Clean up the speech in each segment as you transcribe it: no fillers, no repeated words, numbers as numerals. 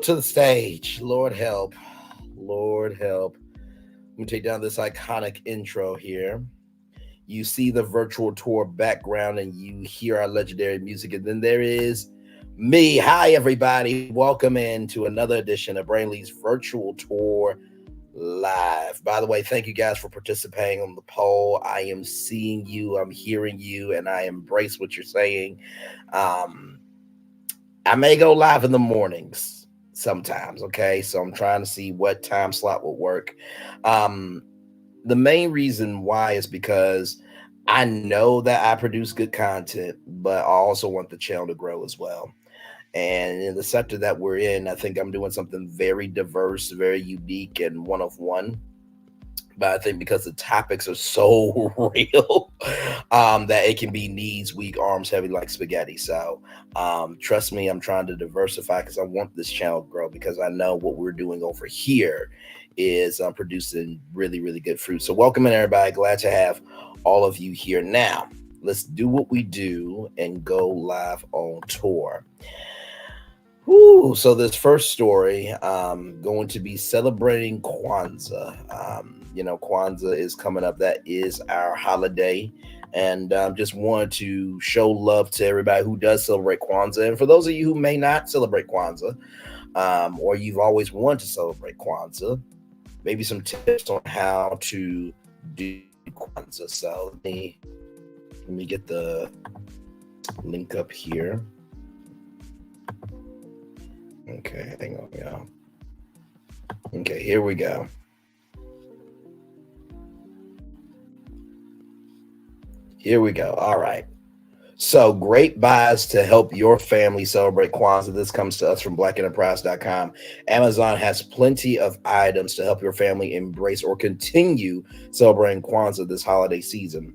To the stage. Lord help. Lord help. Let me take down this iconic intro here. You see the virtual tour background and you hear our legendary music. And then there is me. Hi, everybody. Welcome in to another edition of Brainley's virtual tour live. By the way, thank you guys for participating on the poll. I am seeing you, I'm hearing you, and I embrace what you're saying. Um, I may go live in the mornings sometimes, okay? So I'm trying to see what time slot will work. Um, the main reason why is because I know that I produce good content, but I also want the channel to grow as well. And in the sector that we're in, I think I'm doing something very diverse, very unique, and one of one. But I think because the topics are so real, that it can be knees weak, arms heavy like spaghetti. So trust me, I'm trying to diversify because I want this channel to grow, because I know what we're doing over here is producing really, really good fruit. So welcome in, everybody. Glad to have all of you here. Now, let's do what we do and go live on tour. Whew, so this first story, going to be celebrating Kwanzaa. Kwanzaa is coming up. That is our holiday. And just wanted to show love to everybody who does celebrate Kwanzaa. And for those of you who may not celebrate Kwanzaa, or you've always wanted to celebrate Kwanzaa, maybe some tips on how to do Kwanzaa. So let me get the link up here. Okay, hang on, y'all. Okay, here we go. Here we go. All right. So, great buys to help your family celebrate Kwanzaa. This comes to us from blackenterprise.com. Amazon has plenty of items to help your family embrace or continue celebrating Kwanzaa this holiday season.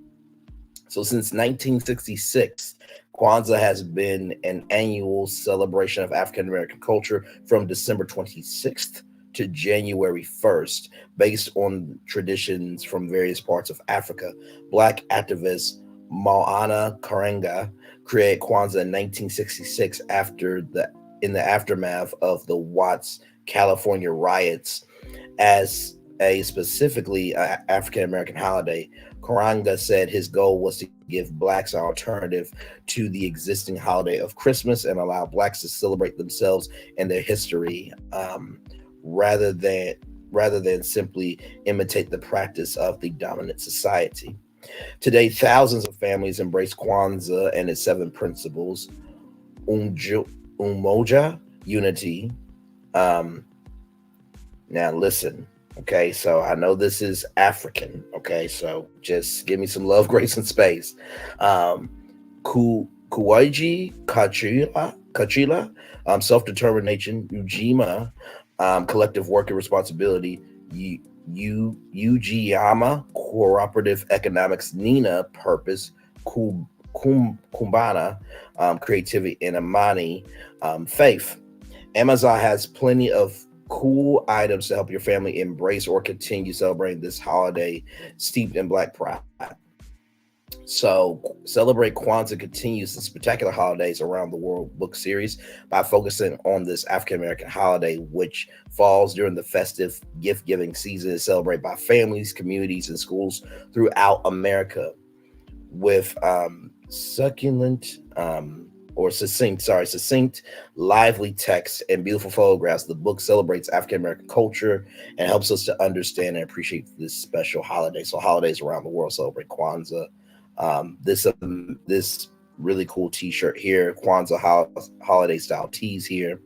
So, since 1966, Kwanzaa has been an annual celebration of African American culture from December 26th to January 1st, based on traditions from various parts of Africa. Black activist Maulana Karenga created Kwanzaa in 1966 in the aftermath of the Watts, California riots as a specifically African American holiday. Karanga said his goal was to give blacks an alternative to the existing holiday of Christmas and allow blacks to celebrate themselves and their history, rather than simply imitate the practice of the dominant society. Today, thousands of families embrace Kwanzaa and its 7 principles: umoja, unity. Now listen. Okay, so I know this is African. Okay, so just give me some love, grace, and space. Kuwaiji Kachila, self-determination. Ujima, collective work and responsibility. Ujiyama, cooperative economics. Nina, purpose. Kumbana, creativity. And Amani, faith. Amazon has plenty of cool items to help your family embrace or continue celebrating this holiday steeped in Black pride. So, Celebrate Kwanzaa continues the spectacular holidays around the world book series by focusing on this African American holiday, which falls during the festive gift giving season, is celebrated by families, communities, and schools throughout America with succinct, lively text and beautiful photographs. The book celebrates African American culture and helps us to understand and appreciate this special holiday. So holidays around the world celebrate Kwanzaa. This really cool T-shirt here, Kwanzaa holiday style tees here.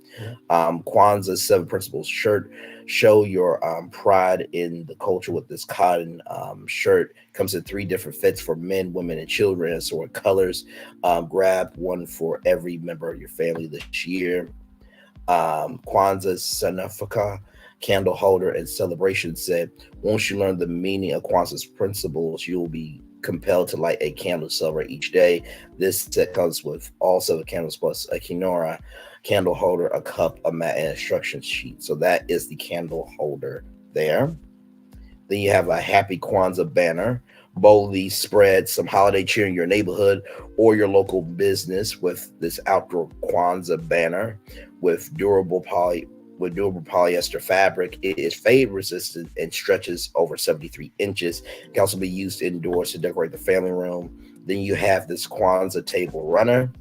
Kwanzaa 7 principles shirt. Show your pride in the culture with this cotton shirt. Comes in 3 different fits for men, women, and children, so in colors. Grab one for every member of your family this year. Kwanzaa Sanafaka candle holder and celebration said, once you learn the meaning of Kwanzaa's principles, you'll be compelled to light a candle to celebrate each day. This set comes with all 7 candles plus a quinoa candle holder, a cup, a mat, and instruction sheet. So that is the candle holder there. Then you have a Happy Kwanzaa banner. Boldly spread some holiday cheer in your neighborhood or your local business with this outdoor Kwanzaa banner with durable with durable polyester fabric. It is fade resistant and stretches over 73 inches. It can also be used indoors to decorate the family room. Then you have this Kwanzaa table runner.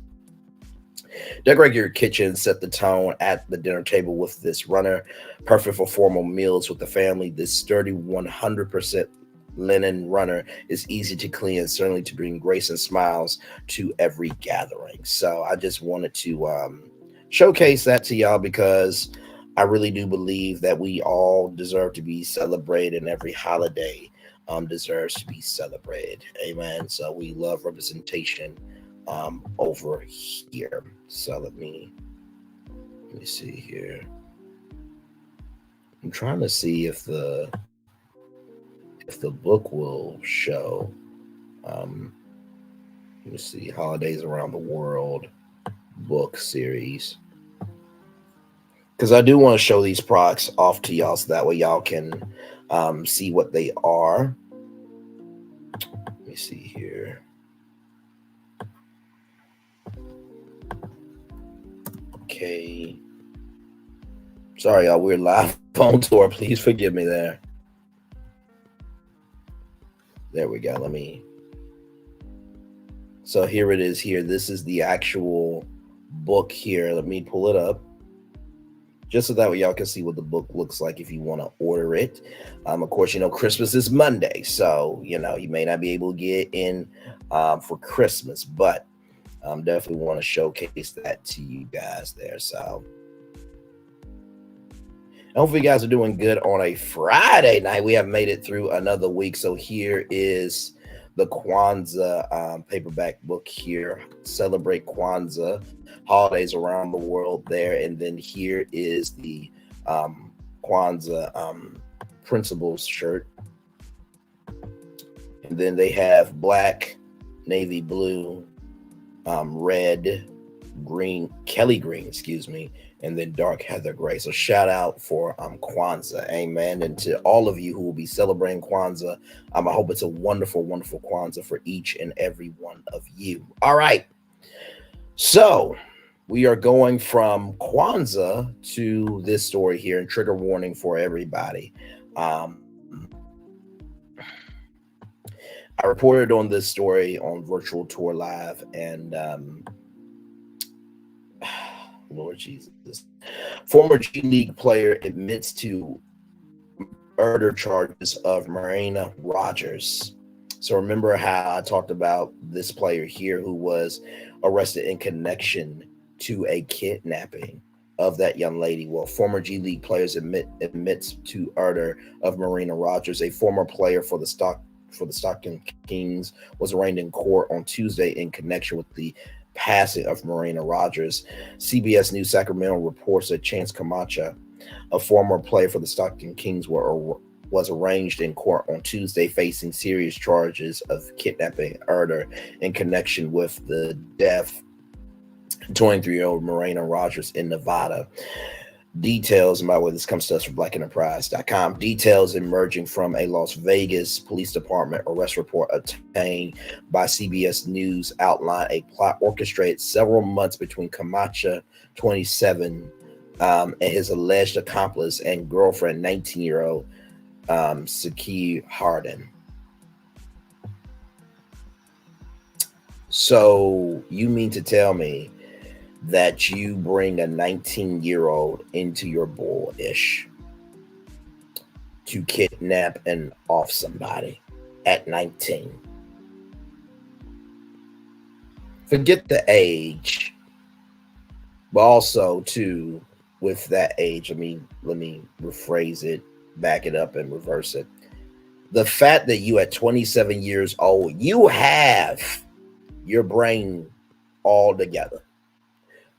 Decorate your kitchen, set the tone at the dinner table with this runner. Perfect for formal meals with the family. This sturdy 100% linen runner is easy to clean and certainly to bring grace and smiles to every gathering. So I just wanted to showcase that to y'all because I really do believe that we all deserve to be celebrated and every holiday deserves to be celebrated. Amen. So we love representation over here. So let me see here. I'm trying to see if the book will show. Let me see, holidays around the world book series, because I do want to show these products off to y'all so that way y'all can see what they are. Let me see here. Okay. Sorry, y'all. We're live phone tour. Please forgive me there. There we go. So here it is here. This is the actual book here. Let me pull it up just so that way y'all can see what the book looks like if you want to order it. Of course, Christmas is Monday, so, you may not be able to get in for Christmas, but definitely want to showcase that to you guys there. So hopefully you guys are doing good on a Friday night. We have made it through another week. So here is the Kwanzaa paperback book here. Celebrate Kwanzaa, holidays around the world there. And then here is the Kwanzaa principles shirt. And then they have black, navy blue, red, green, Kelly green, and then dark heather gray. So shout out for Kwanzaa, amen. And to all of you who will be celebrating Kwanzaa, I hope it's a wonderful, wonderful Kwanzaa for each and every one of you. All right. So we are going from Kwanzaa to this story here, and trigger warning for everybody. I reported on this story on Virtual Tour Live, and Lord Jesus, former G League player admits to murder charges of Marina Rogers. So remember how I talked about this player here who was arrested in connection to a kidnapping of that young lady. Well, former G League players admits to murder of Marina Rogers, a former player for the Stockton Kings, was arraigned in court on Tuesday in connection with the passing of Marina Rogers. CBS News Sacramento reports that Chance Comache, a former player for the Stockton Kings, was arraigned in court on Tuesday, facing serious charges of kidnapping murder in connection with the death of 23-year-old Marina Rogers in Nevada. Details, and by the way, this comes to us from blackenterprise.com. Details emerging from a Las Vegas Police Department arrest report obtained by CBS News outline a plot orchestrated several months between Comache, 27, and his alleged accomplice and girlfriend, 19-year-old Saki Harden. So you mean to tell me that you bring a 19-year-old into your bowl-ish to kidnap and off somebody at 19? Forget the age, but also too, with that age, let me rephrase it, back it up and reverse it. The fact that you at 27 years old, you have your brain all together.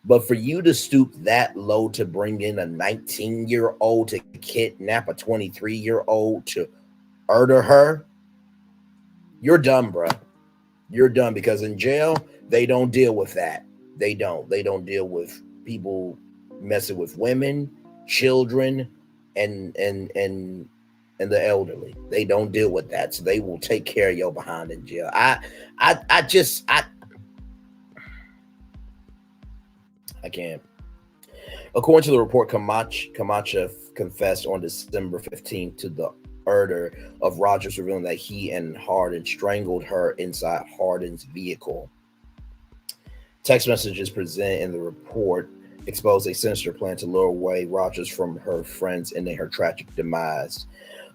But for you to stoop that low to bring in a 19-year-old to kidnap a 23-year-old to murder her, you're done, bro. You're done, because in jail, they don't deal with that. They don't deal with people messing with women, children, and the elderly. They don't deal with that. So they will take care of your behind in jail. I can't. According to the report, Comache confessed on December 15th to the murder of Rogers, revealing that he and Hardin strangled her inside Hardin's vehicle. Text messages presented in the report exposed a sinister plan to lure away Rogers from her friends and her tragic demise.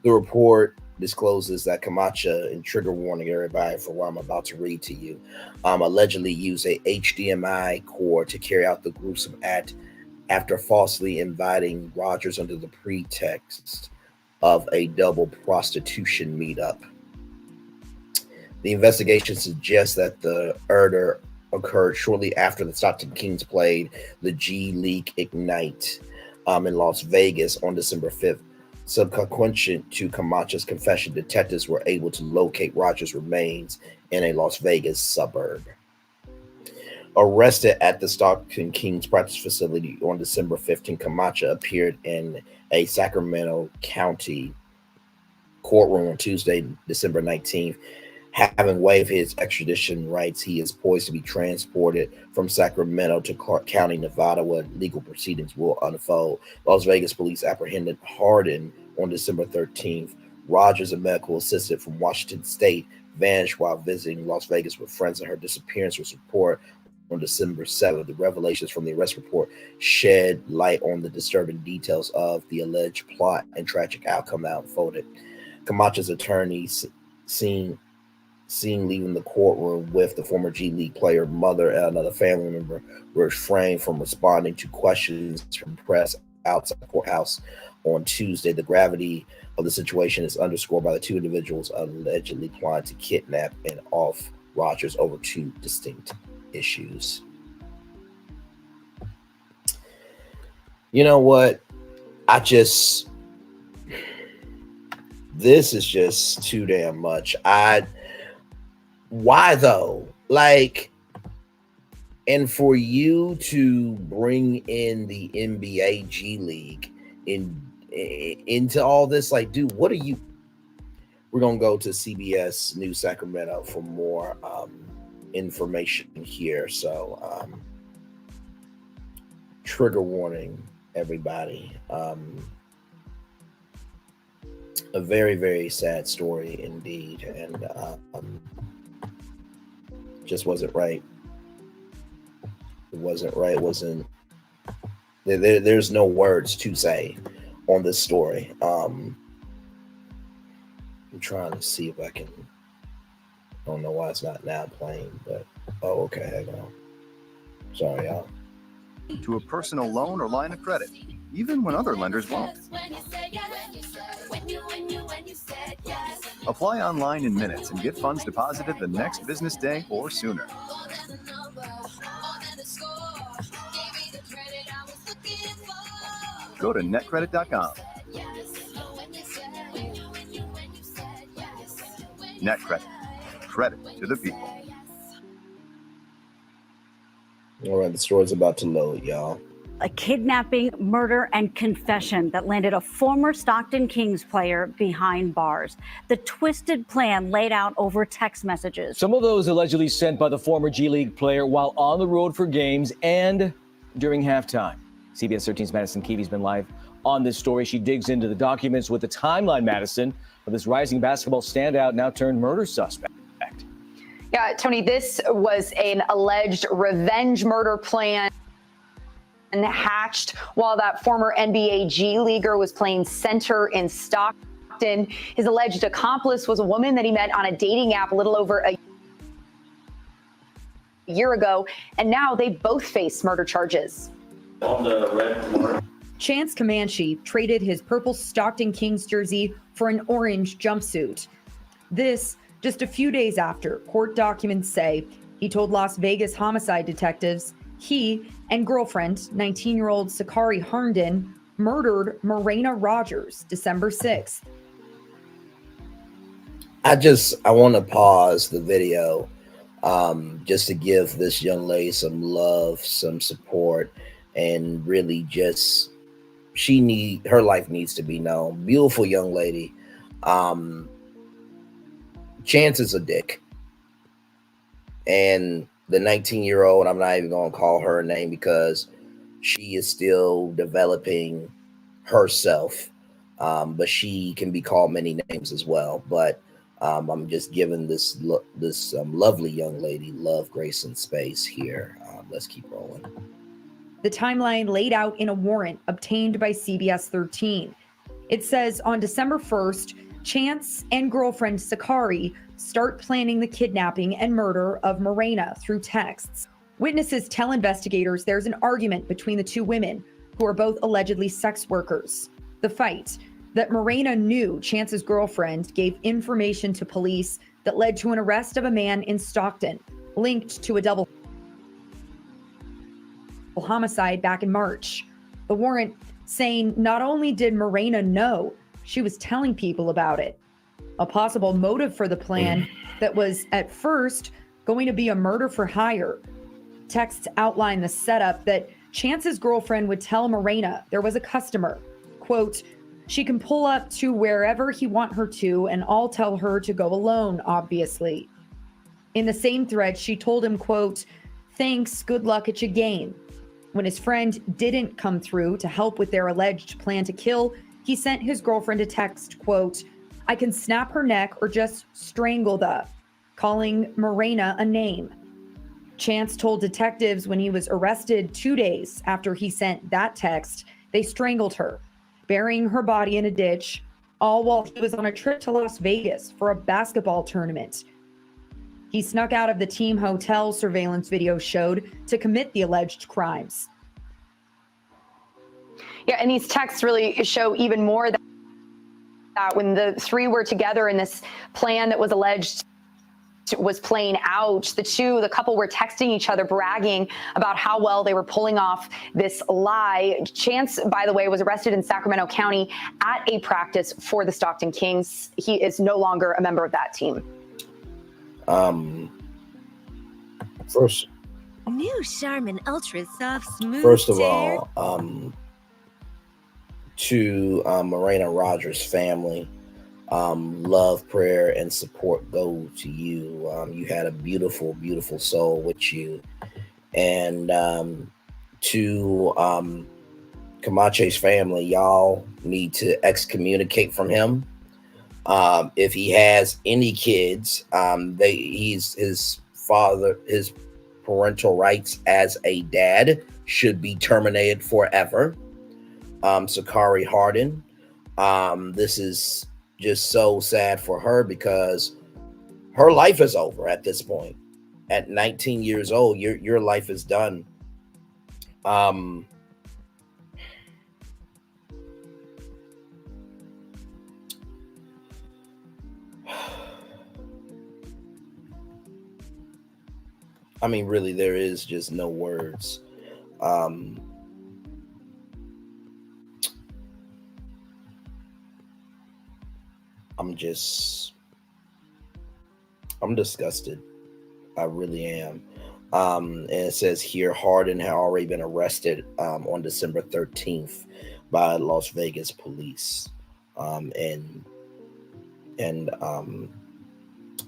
The report discloses that Comache, and trigger warning everybody for what I'm about to read to you, allegedly used a HDMI cord to carry out the gruesome act after falsely inviting Rogers under the pretext of a double prostitution meetup. The investigation suggests that the murder occurred shortly after the Stockton Kings played the G League Ignite in Las Vegas on December 5th. Subsequent to Comache's confession, detectives were able to locate Rogers' remains in a Las Vegas suburb. Arrested at the Stockton Kings practice facility on December 15th, Comache appeared in a Sacramento County courtroom on Tuesday, December 19th. Having waived his extradition rights, he is poised to be transported from Sacramento to Clark County, Nevada, where legal proceedings will unfold. Las Vegas police apprehended Hardin on December 13th. Rogers, a medical assistant from Washington State, vanished while visiting Las Vegas with friends, and her disappearance was reported on December 7th. The revelations from the arrest report shed light on the disturbing details of the alleged plot and tragic outcome that unfolded. Comache's attorney seen leaving the courtroom with the former G League player mother and another family member refrained from responding to questions from press outside the courthouse on Tuesday. The gravity of the situation is underscored by the two individuals allegedly plotting to kidnap and off Rogers over two distinct issues. You know what? This is just too damn much. Why though? Like, and for you to bring in the NBA G League into all this, like, dude, what are you? We're gonna go to CBS News Sacramento for more information here. So, trigger warning, everybody. A very, very sad story indeed, and just wasn't right. It wasn't right. There's no words to say on this story. I'm trying to see if I can. I don't know why it's not now playing, but oh, okay, hang on. Sorry, y'all. To a personal loan or line of credit, even when other lenders won't. Apply online in minutes and get funds deposited the next business day or sooner. Go to netcredit.com. NetCredit. Credit to the people. All right, the story's about to load, y'all. A kidnapping, murder, and confession that landed a former Stockton Kings player behind bars. The twisted plan laid out over text messages. Some of those allegedly sent by the former G League player while on the road for games and during halftime. CBS 13's Madison Keevy's been live on this story. She digs into the documents with the timeline, Madison, of this rising basketball standout now turned murder suspect. Yeah, Tony, this was an alleged revenge murder plan hatched while that former NBA G Leaguer was playing center in Stockton. His alleged accomplice was a woman that he met on a dating app a little over a year ago, and now they both face murder charges. On the red. Chance Comache traded his purple Stockton Kings jersey for an orange jumpsuit. This just a few days after court documents say he told Las Vegas homicide detectives he and girlfriend, 19-year-old Sakari Herndon, murdered Morena Rogers December 6th. I want to pause the video just to give this young lady some love, some support, and really just her life needs to be known. Beautiful young lady. Chance is a dick. And the 19-year-old, I'm not even going to call her a name because she is still developing herself, but she can be called many names as well. But I'm just giving this lovely young lady love, grace, and space here. Let's keep rolling. The timeline laid out in a warrant obtained by CBS 13. It says on December 1st, Chance and girlfriend Sakari start planning the kidnapping and murder of Morena through texts. Witnesses tell investigators there's an argument between the two women, who are both allegedly sex workers. The fight, that Morena knew Chance's girlfriend gave information to police that led to an arrest of a man in Stockton, linked to a double homicide back in March. The warrant saying not only did Morena know, she was telling people about it. A possible motive for the plan that was at first going to be a murder for hire. Texts outline the setup that Chance's girlfriend would tell Morena there was a customer. Quote, she can pull up to wherever he want her to, and I'll tell her to go alone, obviously. In the same thread, she told him, quote, thanks, good luck at your game. When his friend didn't come through to help with their alleged plan to kill, he sent his girlfriend a text, quote, I can snap her neck or just strangle the, calling Morena a name. Chance told detectives when he was arrested 2 days after he sent that text, they strangled her, burying her body in a ditch, all while he was on a trip to Las Vegas for a basketball tournament. He snuck out of the team hotel, surveillance video showed, to commit the alleged crimes. Yeah, and these texts really show even more that when the three were together in this plan that was alleged was playing out, the couple were texting each other, bragging about how well they were pulling off this lie. Chance, by the way, was arrested in Sacramento County at a practice for the Stockton Kings. He is no longer a member of that team. First, New Charmin Ultra Soft Smooth. first of Tear. all, to Morena Rogers' family, love, prayer, and support go to you. You had a beautiful, beautiful soul with you. And to Comache's family, y'all need to excommunicate from him. If he has any kids, he's his father, his parental rights as a dad should be terminated forever. Sakari Hardin, this is just so sad for her because her life is over at this point. At 19 years old, your life is done. I mean, really, there is just no words. I'm disgusted. I really am. And it says here, Hardin had already been arrested on December 13th by Las Vegas police. And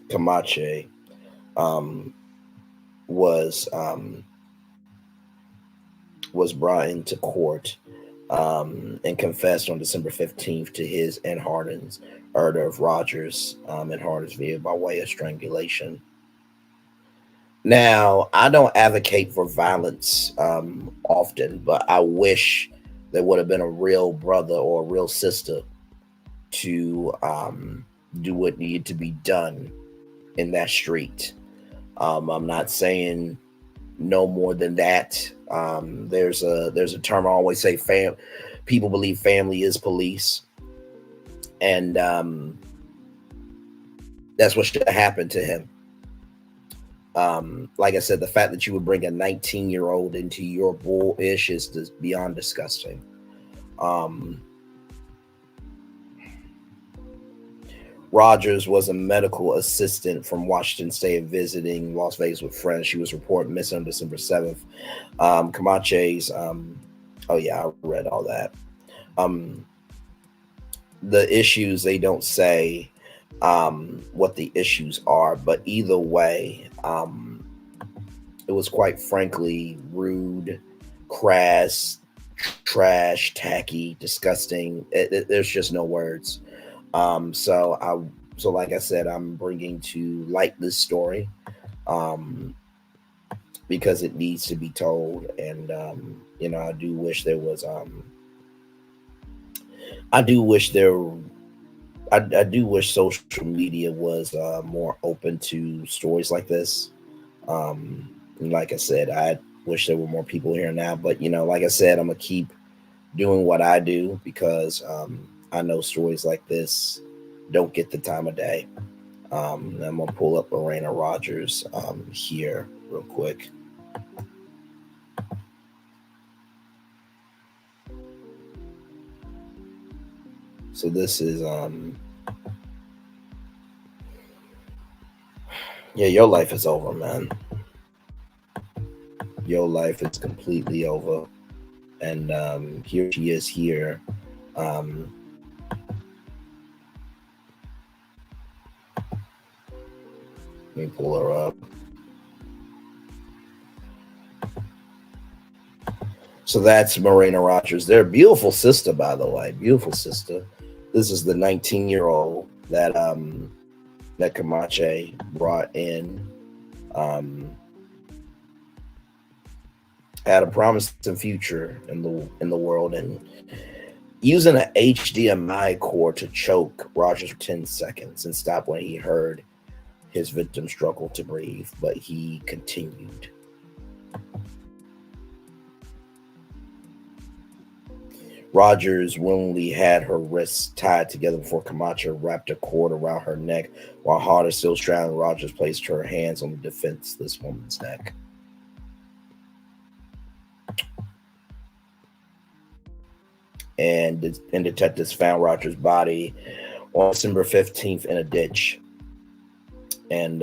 Comache was brought into court and confessed on December 15th to his and Hardin's murder of Rogers and Hardin's vehicle by way of strangulation. Now, I don't advocate for violence often, but I wish there would have been a real brother or a real sister to do what needed to be done in that street. I'm not saying no more than that. There's a term I always say, people believe family is police. And that's what should have happened to him. Like I said, the fact that you would bring a 19-year-old into your bullish is beyond disgusting. Rogers was a medical assistant from Washington State visiting Las Vegas with friends. She was reported missing on December 7th. Comache's, oh yeah, I read all that. The issues, they don't say what the issues are, but either way, it was quite frankly rude crass, trash, tacky, disgusting. There's just no words. So like I said, I'm bringing to light this story because it needs to be told. And I do wish there was I do wish social media was more open to stories like this. Like I said, I wish there were more people here now, but like I said, I'm gonna keep doing what I do because I know stories like this don't get the time of day. I'm gonna pull up Morena Rogers here real quick. So this is yeah, your life is over, man. Your life is completely over. And here she is here. Let me pull her up. So that's Morena Rogers. They're a beautiful sister, by the way. Beautiful sister. This is the 19-year-old that that Comache brought in. Had a promising future in the world, and using an HDMI cord to choke Rogers for 10 seconds and stop when he heard his victim struggle to breathe, but he continued. Rogers willingly had her wrists tied together before Comache wrapped a cord around her neck. While Harder still straddling, Rogers placed her hands on the defenseless woman's neck. And detectives found Rogers' body on December 15th in a ditch. And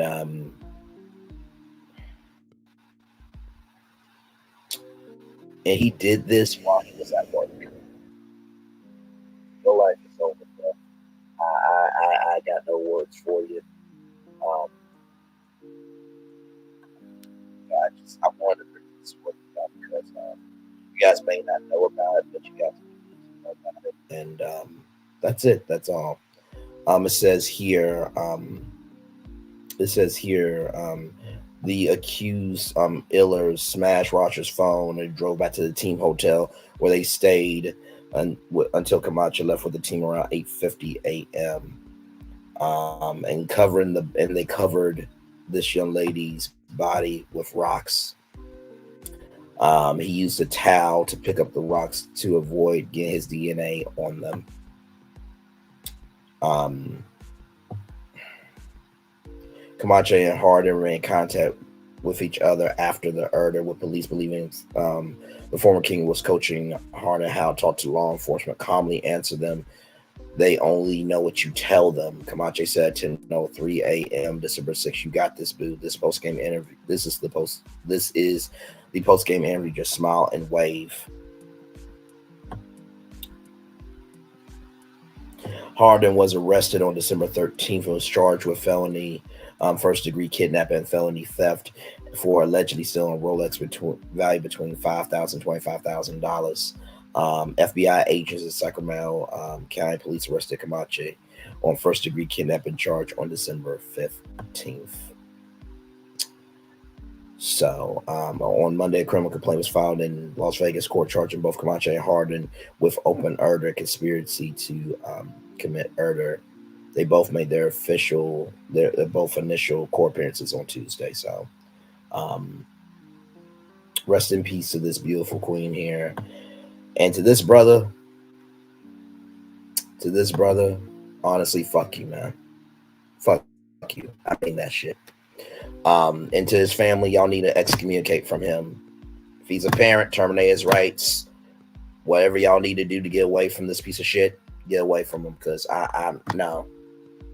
he did this while he was at work. Your life is over, bro. I got no words for you. I wanted to bring this story up because you guys may not know about it, but you guys know about it. And that's it. That's all. It says here. The accused Illers smashed Rogers' phone and drove back to the team hotel where they stayed until Comache left with the team around 8:50 a.m. And they covered this young lady's body with rocks. He used a towel to pick up the rocks to avoid getting his DNA on them. Comache and Harden were in contact with each other after the murder, with police believing the former king was coaching Harden how to talk to law enforcement. Calmly answer them. They only know what you tell them. Comache said 10:03 a.m. December 6th. You got this, boo. This post-game interview. This is the post-game interview. Just smile and wave. Harden was arrested on December 13th and was charged with felony first-degree kidnapping and felony theft for allegedly stealing a Rolex value between $5,000 and $25,000. FBI agents in Sacramento County Police arrested Comache on first-degree kidnapping charge on December 15th. So on Monday, a criminal complaint was filed in Las Vegas court charging both Comache and Harden with open murder, conspiracy to commit murder. They both made their both initial court appearances on Tuesday. So rest in peace to this beautiful queen here. And to this brother, honestly, fuck you, man. Fuck you. I mean that shit. And to his family, y'all need to excommunicate from him. If he's a parent, terminate his rights. Whatever y'all need to do to get away from this piece of shit, get away from him. Because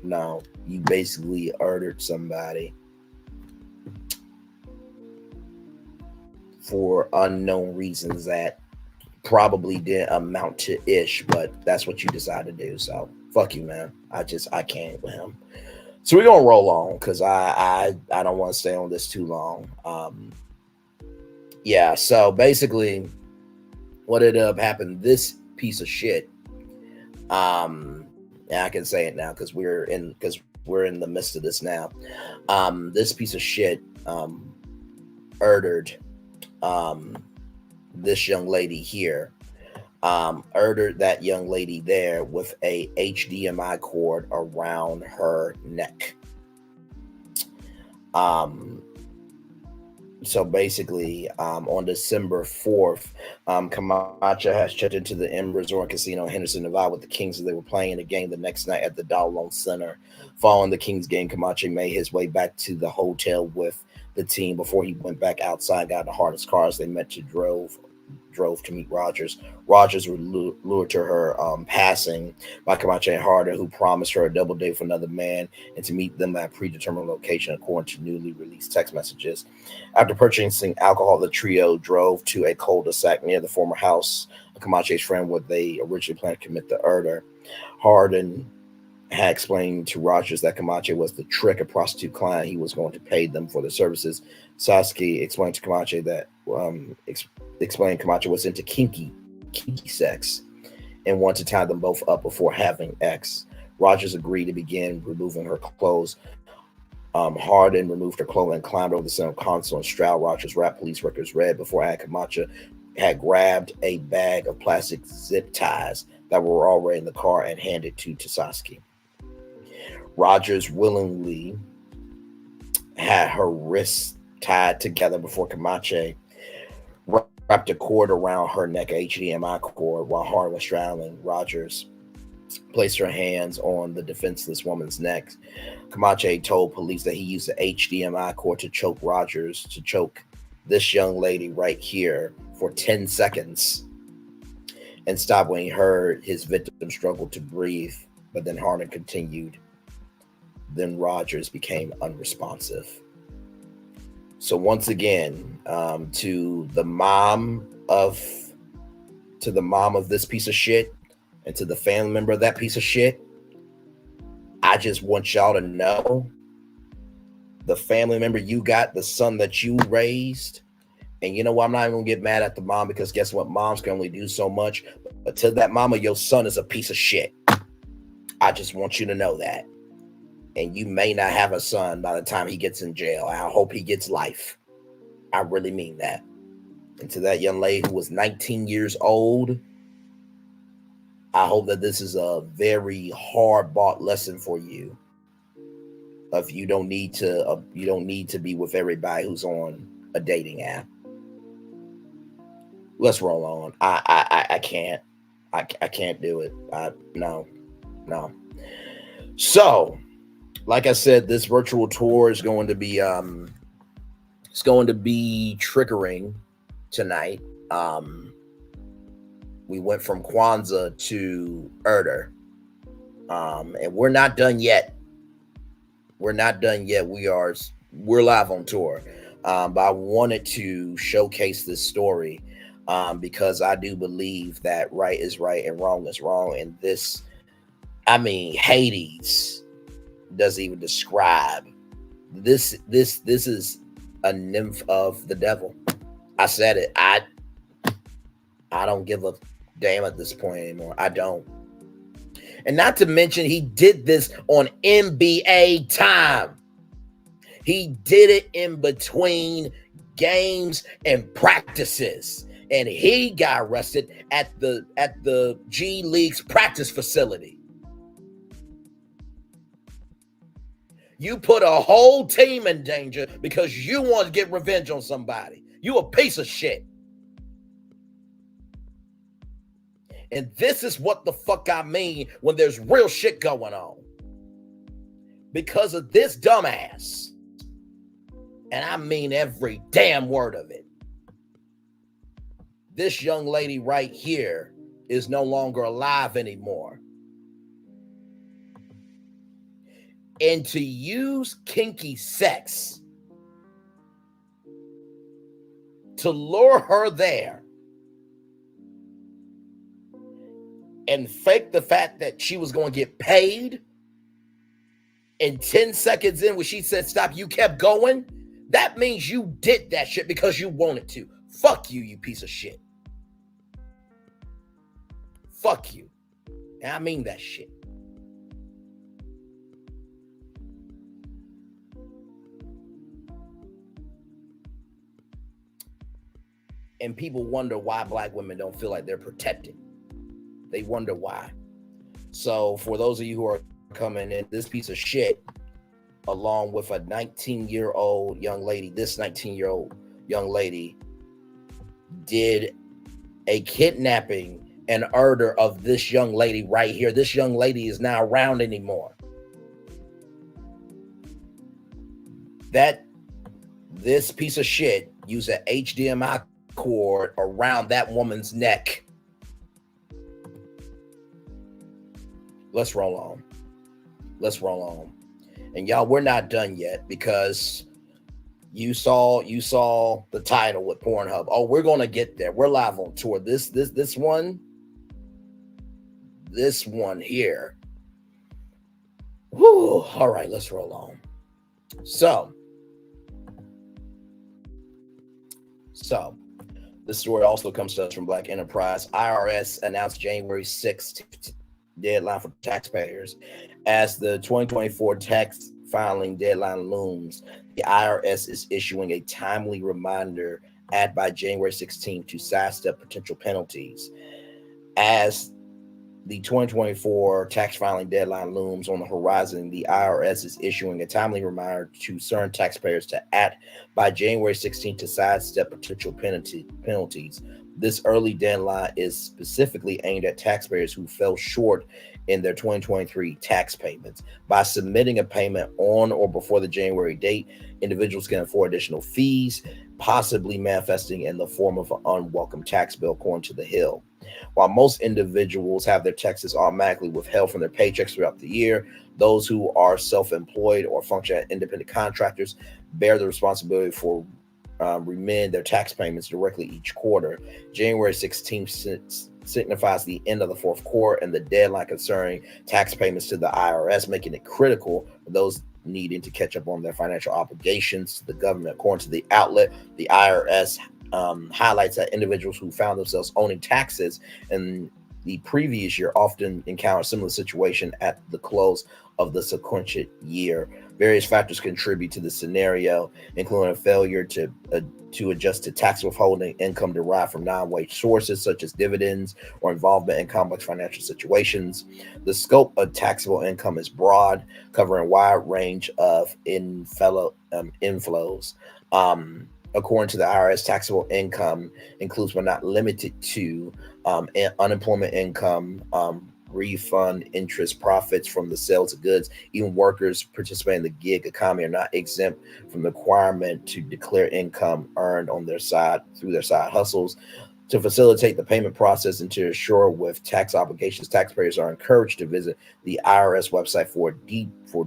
no, you basically murdered somebody for unknown reasons that probably didn't amount to ish, but that's what you decided to do. So fuck you, man. I can't with him. So we're gonna roll on because I don't want to stay on this too long. Yeah, so basically what ended up happening, this piece of shit, and I can say it now because we're in the midst of this now. This piece of shit murdered this young lady here, murdered that young lady there with a HDMI cord around her neck. So basically, on December 4th, Comache has checked into the M Resort Casino in Henderson, Nevada with the Kings as they were playing a game the next night at the Dollar Loan Center. Following the Kings game, Comache made his way back to the hotel with the team before he went back outside, got in the hardest cars they met to drove to meet Rogers. Rogers was lured to her passing by Comache and Harder, who promised her a double date for another man and to meet them at a predetermined location according to newly released text messages. After purchasing alcohol, the trio drove to a cul-de-sac near the former house of Comache's friend where they originally planned to commit the murder. Harden had explained to Rogers that Comache was the trick a prostitute client. He was going to pay them for the services. Saskia explained to Comache that explained Comache was into kinky sex and wanted to tie them both up before having sex. Rogers agreed to begin removing her clothes. Harden removed her clothing and climbed over the center console and straddled Rogers' rap police records read before Comache had grabbed a bag of plastic zip ties that were already in the car and handed to Saskia. Rogers willingly had her wrists tied together before Comache wrapped a cord around her neck, HDMI cord, while Harden was straddling. Rogers placed her hands on the defenseless woman's neck. Comache told police that he used the HDMI cord to choke Rogers, to choke this young lady right here for 10 seconds and stopped when he heard his victim struggle to breathe. But then Harden continued. Then Rogers became unresponsive. So once again, to the mom of this piece of shit and to the family member of that piece of shit, I just want y'all to know, the family member you got, the son that you raised, and you know what, I'm not even gonna get mad at the mom, because guess what, moms can only do so much, but to that mama, your son is a piece of shit. I just want you to know that. And you may not have a son by the time he gets in jail. I hope he gets life. I really mean that. And to that young lady who was 19 years old, I hope that this is a very hard-bought lesson for you. Of you don't need to be with everybody who's on a dating app. Let's roll on. I can't do it. No. So, like I said, this virtual tour is going to be triggering tonight. We went from Kwanzaa to murder, and we're not done yet. We're live on tour, but I wanted to showcase this story because I do believe that right is right and wrong is wrong, and this, I mean, Hades doesn't even describe this. This is a nymph of the devil. I said it. I don't give a damn at this point anymore. I don't. And not to mention, he did this on NBA time. He did it in between games and practices, and he got arrested at the G League's practice facility. You put a whole team in danger because you want to get revenge on somebody. You a piece of shit. And this is what the fuck I mean when there's real shit going on. Because of this dumbass. And I mean every damn word of it. This young lady right here is no longer alive anymore. And to use kinky sex to lure her there and fake the fact that she was going to get paid, and 10 seconds in when she said stop, you kept going, that means you did that shit because you wanted to. Fuck you, you piece of shit. Fuck you. And I mean that shit. And people wonder why black women don't feel like they're protected. They wonder why. So for those of you who are coming in, this piece of shit, along with a 19-year-old young lady, this 19-year-old young lady did a kidnapping and murder of this young lady right here. This young lady is not around anymore. This piece of shit used an HDMI cord around that woman's neck. Let's roll on. Let's roll on. And y'all, we're not done yet, because you saw the title with PornHub. Oh, we're gonna get there. We're live on tour. This one here. Whew. All right, let's roll on. So this story also comes to us from Black Enterprise. IRS announced January 6th deadline for taxpayers. As the 2024 tax filing deadline looms, the IRS is issuing a timely reminder by January 16th to sidestep potential penalties. As the 2024 tax filing deadline looms on the horizon, the IRS is issuing a timely reminder to certain taxpayers to act by January 16th to sidestep potential penalties. This early deadline is specifically aimed at taxpayers who fell short in their 2023 tax payments. By submitting a payment on or before the January date, individuals can afford additional fees, possibly manifesting in the form of an unwelcome tax bill, according to The Hill. While most individuals have their taxes automatically withheld from their paychecks throughout the year, those who are self-employed or function as independent contractors bear the responsibility for remit their tax payments directly each quarter. January 16th signifies the end of the fourth quarter and the deadline concerning tax payments to the IRS, making it critical for those needing to catch up on their financial obligations to the government. According to the outlet, the IRS highlights that individuals who found themselves owing taxes in the previous year often encounter a similar situation at the close of the sequential year. Various factors contribute to the scenario, including a failure to adjust to tax withholding income derived from non-wage sources such as dividends or involvement in complex financial situations. The scope of taxable income is broad, covering a wide range of inflows. According to the IRS, taxable income includes but not limited to unemployment income, refund, interest, profits from the sales of goods. Even workers participating in the gig economy are not exempt from the requirement to declare income earned on their side through their side hustles. To facilitate the payment process and to assure with tax obligations, taxpayers are encouraged to visit the IRS website for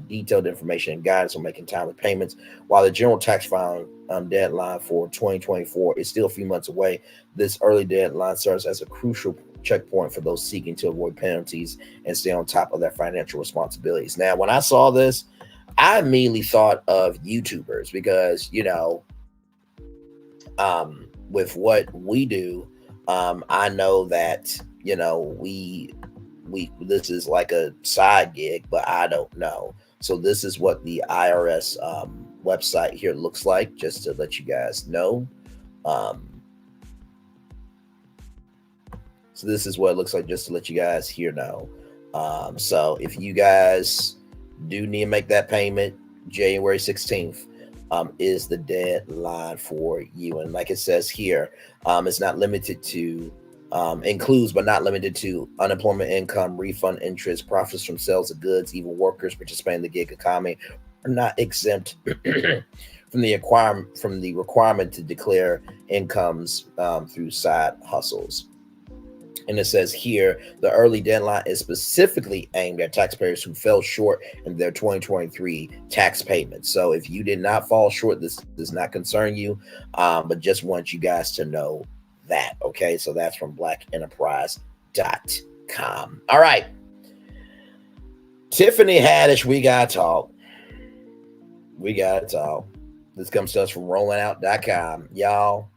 detailed information and guidance on making timely payments. While the general tax filing deadline for 2024 is still a few months away, this early deadline serves as a crucial checkpoint for those seeking to avoid penalties and stay on top of their financial responsibilities. Now, when I saw this, I immediately thought of YouTubers because, with what we do, I know that, we this is like a side gig, but I don't know. So this is what the IRS website here looks like, just to let you guys know. So this is what it looks like, just to let you guys here know. So if you guys do need to make that payment, January 16th is the deadline for you. And like it says here, it's not limited to, includes but not limited to unemployment income, refund, interest, profits from sales of goods. Even workers participating in the gig economy are not exempt from the requirement to declare incomes through side hustles. And it says here, the early deadline is specifically aimed at taxpayers who fell short in their 2023 tax payments. So if you did not fall short, this does not concern you, but just want you guys to know that. Okay, so that's from blackenterprise.com. All right. Tiffany Haddish, we got to talk. This comes to us from rollingout.com. Y'all,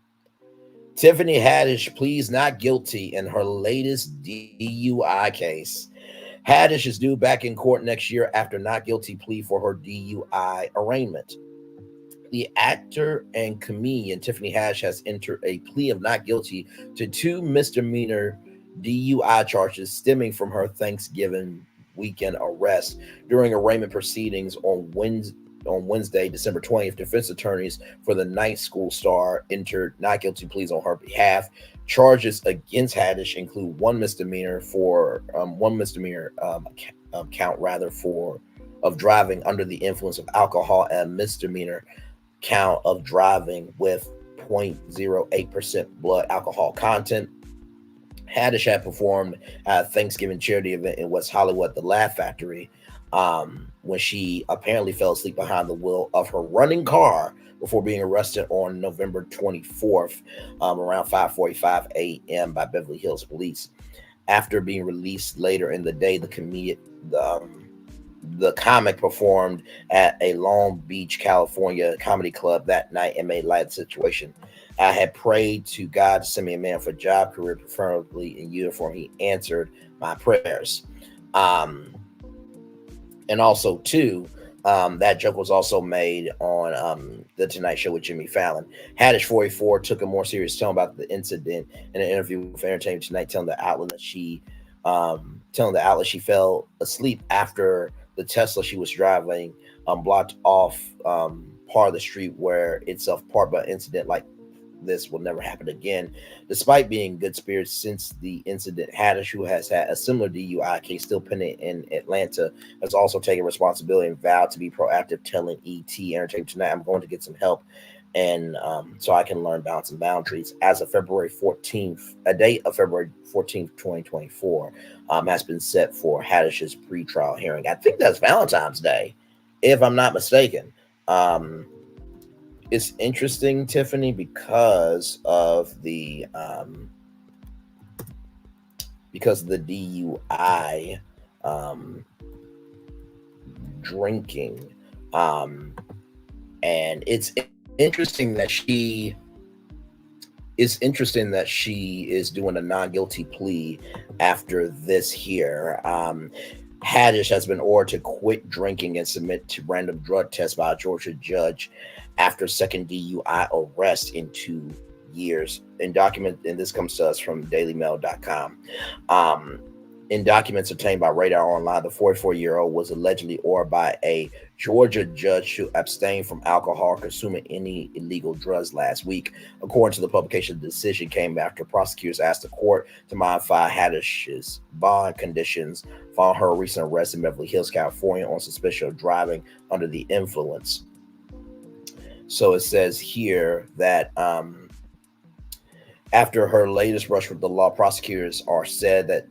Tiffany Haddish pleads not guilty in her latest DUI case. Haddish is due back in court next year after not guilty plea for her DUI arraignment. The actor and comedian Tiffany Haddish has entered a plea of not guilty to 2 misdemeanor DUI charges stemming from her Thanksgiving weekend arrest. During arraignment proceedings on Wednesday, December 20th, defense attorneys for the night school star entered not guilty pleas on her behalf. Charges against Haddish include one misdemeanor count of driving under the influence of alcohol and misdemeanor count of driving with 0.08% blood alcohol content. Haddish had performed at a Thanksgiving charity event in West Hollywood, the Laugh Factory, when she apparently fell asleep behind the wheel of her running car before being arrested on November 24th, around 5:45 a.m. by Beverly Hills police. After being released later in the day, the comic performed at a Long Beach, California comedy club that night and made light of the situation. I had prayed to God to send me a man for a job, career, preferably in uniform. He answered my prayers. And also, too, that joke was also made on The Tonight Show with Jimmy Fallon. Haddish, 44, took a more serious tone about the incident in an interview with Entertainment Tonight, telling the outlet she fell asleep after the Tesla she was driving blocked off part of the street where itself parked, but an incident like this will never happen again. Despite being good spirits since the incident, Haddish, who has had a similar DUI case still pending in Atlanta, has also taken responsibility and vowed to be proactive, telling ET Entertainment Tonight, I'm going to get some help and so I can learn balance and boundaries. As of February 14th, a date of February 14th, 2024, has been set for Haddish's pretrial hearing. I think that's Valentine's Day, if I'm not mistaken. It's interesting, Tiffany, because of the DUI drinking, and it's interesting that she is doing a non-guilty plea after this here. Haddish has been ordered to quit drinking and submit to random drug tests by a Georgia judge after second DUI arrest in 2 years. And this comes to us from dailymail.com. In documents obtained by Radar Online, the 44-year-old was allegedly ordered by a Georgia judge to abstain from alcohol or consuming any illegal drugs last week. According to the publication, the decision came after prosecutors asked the court to modify Haddish's bond conditions following her recent arrest in Beverly Hills, California, on suspicion of driving under the influence. So it says here that after her latest brush with the law, prosecutors are said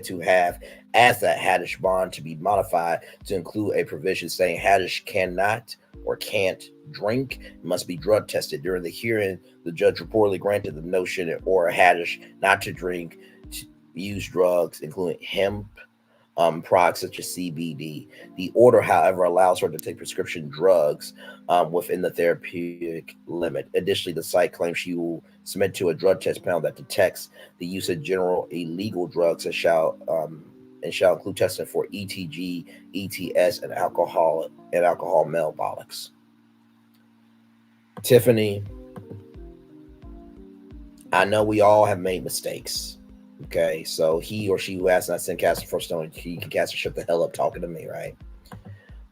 to have asked that Haddish bond to be modified to include a provision saying Haddish cannot or can't drink, must be drug tested. During the hearing, the judge reportedly granted the notion or Haddish not to drink, to use drugs, including hemp, products such as CBD. The order, however, allows her to take prescription drugs within the therapeutic limit. Additionally, the site claims she will submit to a drug test panel that detects the use of general illegal drugs and shall include testing for ETG, ETS, and alcohol metabolics. Tiffany, I know we all have made mistakes. Okay, so he or she who has not sent Castor first stone, he can Castor shut the hell up talking to me, right?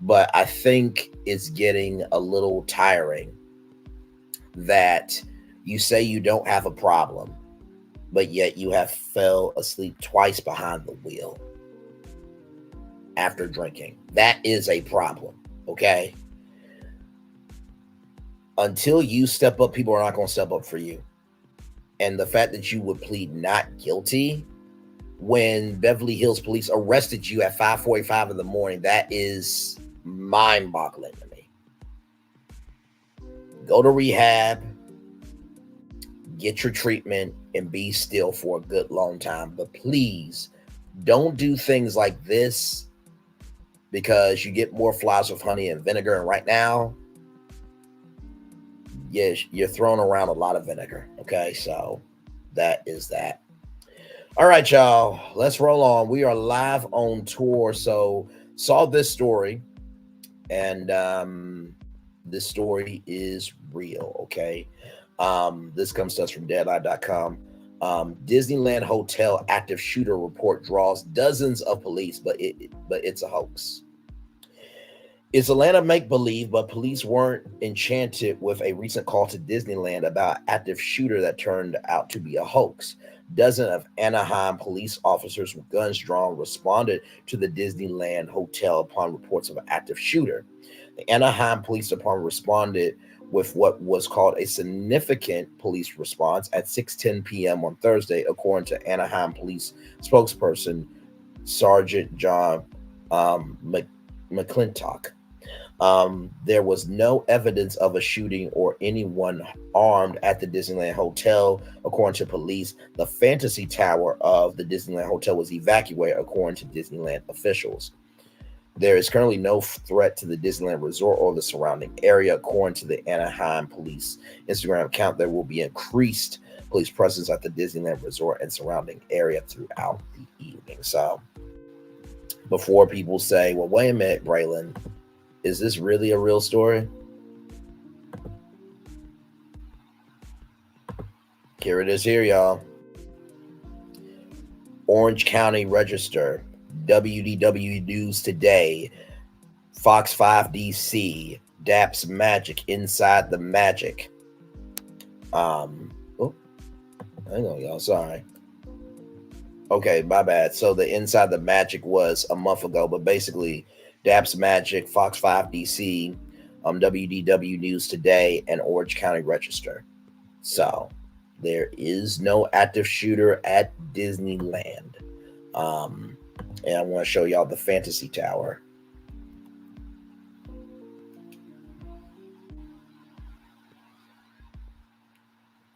But I think it's getting a little tiring that you say you don't have a problem, but yet you have fell asleep twice behind the wheel after drinking. That is a problem, okay? Until you step up, people are not going to step up for you. And the fact that you would plead not guilty when Beverly Hills police arrested you at 5:45 in the morning, that is mind-boggling to me. Go to rehab, get your treatment, and be still for a good long time. But please don't do things like this because you get more flies with honey and vinegar. And right now, yes, you're throwing around a lot of vinegar. Okay, so that is that. All right, y'all, let's roll on. We are live on tour. So saw this story, and this story is real. Okay, this comes to us from Deadline.com. Disneyland hotel active shooter report draws dozens of police, but it's a hoax. It's Atlanta make-believe, but police weren't enchanted with a recent call to Disneyland about active shooter that turned out to be a hoax. Dozens of Anaheim police officers with guns drawn responded to the Disneyland hotel upon reports of an active shooter. The Anaheim Police Department responded with what was called a significant police response at 6:10 p.m. on Thursday, according to Anaheim Police spokesperson Sergeant John McClintock. There was no evidence of a shooting or anyone armed at the Disneyland Hotel. According to police, the Fantasy Tower of the Disneyland Hotel was evacuated, according to Disneyland officials. There is currently no threat to the Disneyland Resort or the surrounding area. According to the Anaheim Police Instagram account, there will be increased police presence at the Disneyland Resort and surrounding area throughout the evening. So before people say, well, wait a minute, Braylon, is this really a real story? Here it is here, y'all. Orange County Register, WDW News Today, Fox 5 DC, Daps Magic, Inside the Magic. Hang on, y'all, sorry. Okay, my bad. So the Inside the Magic was a month ago, but basically Daps Magic, Fox 5 DC, WDW News Today, and Orange County Register. So there is no active shooter at Disneyland. And I want to show y'all the Fantasy Tower.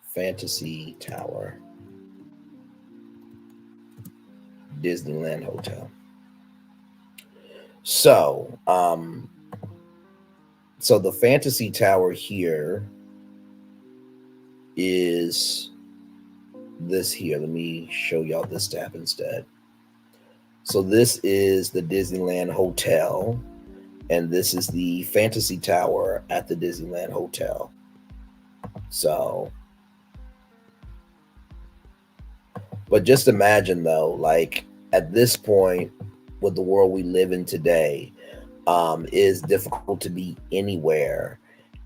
Fantasy Tower. Disneyland Hotel. So, so the Fantasy Tower here is this here. Let me show y'all this tab instead. So this is the Disneyland Hotel, and this is the Fantasy Tower at the Disneyland Hotel. So, but just imagine though, like at this point, with the world we live in today, it is difficult to be anywhere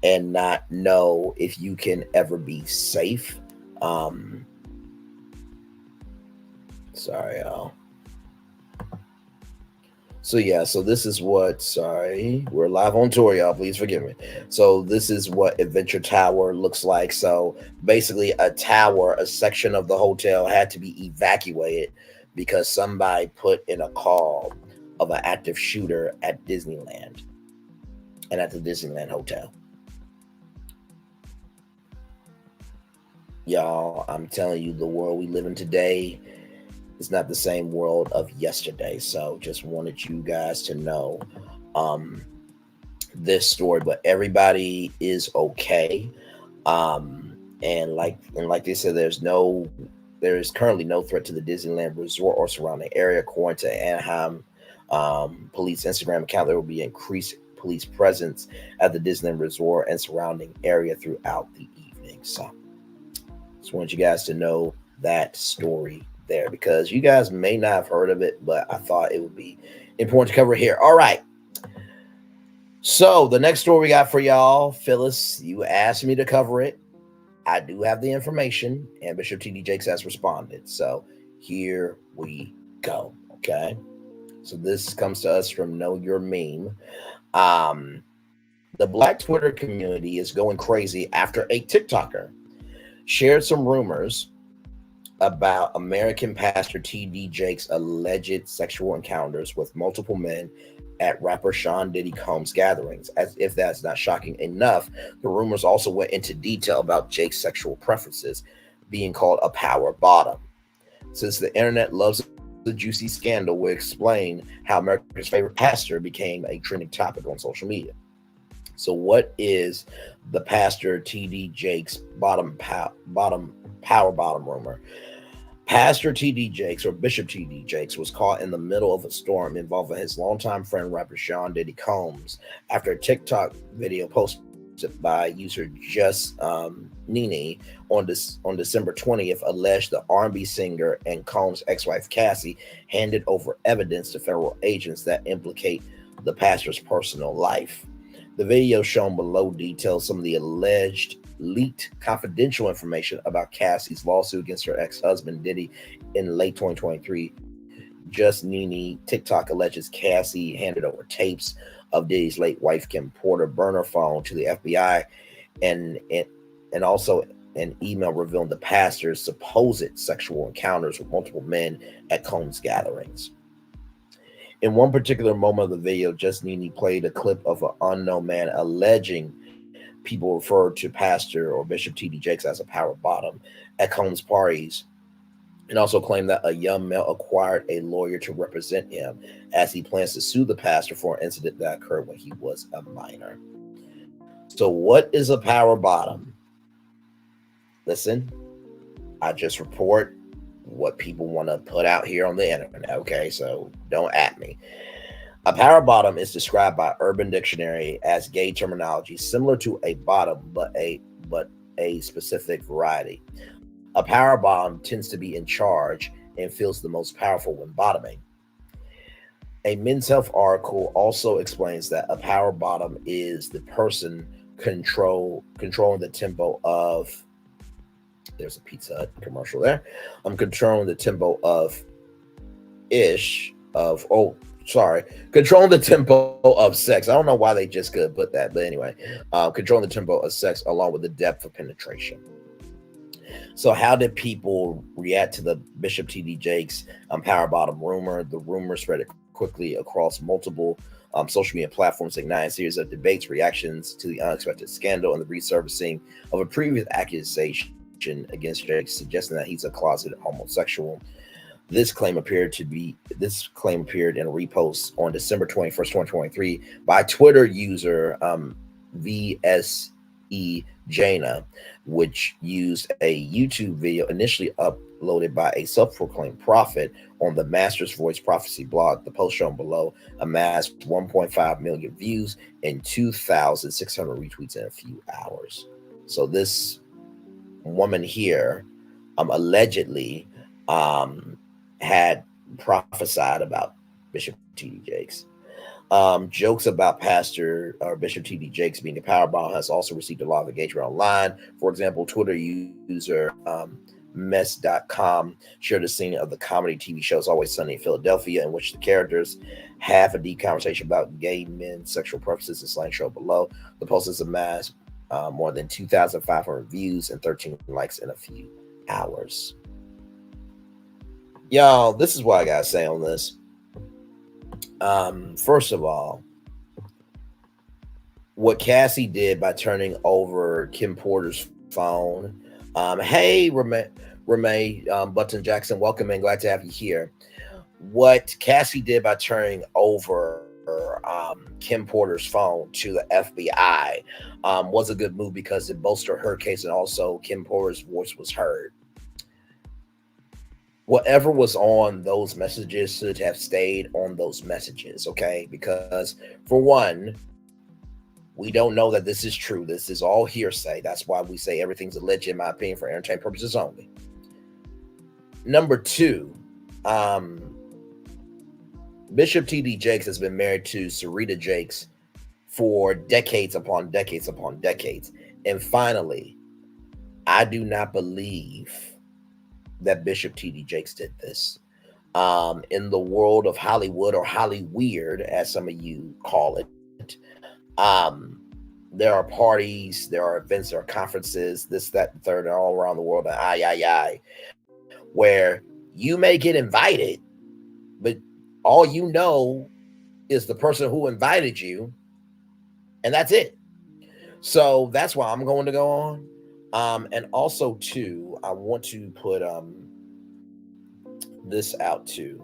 and not know if you can ever be safe. Sorry, y'all. So yeah, so this is what, sorry, we're live on tour, y'all, please forgive me. So this is what Adventure Tower looks like. So basically a tower, a section of the hotel had to be evacuated because somebody put in a call of an active shooter at Disneyland and at the Disneyland Hotel. Y'all, I'm telling you, the world we live in today is not the same world of yesterday. So just wanted you guys to know this story, but everybody is okay. And like they said, there is currently no threat to the Disneyland Resort or surrounding area. According to Anaheim Police Instagram account, there will be increased police presence at the Disneyland Resort and surrounding area throughout the evening. So just want you guys to know that story there, because you guys may not have heard of it, but I thought it would be important to cover here. All right. So the next story we got for y'all, Phyllis, you asked me to cover it. I do have the information, and Bishop T.D. Jakes has responded. So here we go. Okay. So this comes to us from Know Your Meme. The Black Twitter community is going crazy after a TikToker shared some rumors about American pastor T.D. Jakes' alleged sexual encounters with multiple men at rapper Sean Diddy Combs' gatherings. As if that's not shocking enough, the rumors also went into detail about Jake's sexual preferences, being called a power bottom. Since the internet loves the juicy scandal, we'll explain how America's favorite pastor became a trending topic on social media. So what is the Pastor T.D. Jakes power bottom rumor? Pastor T.D. Jakes, or Bishop T.D. Jakes, was caught in the middle of a storm involving his longtime friend rapper Sean Diddy Combs after a TikTok video posted by user Just Nene on December 20th alleged the R&B singer and Combs' ex-wife Cassie handed over evidence to federal agents that implicate the pastor's personal life. The video shown below details some of the alleged leaked confidential information about Cassie's lawsuit against her ex-husband Diddy in late 2023. Just Nene TikTok alleges Cassie handed over tapes of Diddy's late wife Kim Porter burner phone to the FBI, and also an email revealing the pastor's supposed sexual encounters with multiple men at Combs gatherings. In one particular moment of the video, Just Nene played a clip of an unknown man alleging people referred to Pastor or Bishop T.D. Jakes as a power bottom at Combs parties, and also claimed that a young male acquired a lawyer to represent him as he plans to sue the pastor for an incident that occurred when he was a minor. So what is a power bottom? Listen, I just report what people want to put out here on the internet, okay? So don't at me. A power bottom is described by Urban Dictionary as gay terminology similar to a bottom, but a specific variety. A power bottom tends to be in charge and feels the most powerful when bottoming. A Men's Health article also explains that a power bottom is the person controlling the tempo of, there's a Pizza Hut commercial there. I'm controlling the tempo controlling the tempo of sex. I don't know why they just could put that, but anyway, controlling the tempo of sex along with the depth of penetration. So how did people react to the Bishop T.D. Jakes power bottom rumor? The rumor spread quickly across multiple social media platforms, igniting a series of debates, reactions to the unexpected scandal, and the resurfacing of a previous accusation against Jakes, suggesting that he's a closeted homosexual. This claim appeared in a repost on December 21st, 2023 by Twitter user VSE Jana, which used a YouTube video initially uploaded by a self-proclaimed prophet on the Master's Voice Prophecy blog. The post shown below amassed 1.5 million views and 2,600 retweets in a few hours. So this woman here allegedly had prophesied about Bishop T.D. Jakes. Jokes about Pastor or Bishop T.D. Jakes being a power bottom has also received a lot of engagement online. For example, Twitter user mess.com shared a scene of the comedy TV show It's Always Sunny in Philadelphia, in which the characters have a deep conversation about gay men's sexual preferences and slang show below. The post has amassed more than 2,500 views and 13 likes in a few hours. Y'all, this is what I gotta say on this. First of all, what Cassie did by turning over Kim Porter's phone. Hey, Ramay Button Jackson, welcome and glad to have you here. What Cassie did by turning over Kim Porter's phone to the FBI was a good move because it bolstered her case, and also Kim Porter's voice was heard. Whatever was on those messages should have stayed on those messages, okay? Because for one, we don't know that this is true. This is all hearsay. That's why we say everything's alleged, in my opinion, for entertainment purposes only. Number two, Bishop T.D. Jakes has been married to Sarita Jakes for decades upon decades upon decades. And finally, I do not believe that Bishop T.D. Jakes did this. In the world of Hollywood, or Hollyweird, as some of you call it, there are parties, there are events, there are conferences, this, that, and third, and all around the world, and where you may get invited, but all you know is the person who invited you, and that's it. So that's why I'm going to go on. And also, too, I want to put this out too.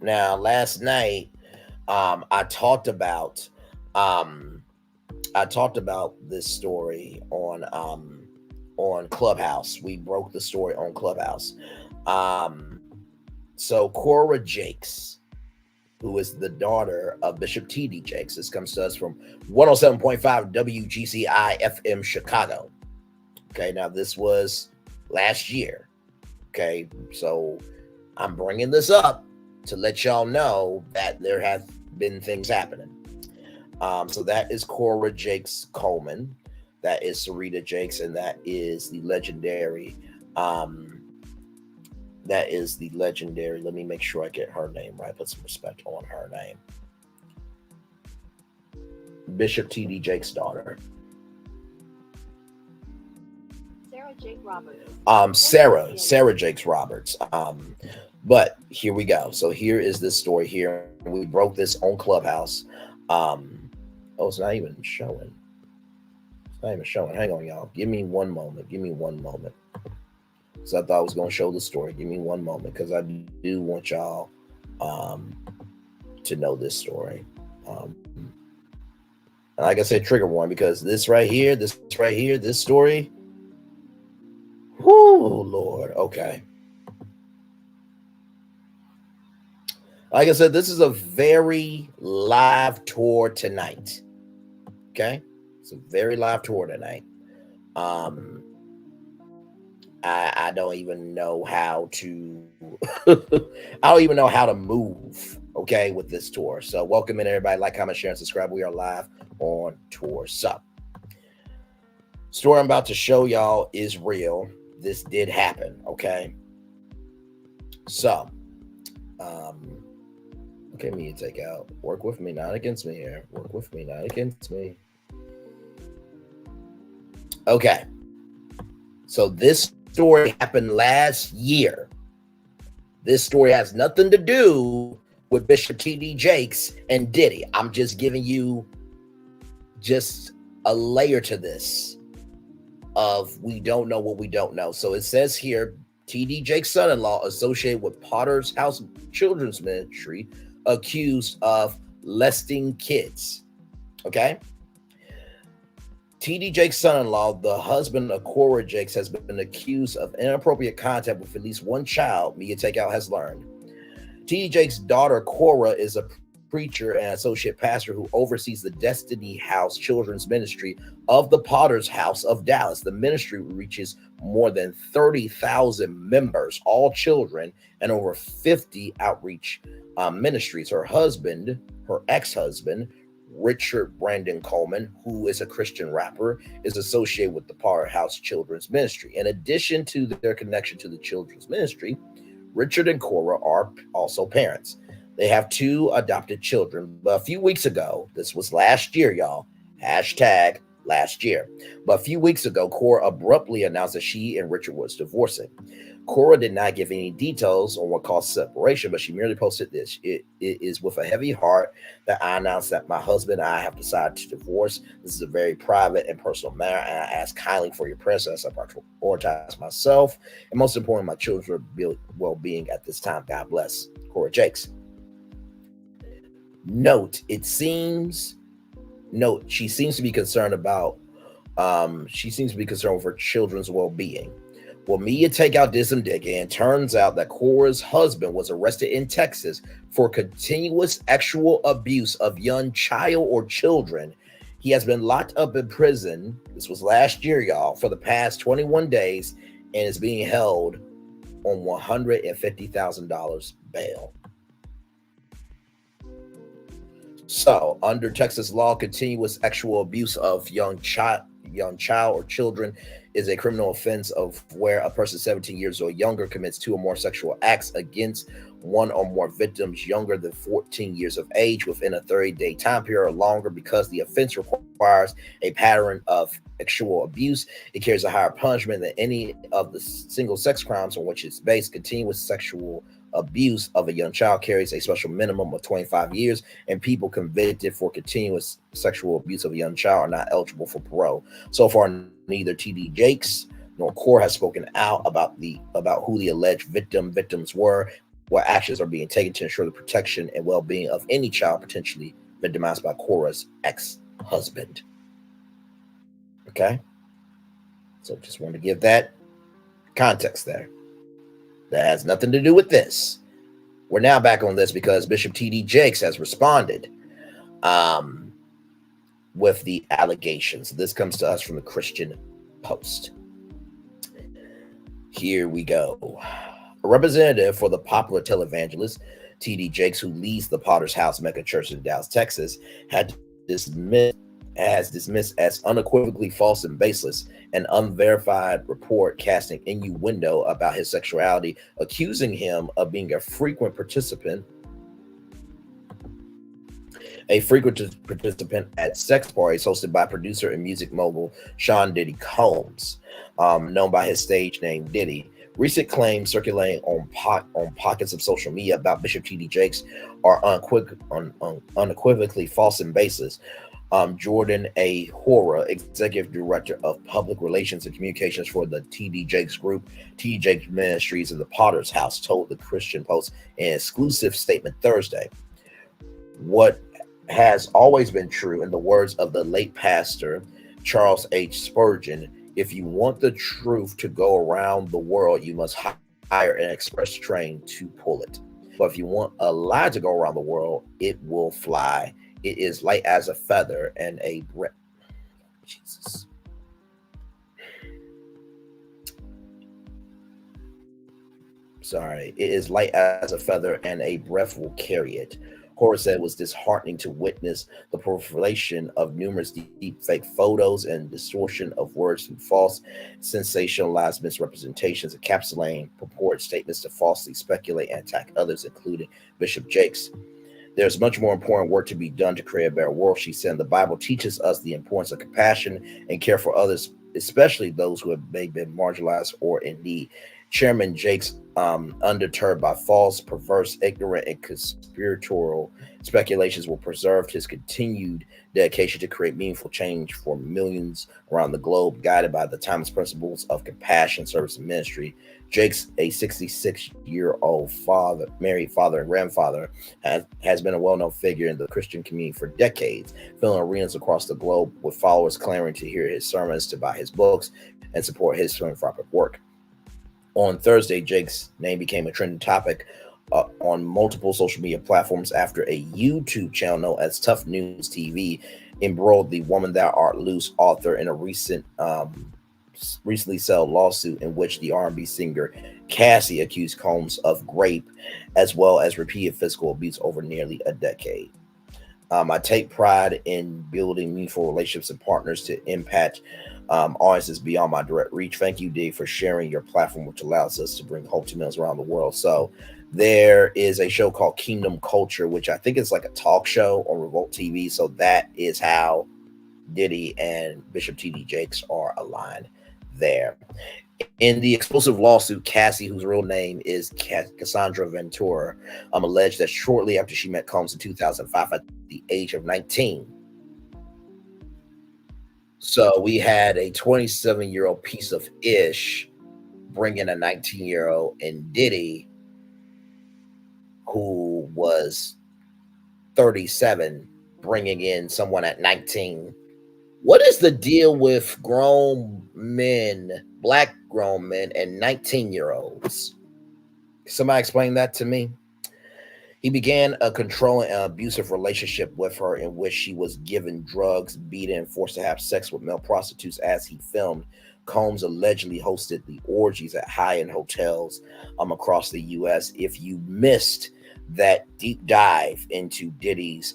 Now, last night, I talked about this story on Clubhouse. We broke the story on Clubhouse. So Cora Jakes, who is the daughter of Bishop T.D. Jakes. This comes to us from 107.5 WGCI FM Chicago. Okay, now this was last year. Okay, so I'm bringing this up to let y'all know that there have been things happening. So that is Cora Jakes Coleman. That is Sarita Jakes, and that is the legendary. Let me make sure I get her name right. Put some respect on her name. Bishop T.D. Jakes' daughter. Sarah Jakes Roberts. But here we go. So here is this story here. We broke this on Clubhouse. It's not even showing. Hang on, y'all. Give me one moment. So I thought I was going to show the story. Give me one moment, because I do want y'all to know this story. And like I said, trigger warning, because this story. Whoo, Lord. Okay. Like I said, this is a very live tour tonight. Okay? It's a very live tour tonight. I don't even know how to move, okay, with this tour. So welcome in, everybody. Like, comment, share, and subscribe. We are live on tour. So, story I'm about to show y'all is real. This did happen, okay? So, okay, me to take out. Work with me, not against me here. Work with me, not against me. Okay. So this story happened last year. This story has nothing to do with Bishop T.D. Jakes and Diddy. I'm just giving you just a layer to this of we don't know what we don't know. So it says here, T.D. Jakes' son-in-law associated with Potter's House Children's Ministry accused of molesting kids. Okay? T.D. Jakes' son-in-law, the husband of Cora Jakes, has been accused of inappropriate contact with at least one child, Media Takeout has learned. T.D. Jakes' daughter, Cora, is a preacher and associate pastor who oversees the Destiny House Children's Ministry of the Potter's House of Dallas. The ministry reaches more than 30,000 members, all children, and over 50 outreach ministries. Her ex-husband, Richard Brandon Coleman, who is a Christian rapper, is associated with the Potter House Children's Ministry. In addition to their connection to the children's ministry, Richard and Cora are also parents. They have 2 adopted children. But a few weeks ago, this was last year, y'all, hashtag last year. But a few weeks ago, Cora abruptly announced that she and Richard was divorcing. Cora did not give any details on what caused separation, but she merely posted this. It is with a heavy heart that I announce that my husband and I have decided to divorce. This is a very private and personal matter, and I ask kindly for your prayers as I prioritize myself and, most importantly, my children's well-being at this time. God bless. Cora Jakes. She seems to be concerned about with her children's well-being. Well, Media Takeout did some digging, and turns out that Cora's husband was arrested in Texas for continuous sexual abuse of young child or children. He has been locked up in prison, this was last year, y'all, for the past 21 days and is being held on $150,000 bail. So, under Texas law, continuous sexual abuse of young child or children is a criminal offense of where a person 17 years or younger commits 2 or more sexual acts against one or more victims younger than 14 years of age within a 30-day time period or longer. Because the offense requires a pattern of sexual abuse, it carries a higher punishment than any of the single sex crimes on which it's based. Continuous sexual abuse of a young child carries a special minimum of 25 years, and people convicted for continuous sexual abuse of a young child are not eligible for parole. So far, neither T.D. Jakes nor Cora has spoken out about who the alleged victims were. what actions are being taken to ensure the protection and well-being of any child potentially victimized by Cora's ex-husband. Okay, so just wanted to give that context there. That has nothing to do with this. We're now back on this because Bishop T.D. Jakes has responded with the allegations. This comes to us from the Christian Post. Here we go. A representative for the popular televangelist T.D. Jakes, who leads the Potter's House Mega Church in Dallas, Texas, has dismissed as unequivocally false and baseless an unverified report casting innuendo about his sexuality, accusing him of being a frequent participant at sex parties hosted by producer and music mogul Sean Diddy Combs, known by his stage name Diddy. Recent claims circulating on pockets of social media about Bishop T.D. Jakes are unequivocally false and baseless. Jordan A. Hora, executive director of public relations and communications for the T.D. Jakes Group, T.D. Jakes Ministries, and the Potter's House, told the Christian Post in an exclusive statement Thursday. What has always been true, in the words of the late pastor Charles H. Spurgeon, if you want the truth to go around the world, you must hire an express train to pull it. But if you want a lie to go around the world, it will fly. It is light as a feather and a breath. Jesus. Sorry. It is light as a feather and a breath will carry it. Horace said it was disheartening to witness the proliferation of numerous deep fake photos and distortion of words through false, sensationalized misrepresentations, encapsulating purported statements to falsely speculate and attack others, including Bishop Jakes. There's much more important work to be done to create a better world, she said. The Bible teaches us the importance of compassion and care for others, especially those who have been marginalized or in need. Chairman Jakes, undeterred by false, perverse, ignorant, and conspiratorial speculations, will preserve his continued dedication to create meaningful change for millions around the globe, guided by the timeless principles of compassion, service, and ministry. Jakes, a 66-year-old father, married father and grandfather, has been a well-known figure in the Christian community for decades, filling arenas across the globe with followers clamoring to hear his sermons, to buy his books, and support his philanthropic work. On Thursday, Jakes' name became a trending topic on multiple social media platforms after a YouTube channel known as Tough News TV embroiled the Woman Thou Art Loose author in a recently settled lawsuit in which the R&B singer Cassie accused Combs of rape as well as repeated physical abuse over nearly a decade. I take pride in building meaningful relationships and partners to impact audiences beyond my direct reach. Thank you, Dee, for sharing your platform, which allows us to bring hope to millions around the world. So there is a show called Kingdom Culture, which I think is like a talk show on Revolt TV. So that is how Diddy and Bishop T.D. Jakes are aligned there. In the explosive lawsuit, Cassie, whose real name is Cassandra Ventura, alleged that shortly after she met Combs in 2005 at the age of 19. So we had a 27-year-old piece of ish bringing a 19-year-old, and Diddy, who was 37, bringing in someone at 19. What is the deal with grown men, black grown men, and 19-year-olds? Somebody explain that to me. He began a controlling and abusive relationship with her in which she was given drugs, beaten, and forced to have sex with male prostitutes as he filmed. Combs allegedly hosted the orgies at high-end hotels across the U.S. If you missed that deep dive into Diddy's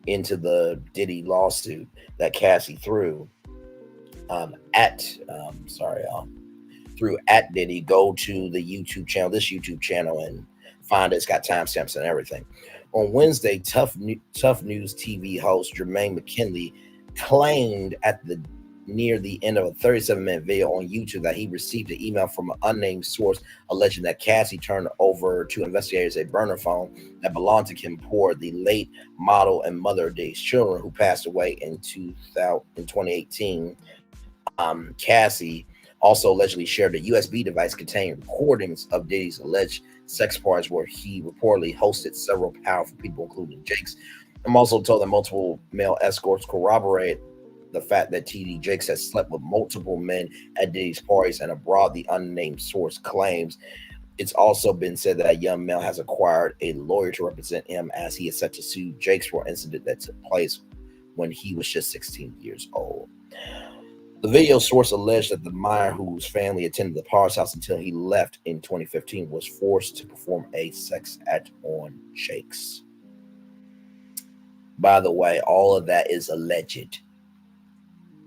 into the Diddy lawsuit that Cassie threw through at Diddy, go to the YouTube channel, this YouTube channel, and find it. It's got timestamps and everything. On Wednesday, Tough News TV host Jermaine McKinley claimed near the end of a 37-minute video on YouTube that he received an email from an unnamed source alleging that Cassie turned over to investigators a burner phone that belonged to Kim Poor, the late model and mother of Diddy's children, who passed away in 2018. Cassie also allegedly shared a USB device containing recordings of Diddy's alleged sex parties where he reportedly hosted several powerful people, including Jakes. I'm also told that multiple male escorts corroborate the fact that TD Jakes has slept with multiple men at Diddy's parties and abroad, the unnamed source claims. It's also been said that a young male has acquired a lawyer to represent him as he is set to sue Jakes for an incident that took place when he was just 16 years old. The video source alleged that the minor, whose family attended the Parr's house until he left in 2015, was forced to perform a sex act on Jakes. By the way, all of that is alleged.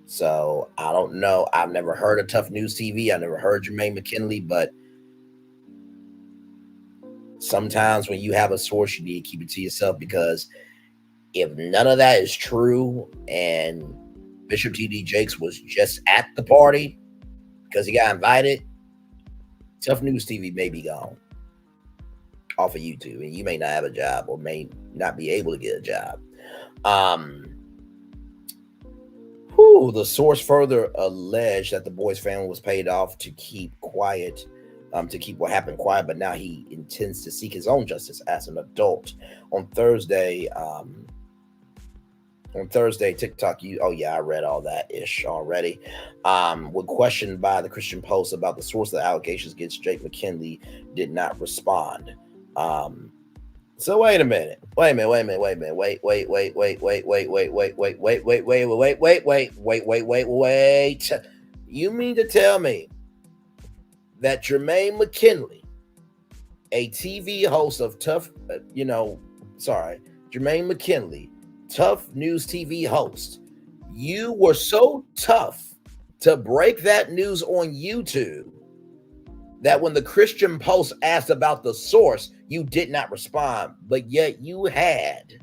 So I don't know. I've never heard of Tough News TV. I never heard Jermaine McKinley, but sometimes when you have a source, you need to keep it to yourself, because if none of that is true and Bishop TD Jakes was just at the party because he got invited, Tough News TV may be gone off of YouTube, and you may not have a job or may not be able to get a job. The source further alleged that the boy's family was paid off to keep quiet, to keep what happened quiet, but now he intends to seek his own justice as an adult. On Thursday, TikTok, I read all that ish already. When questioned by the Christian Post about the source of the allegations against Jake McKinley, did not respond. So wait a minute. You mean to tell me that Jermaine McKinley, a TV host of Jermaine McKinley, Tough News TV host, you were so tough to break that news on YouTube that when the Christian Post asked about the source, you did not respond, but yet you had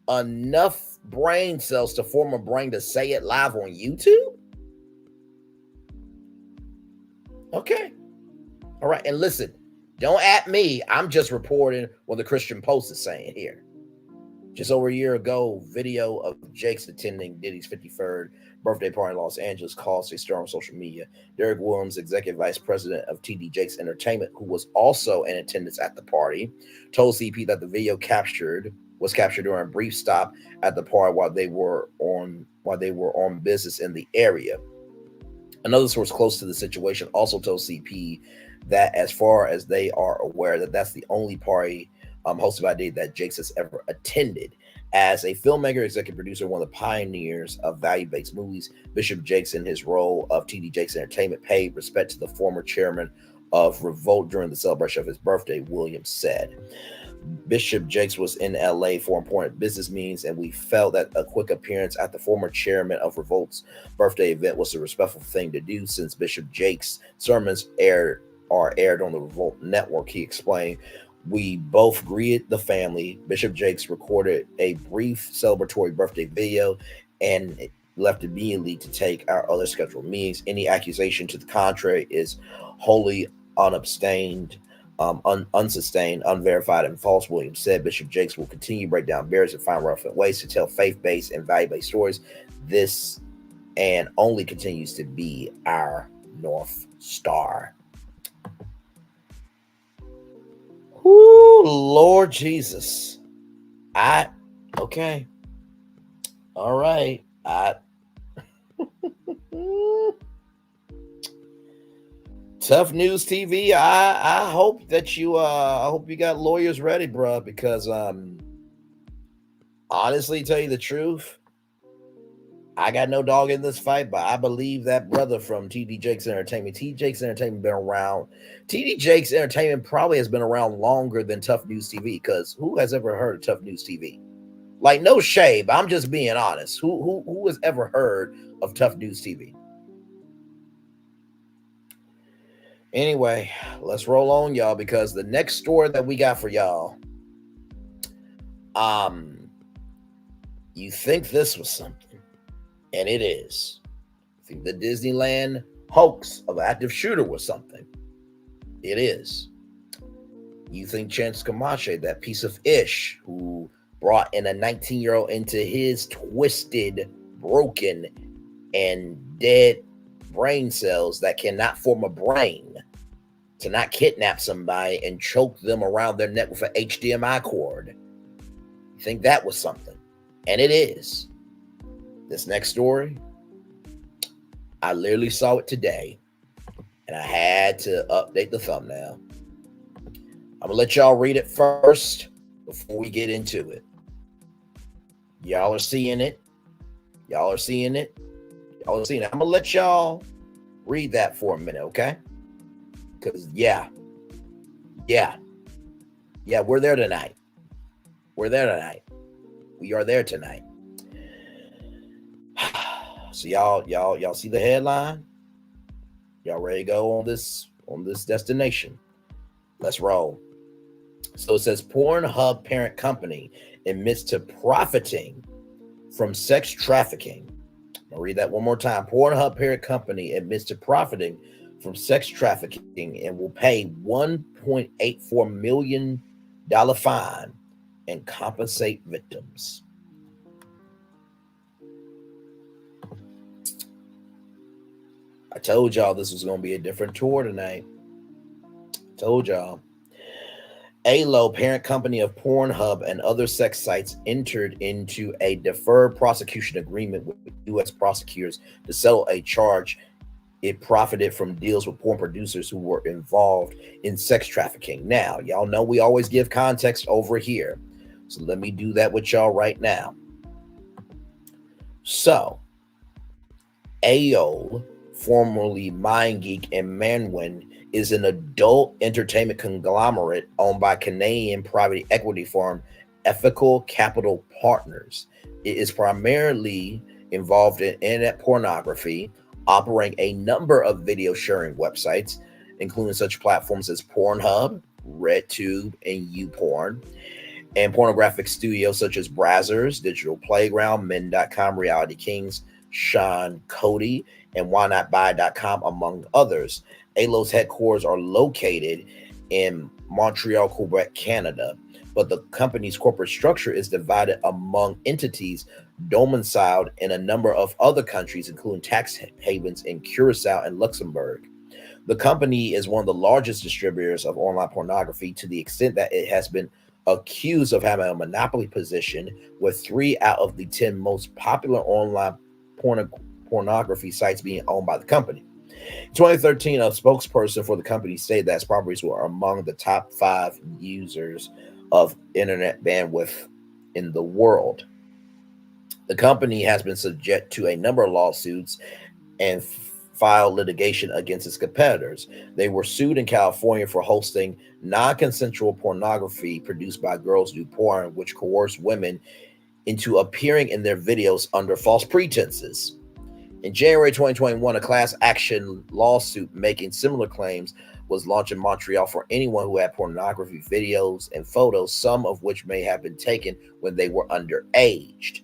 enough brain cells to form a brain to say it live on YouTube? Okay. All right. And listen, don't at me. I'm just reporting what the Christian Post is saying here. Just over a year ago, video of Jakes attending Diddy's 53rd birthday party in Los Angeles caused a stir on social media. Derek Williams, executive vice president of TD Jakes Entertainment, who was also in attendance at the party, told CP that the video was captured during a brief stop at the party while they were on business in the area. Another source close to the situation also told CP that as far as they are aware, that's the only party hosted by Diddy that Jakes has ever attended. As a filmmaker, executive producer, one of the pioneers of value-based movies, Bishop Jakes, in his role of TD Jakes Entertainment, paid respect to the former chairman of Revolt during the celebration of his birthday, Williams said. Bishop Jakes was in LA for important business meetings, and we felt that a quick appearance at the former chairman of Revolt's birthday event was a respectful thing to do, since Bishop Jakes' sermons are aired on the Revolt network, he explained. We both greeted the family. Bishop Jakes recorded a brief celebratory birthday video and left immediately to take our other scheduled meetings. Any accusation to the contrary is wholly unsustained, unverified, and false, Williams said. Bishop Jakes will continue to break down barriers and find relevant ways to tell faith-based and value-based stories. This and only continues to be our North Star. Ooh, Lord Jesus. Okay. All right. Tough News TV. I hope that you got lawyers ready, bro, because honestly, tell you the truth, I got no dog in this fight, but I believe that brother from TD Jakes Entertainment. TD Jakes Entertainment been around. TD Jakes Entertainment probably has been around longer than Tough News TV, because who has ever heard of Tough News TV? Like, no shade, but I'm just being honest. Who has ever heard of Tough News TV? Anyway, let's roll on, y'all, because the next story that we got for y'all, you think this was something, and it is. I think the Disneyland hoax of active shooter was something. It is. You think Chance Comache, that piece of ish who brought in a 19-year-old into his twisted, broken, and dead brain cells that cannot form a brain, to not kidnap somebody and choke them around their neck with an HDMI cord. You think that was something? And it is. This next story, I literally saw it today, and I had to update the thumbnail. I'm going to let y'all read it first before we get into it. Y'all are seeing it. Y'all are seeing it. Y'all are seeing it. I'm going to let y'all read that for a minute, okay? Because, yeah, we're there tonight. We're there tonight. We are there tonight. So y'all see the headline? Y'all ready to go on this destination? Let's roll. So it says PornHub parent company admits to profiting from sex trafficking. I'll read that one more time. PornHub parent company admits to profiting from sex trafficking and will pay $1.84 million fine and compensate victims. I told y'all this was going to be a different tour tonight. Told y'all. ALO, parent company of PornHub and other sex sites, entered into a deferred prosecution agreement with U.S. prosecutors to settle a charge it profited from deals with porn producers who were involved in sex trafficking. Now, y'all know we always give context over here, so let me do that with y'all right now. So, AO, formerly MindGeek and Manwin, is an adult entertainment conglomerate owned by Canadian private equity firm Ethical Capital Partners. It is primarily involved in internet pornography, operating a number of video sharing websites, including such platforms as PornHub, RedTube, and YouPorn, and pornographic studios such as Brazzers, Digital Playground, Men.com, Reality Kings, Sean Cody, and WhyNotBuy.com, among others. ALO's headquarters are located in Montreal, Quebec, Canada, but the company's corporate structure is divided among entities domiciled in a number of other countries, including tax havens in Curacao and Luxembourg. The company is one of the largest distributors of online pornography, to the extent that it has been accused of having a monopoly position, with 3 out of the 10 most popular online pornography sites being owned by the company. In 2013, a spokesperson for the company stated that its properties were among the top 5 users of internet bandwidth in the world. The company has been subject to a number of lawsuits and filed litigation against its competitors. They were sued in California for hosting non-consensual pornography produced by Girls Do Porn, which coerced women into appearing in their videos under false pretenses. In January 2021, a class action lawsuit making similar claims was launched in Montreal for anyone who had pornography videos and photos, some of which may have been taken when they were underage,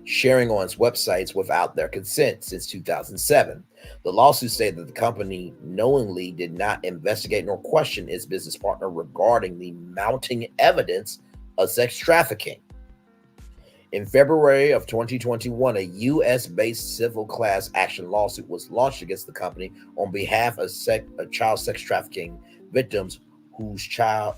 sharing on its websites without their consent since 2007. The lawsuit stated that the company knowingly did not investigate nor question its business partner regarding the mounting evidence of sex trafficking. In February of 2021, a U.S.-based civil class action lawsuit was launched against the company on behalf of child sex trafficking victims whose child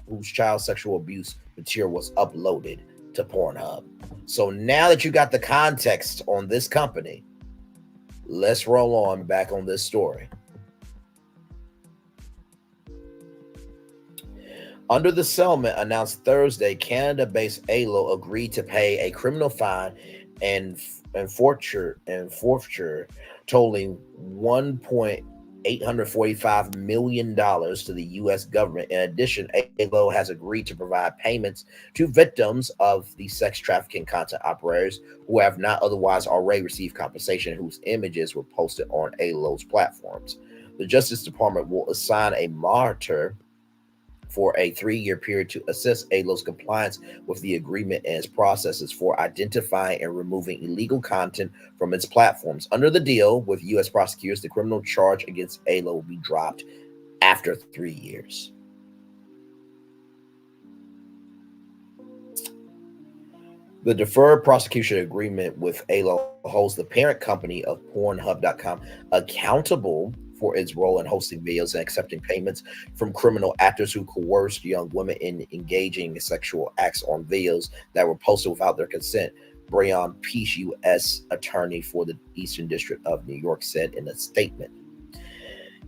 sexual abuse material was uploaded to PornHub. So now that you got the context on this company, let's roll on back on this story. Under the settlement announced Thursday, Canada-based ALO agreed to pay a criminal fine and forfeiture totaling $1.845 million to the U.S. government. In addition, ALO has agreed to provide payments to victims of the sex trafficking content operators who have not otherwise already received compensation, whose images were posted on ALO's platforms. The Justice Department will assign a monitor for a 3-year period to assess ALO's compliance with the agreement and its processes for identifying and removing illegal content from its platforms. Under the deal with U.S. prosecutors, the criminal charge against ALO will be dropped after 3 years. The deferred prosecution agreement with ALO holds the parent company of PornHub.com accountable for its role in hosting videos and accepting payments from criminal actors who coerced young women in engaging in sexual acts on videos that were posted without their consent. Breon Peace, U.S. attorney for the Eastern District of New York, said in a statement.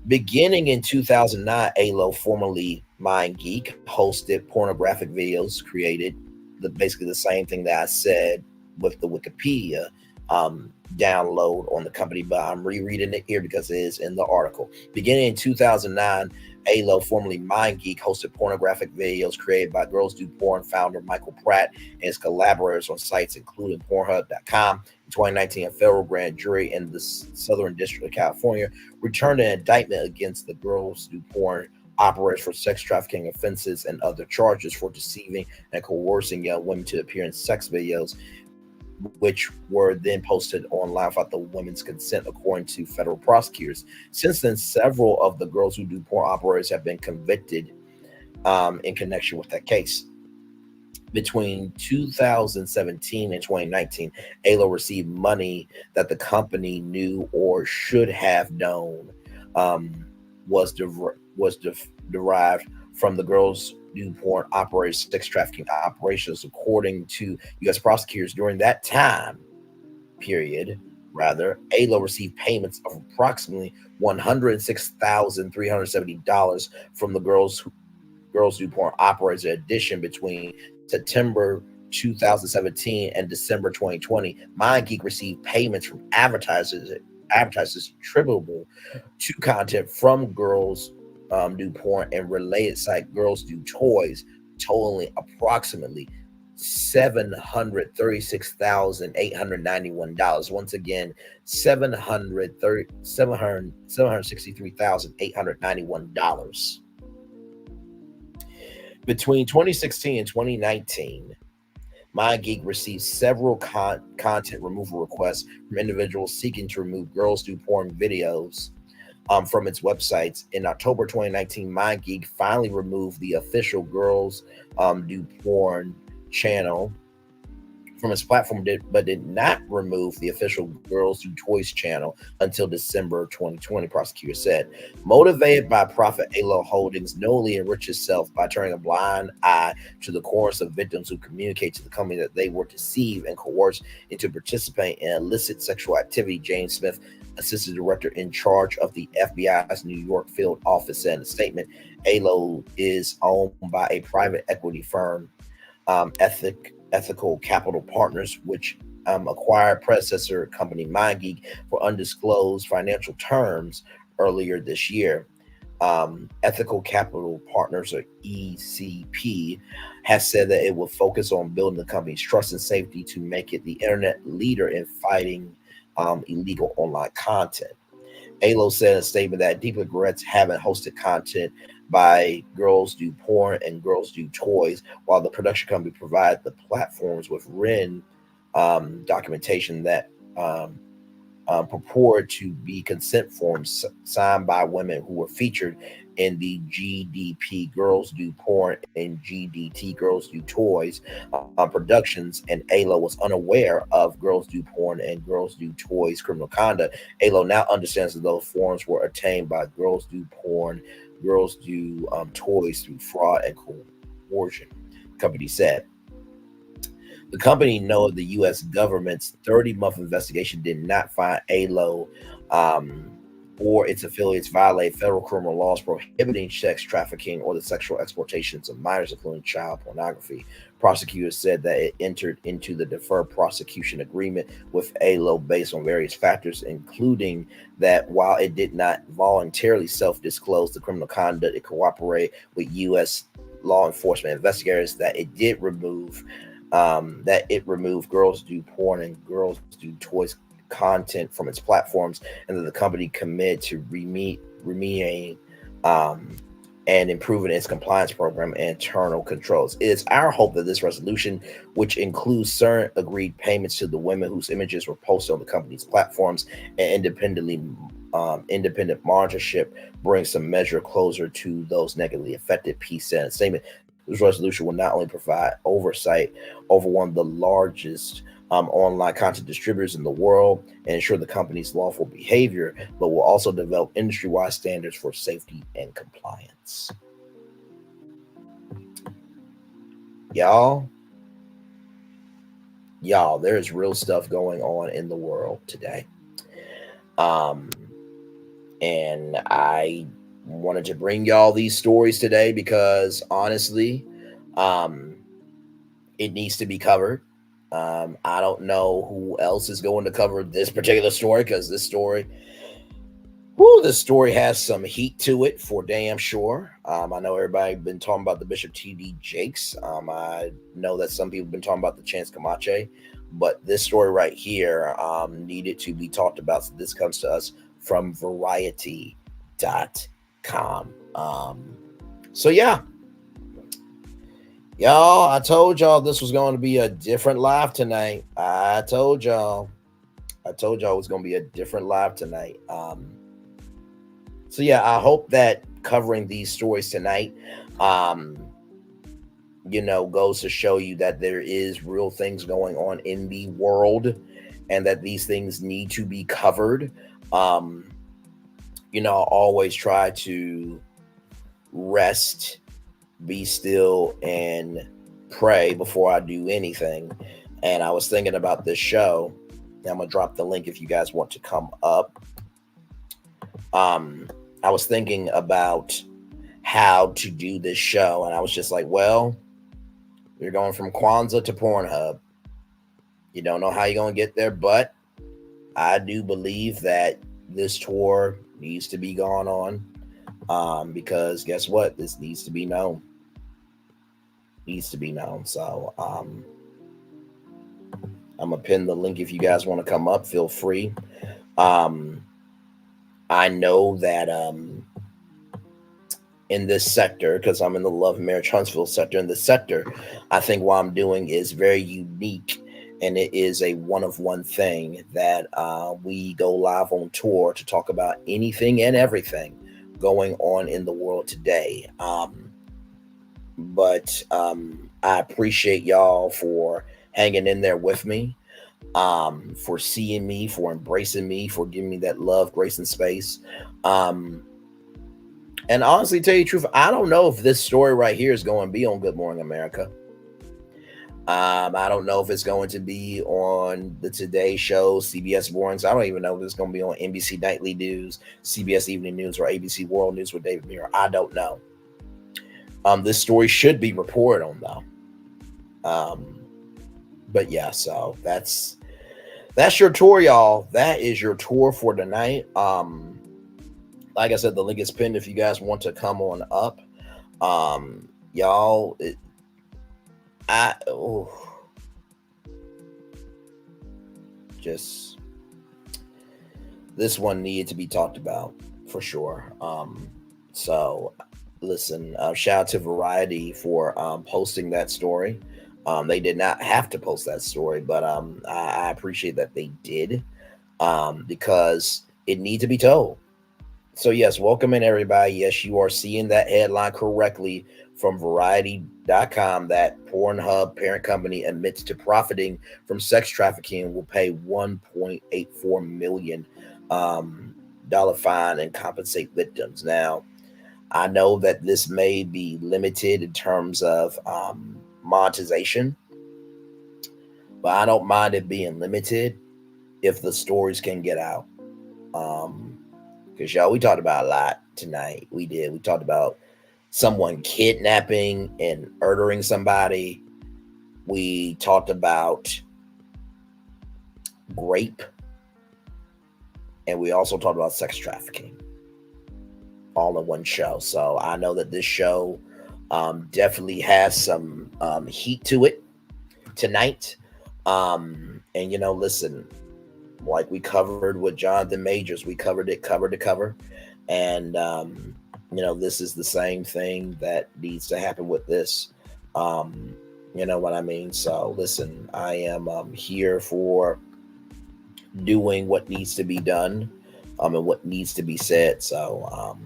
Beginning in 2009, ALO, formerly MindGeek, hosted pornographic videos, created basically the same thing that I said with the Wikipedia download on the company, but I'm rereading it here because it is in the article. Beginning in 2009, ALO, formerly MindGeek, hosted pornographic videos created by Girls Do Porn founder Michael Pratt and his collaborators on sites including PornHub.com. In 2019, a federal grand jury in the Southern District of California returned an indictment against the Girls Do Porn operators for sex trafficking offenses and other charges for deceiving and coercing young women to appear in sex videos, which were then posted online without the women's consent, according to federal prosecutors. Since then, several of the Girls Who Do Porn operators have been convicted in connection with that case. Between 2017 and 2019, ALO received money that the company knew or should have known was derived from the Girls Do Porn operators' sex trafficking operations. According to U.S. prosecutors, during that time period, ALO received payments of approximately $106,370 from the Girls Do Porn operators. In addition, between September 2017 and December 2020, MindGeek received payments from advertisers attributable to content from Girls Do Porn and related site Girls Do Toys, totaling approximately $736,891. Once again, $763,891. Between 2016 and 2019, MindGeek received several content removal requests from individuals seeking to remove Girls Do Porn videos from its websites. In October 2019, MindGeek finally removed the official Girls Do Porn channel from its platform, but did not remove the official Girls Do Toys channel until December 2020, prosecutors said. Motivated by profit, ALO Holdings knowingly enriched itself by turning a blind eye to the chorus of victims who communicate to the company that they were deceived and coerced into participating in illicit sexual activity, James Smith, assistant director in charge of the FBI's New York field office, said in a statement. ALO is owned by a private equity firm, Ethical Capital Partners, which acquired predecessor company MindGeek for undisclosed financial terms earlier this year. Ethical Capital Partners, or ECP, has said that it will focus on building the company's trust and safety to make it the internet leader in fighting illegal online content. ALO said in a statement that it deeply regrets having hosted content by Girls Do Porn and Girls Do Toys, while the production company provided the platforms with written documentation that purported to be consent forms signed by women who were featured in the GDP Girls Do Porn and GDT Girls Do Toys productions, and ALO was unaware of Girls Do Porn and Girls Do Toys criminal conduct. ALO now understands that those forms were obtained by Girls Do Porn, Girls Do Toys through fraud and coercion, the company said. The company noted the U.S. government's 30-month investigation did not find ALO or its affiliates violate federal criminal laws prohibiting sex trafficking or the sexual exploitations of minors, including child pornography. Prosecutors said that it entered into the deferred prosecution agreement with ALO based on various factors, including that while it did not voluntarily self-disclose the criminal conduct, it cooperated with U.S. law enforcement investigators, that it did remove Girls Do Porn and Girls Do Toys content from its platforms, and that the company committed to remediating and improving its compliance program and internal controls. It is our hope that this resolution, which includes certain agreed payments to the women whose images were posted on the company's platforms and independent monitorship, brings some measure closer to those negatively affected, Peace said in a statement. This resolution will not only provide oversight over one of the largest online content distributors in the world and ensure the company's lawful behavior, but will also develop industry-wide standards for safety and compliance. Y'all, there's real stuff going on in the world today. And I wanted to bring y'all these stories today because honestly, it needs to be covered. I don't know who else is going to cover this particular story because this story has some heat to it for damn sure. I know everybody been talking about the Bishop T.D. Jakes. I know that some people have been talking about the Chance Comache, but this story right here needed to be talked about. So this comes to us from Variety.com. So yeah. Y'all, I told y'all this was going to be a different live tonight. I told y'all it was going to be a different live tonight. So yeah, I hope that covering these stories tonight, goes to show you that there is real things going on in the world and that these things need to be covered. I'll always try to rest, be still, and pray before I do anything. And I was thinking about this show. I'm gonna drop the link if you guys want to come up. I was thinking about how to do this show, and I was just like, well, you're going from Kwanzaa to PornHub. You don't know how you're gonna get there, but I do believe that this tour needs to be gone on. Because guess what? This needs to be known. So I'm gonna pin the link if you guys want to come up. Feel free. I know that in this sector, because I'm in the Love Marriage Huntsville sector, in this sector, I think what I'm doing is very unique, and it is a one-of-one thing that we go live on tour to talk about anything and everything going on in the world today. But I appreciate y'all for hanging in there with me, for seeing me, for embracing me, for giving me that love, grace, and space. And honestly, tell you the truth, I don't know if this story right here is going to be on Good Morning America. I don't know if it's going to be on the Today Show, CBS Mornings. I don't even know if it's going to be on NBC Nightly News, CBS Evening News, or ABC World News with David Muir. I don't know. This story should be reported on though. But yeah, so that's your tour, y'all. That is your tour for tonight. Like I said, the link is pinned if you guys want to come on up. Y'all, this one needed to be talked about for sure. So listen, shout out to Variety for posting that story. They did not have to post that story, but I appreciate that they did, because it needs to be told. So yes, welcome in everybody. Yes, you are seeing that headline correctly from Variety.com that PornHub parent company admits to profiting from sex trafficking and will pay $1.84 million fine and compensate victims. Now, I know that this may be limited in terms of monetization, but I don't mind it being limited if the stories can get out. Because y'all, we talked about a lot tonight. We talked about someone kidnapping and murdering somebody. We talked about rape, and we also talked about sex trafficking, all in one show. So I know that this show definitely has some heat to it tonight. And listen, like we covered with Jonathan Majors, we covered it cover to cover, and this is the same thing that needs to happen with this. You know what I mean? So listen, I am here for doing what needs to be done, and what needs to be said. So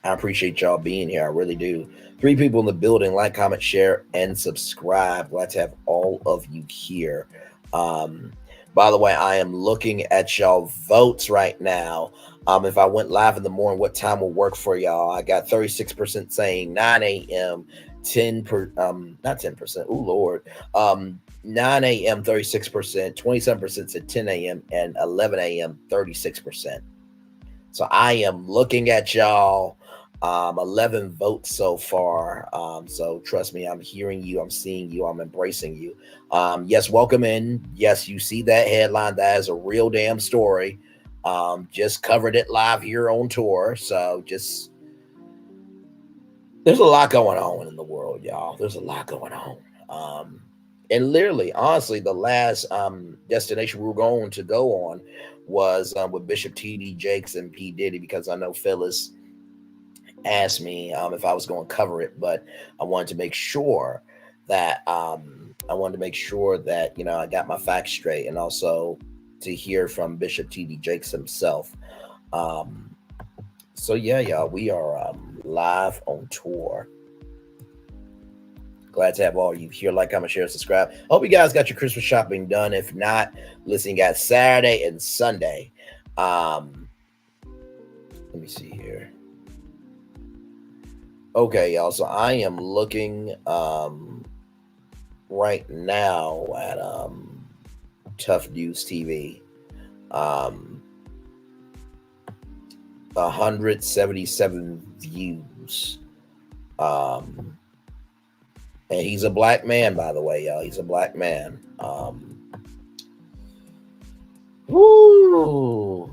I appreciate y'all being here. I really do. 3 people in the building. Like, comment, share, and subscribe. Glad to have all of you here. By the way, I am looking at y'all votes right now. If I went live in the morning, what time will work for y'all? I got 36% saying 9 a.m., 10%, oh Lord, 9 a.m., 36%, 27% said 10 a.m., and 11 a.m., 36%. So I am looking at y'all. 11 votes so far. So trust me, I'm hearing you, I'm seeing you, I'm embracing you. Yes, welcome in. Yes, you see that headline. That is a real damn story. Just covered it live here on tour. So just, there's a lot going on in the world, y'all. There's a lot going on. And literally, honestly, the last destination we were going to go on was with Bishop T.D. Jakes and P. Diddy, because I know Phyllis asked me if I was going to cover it, but I wanted to make sure that you know, I got my facts straight, and also to hear from Bishop T.D. Jakes himself. So yeah, y'all, we are live on tour. Glad to have all you here. Like, comment, share, subscribe. Hope you guys got your Christmas shopping done. If not, listen, you got Saturday and Sunday. Let me see here. Okay, y'all. So I am looking right now at Tough News TV. 177 views. And he's a black man, by the way, y'all. He's a black man. Woo.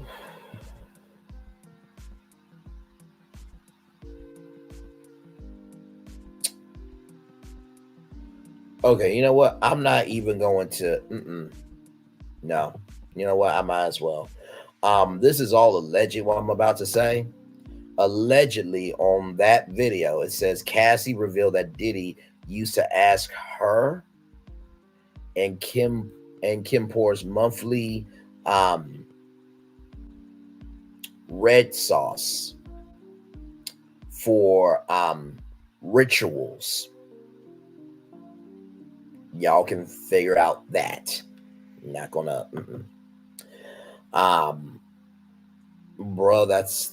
Okay, you know what? I'm not even going to. No, you know what? I might as well. This is all alleged. What I'm about to say. Allegedly, on that video, it says Cassie revealed that Diddy used to ask her and Kim Pour's monthly red sauce for rituals. Y'all can figure out that. I'm not gonna bro, that's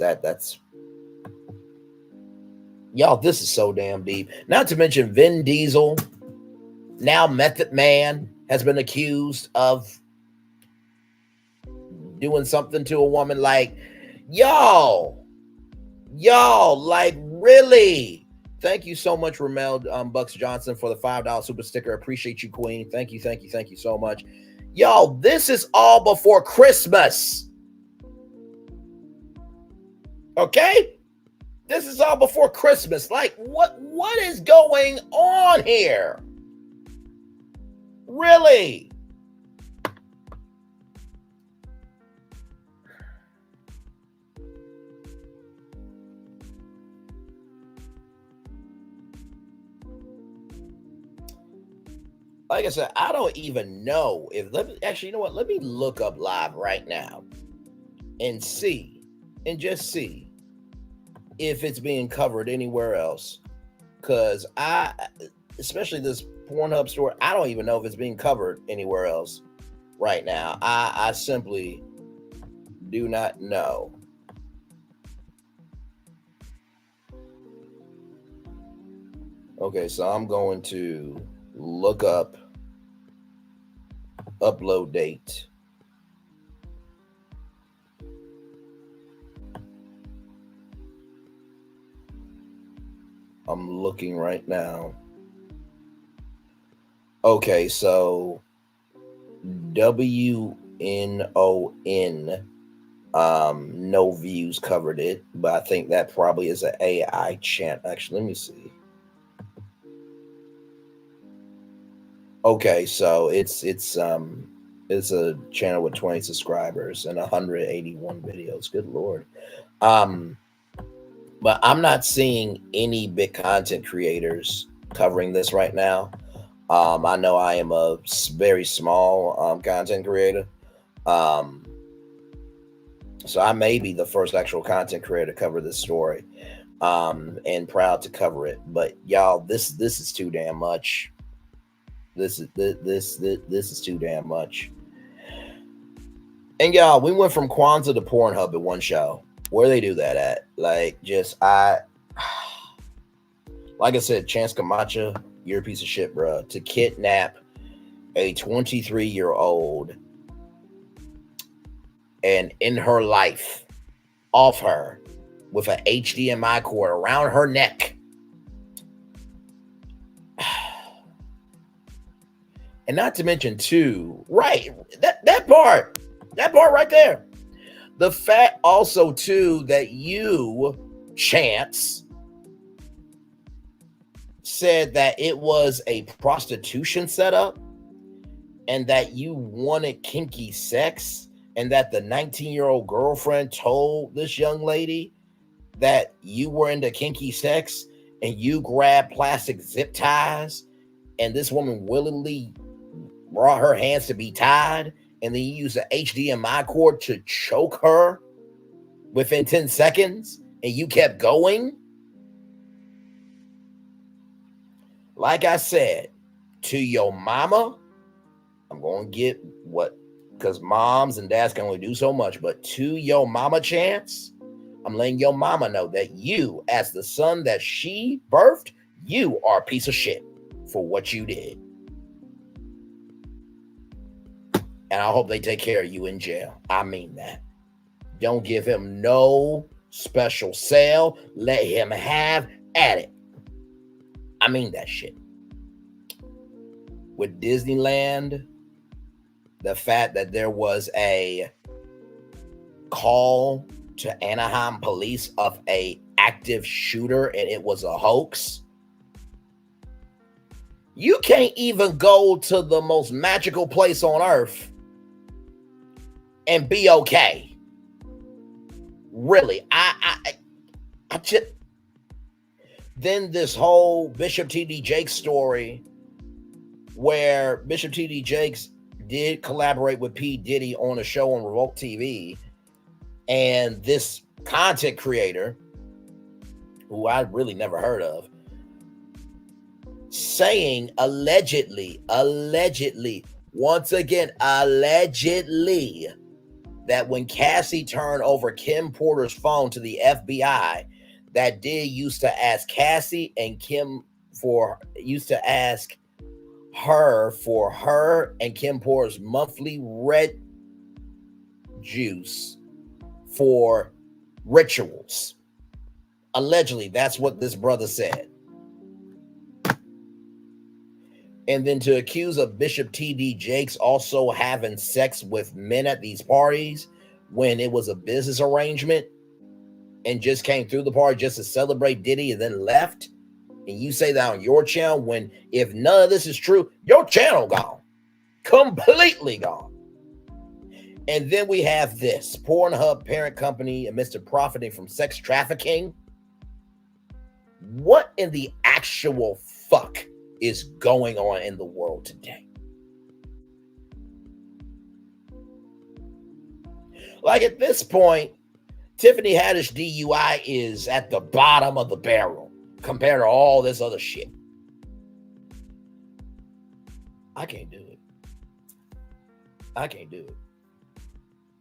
y'all, this is so damn deep. Not to mention Vin Diesel, now Method Man, has been accused of doing something to a woman. Like, y'all, like, really? Thank you so much, Ramel Bucks Johnson, for the $5 super sticker. Appreciate you, Queen. Thank you so much. Y'all, this is all before Christmas. Okay? This is all before Christmas. Like, what is going on here? Really? Like I said, I don't even know if, actually, you know what? Let me look up live right now and see, and just see if it's being covered anywhere else. Because especially this PornHub store, I don't even know if it's being covered anywhere else right now. I simply do not know. Okay, so I'm going to look up upload date. I'm looking right now. Okay, so WNON, no views covered it, but I think that probably is an AI chant. Actually, let me see. Okay, so it's a channel with 20 subscribers and 181 videos. Good Lord. But I'm not seeing any big content creators covering this right now. I know I am a very small content creator. So I may be the first actual content creator to cover this story. and proud to cover it. But y'all, this is too damn much. This is too damn much. And y'all, we went from Kwanzaa to PornHub in one show. Where they do that at? Like, like I said, Chance Comache, you're a piece of shit, bro. To kidnap a 23-year-old and in her life, off her with an HDMI cord around her neck. And not to mention too, right, that part right there. The fact also too that you, Chance, said that it was a prostitution setup and that you wanted kinky sex, and that the 19-year-old girlfriend told this young lady that you were into kinky sex, and you grabbed plastic zip ties, and this woman willingly brought her hands to be tied, and then you used an HDMI cord to choke her within 10 seconds, and you kept going? Like I said, to your mama, I'm going to get what, because moms and dads can only do so much, but to your mama, Chance, I'm letting your mama know that you, as the son that she birthed, you are a piece of shit for what you did. And I hope they take care of you in jail. I mean that. Don't give him no special cell. Let him have at it. I mean that shit. With Disneyland, the fact that there was a call to Anaheim police of a active shooter and it was a hoax. You can't even go to the most magical place on earth and be okay. Really, I just. Then this whole Bishop T.D. Jakes story, where Bishop T.D. Jakes did collaborate with P. Diddy on a show on Revolt TV, and this content creator, who I really never heard of, saying allegedly, once again, allegedly, that when Cassie turned over Kim Porter's phone to the FBI, that did used to ask Cassie and Kim for her and Kim Porter's monthly red juice for rituals. Allegedly, that's what this brother said. And then to accuse of Bishop T.D. Jakes also having sex with men at these parties when it was a business arrangement and just came through the party just to celebrate Diddy and then left. And you say that on your channel, when if none of this is true, your channel gone. Completely gone. And then we have this PornHub parent company amidst profiting from sex trafficking. What in the actual fuck is going on in the world today? Like at this point, Tiffany Haddish DUI is at the bottom of the barrel compared to all this other shit. I can't do it.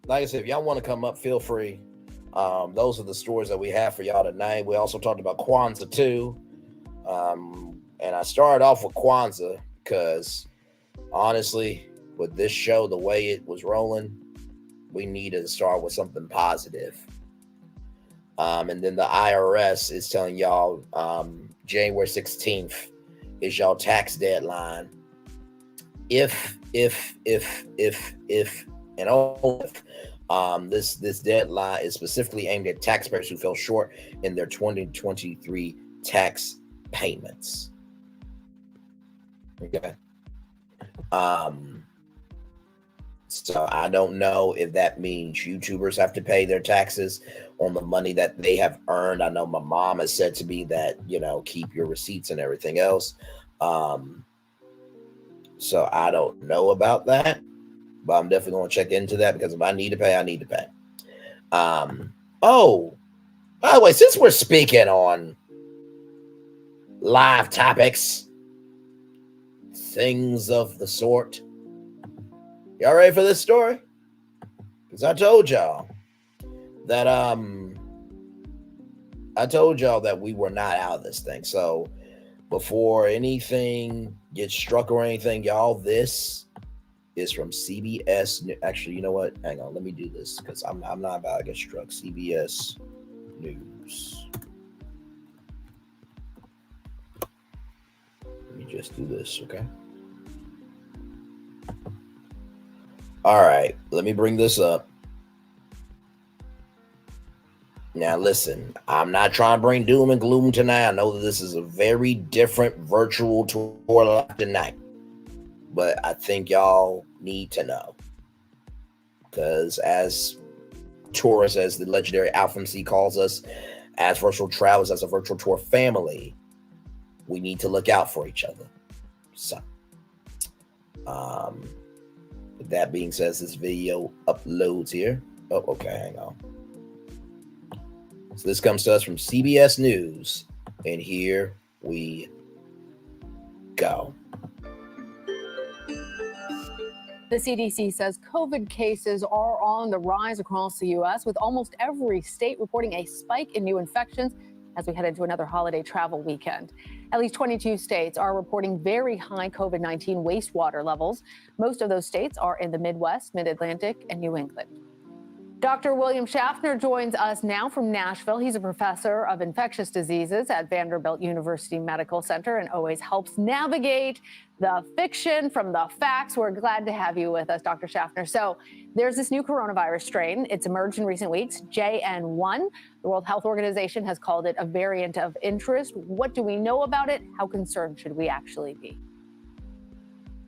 Like I said, if y'all want to come up, feel free. Those are the stories that we have for y'all tonight. We also talked about Kwanzaa too. And I started off with Kwanzaa because honestly, with this show, the way it was rolling, we needed to start with something positive. And then the IRS is telling y'all January 16th is y'all tax deadline. If this deadline is specifically aimed at taxpayers who fell short in their 2023 tax payments. Okay. So I don't know if that means YouTubers have to pay their taxes on the money that they have earned. I know my mom has said to me that, keep your receipts and everything else. So I don't know about that, but I'm definitely going to check into that because if I need to pay, I need to pay. By the way, since we're speaking on live topics, things of the sort, y'all ready for this story? Because I told y'all that we were not out of this thing. So before anything gets struck or anything, y'all, this is from CBS. Actually, you know what? Hang on, let me do this because I'm not about to get struck. CBS News. Let me just do this, okay? All right, let me bring this up. Now, listen, I'm not trying to bring doom and gloom tonight. I know that this is a very different virtual tour tonight, but I think y'all need to know. Because as tourists, as the legendary Alpha MC calls us, as virtual travelers, as a virtual tour family, we need to look out for each other. So, with that being said, this video uploads here. Oh, okay, hang on. So this comes to us from CBS News, and here we go. The CDC says COVID cases are on the rise across the U.S., with almost every state reporting a spike in new infections as we head into another holiday travel weekend. At least 22 states are reporting very high COVID-19 wastewater levels. Most of those states are in the Midwest, Mid-Atlantic, and New England. Dr. William Schaffner joins us now from Nashville. He's a professor of infectious diseases at Vanderbilt University Medical Center and always helps navigate the fiction from the facts. We're glad to have you with us, Dr. Schaffner. So there's this new coronavirus strain. It's emerged in recent weeks, JN1. The World Health Organization has called it a variant of interest. What do we know about it? How concerned should we actually be?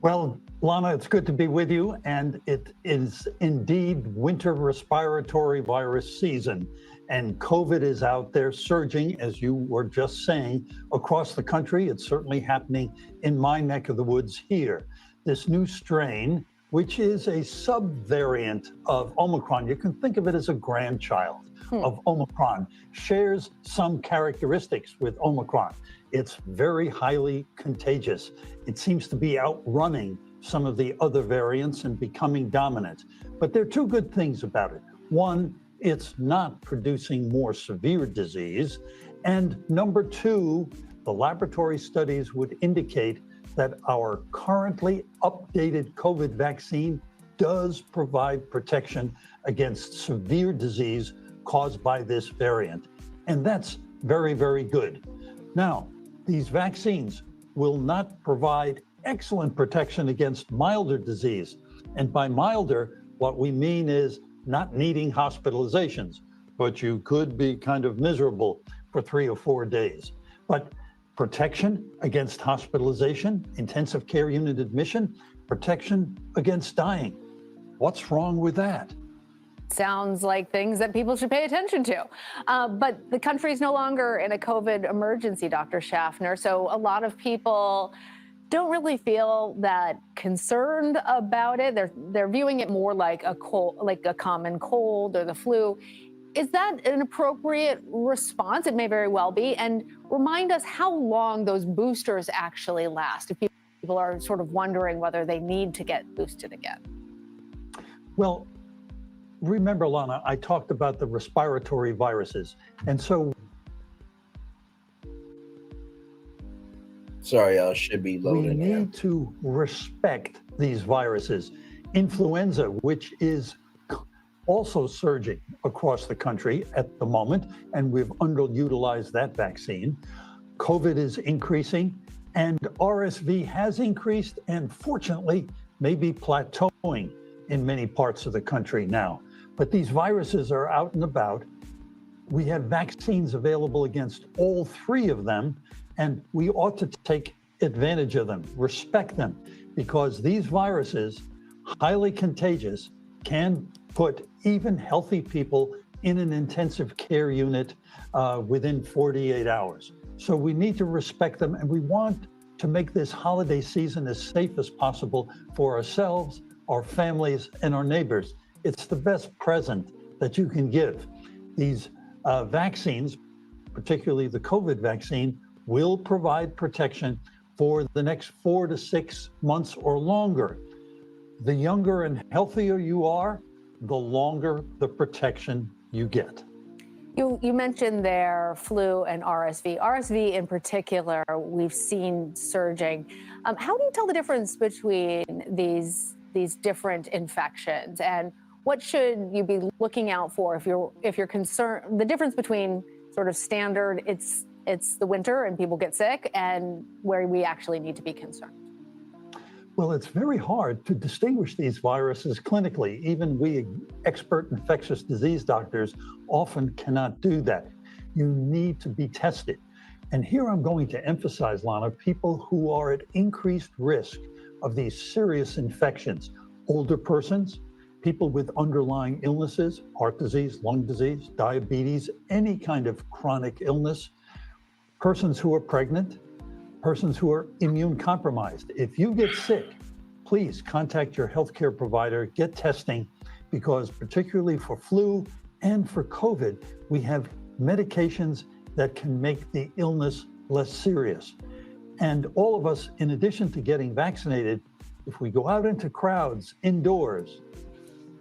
Well, Lana, it's good to be with you, and it is indeed winter respiratory virus season, and COVID is out there surging, as you were just saying, across the country. It's certainly happening in my neck of the woods here. This new strain, which is a subvariant of Omicron, you can think of it as a grandchild of Omicron, shares some characteristics with Omicron. It's very highly contagious. It seems to be outrunning some of the other variants and becoming dominant. But there are two good things about it. One, it's not producing more severe disease. And number two, the laboratory studies would indicate that our currently updated COVID vaccine does provide protection against severe disease caused by this variant. And that's very, very good. Now, these vaccines will not provide excellent protection against milder disease. And by milder, what we mean is not needing hospitalizations, but you could be kind of miserable for 3 or 4 days. But protection against hospitalization, intensive care unit admission, protection against dying. What's wrong with that? Sounds like things that people should pay attention to. But the country is no longer in a COVID emergency, Dr. Schaffner. So a lot of people don't really feel that concerned about it. They're viewing it more like a cold, like a common cold or the flu. Is that an appropriate response? It may very well be. And remind us how long those boosters actually last, if people are sort of wondering whether they need to get boosted again. Well, remember, Lana, I talked about the respiratory viruses. And so sorry, I should be loading. We need to respect these viruses. Influenza, which is also surging across the country at the moment, and we've underutilized that vaccine. COVID is increasing, and RSV has increased, and fortunately, may be plateauing in many parts of the country now. But these viruses are out and about. We have vaccines available against all three of them, and we ought to take advantage of them, respect them, because these viruses, highly contagious, can put even healthy people in an intensive care unit within 48 hours. So we need to respect them, and we want to make this holiday season as safe as possible for ourselves, our families, and our neighbors. It's the best present that you can give. These Vaccines, particularly the COVID vaccine, will provide protection for the next 4 to 6 months or longer. The younger and healthier you are, the longer the protection you get. You mentioned there flu and RSV. RSV in particular, we've seen surging. How do you tell the difference between these different infections, and what should you be looking out for if you're concerned? The difference between sort of standard, it's the winter and people get sick, and where we actually need to be concerned. Well, it's very hard to distinguish these viruses clinically. Even we expert infectious disease doctors often cannot do that. You need to be tested. And here I'm going to emphasize, Lana, people who are at increased risk of these serious infections: older persons, people with underlying illnesses, heart disease, lung disease, diabetes, any kind of chronic illness, persons who are pregnant, persons who are immune compromised. If you get sick, please contact your healthcare provider, get testing, because particularly for flu and for COVID, we have medications that can make the illness less serious. And all of us, in addition to getting vaccinated, if we go out into crowds, indoors,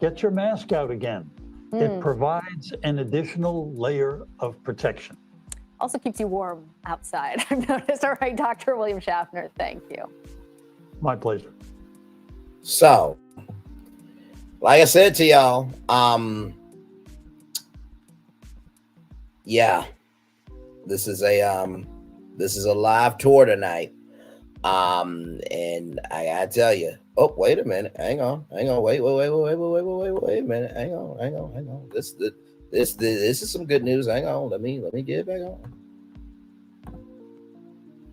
get your mask out again. It provides an additional layer of protection. Also keeps you warm outside, I've noticed. All right, Dr. William Schaffner, thank you. My pleasure. So, like I said to y'all, yeah, this is a live tour tonight. And I gotta tell you, oh, wait a minute, hang on, wait a minute, hang on. This is some good news. Hang on, let me get it back on.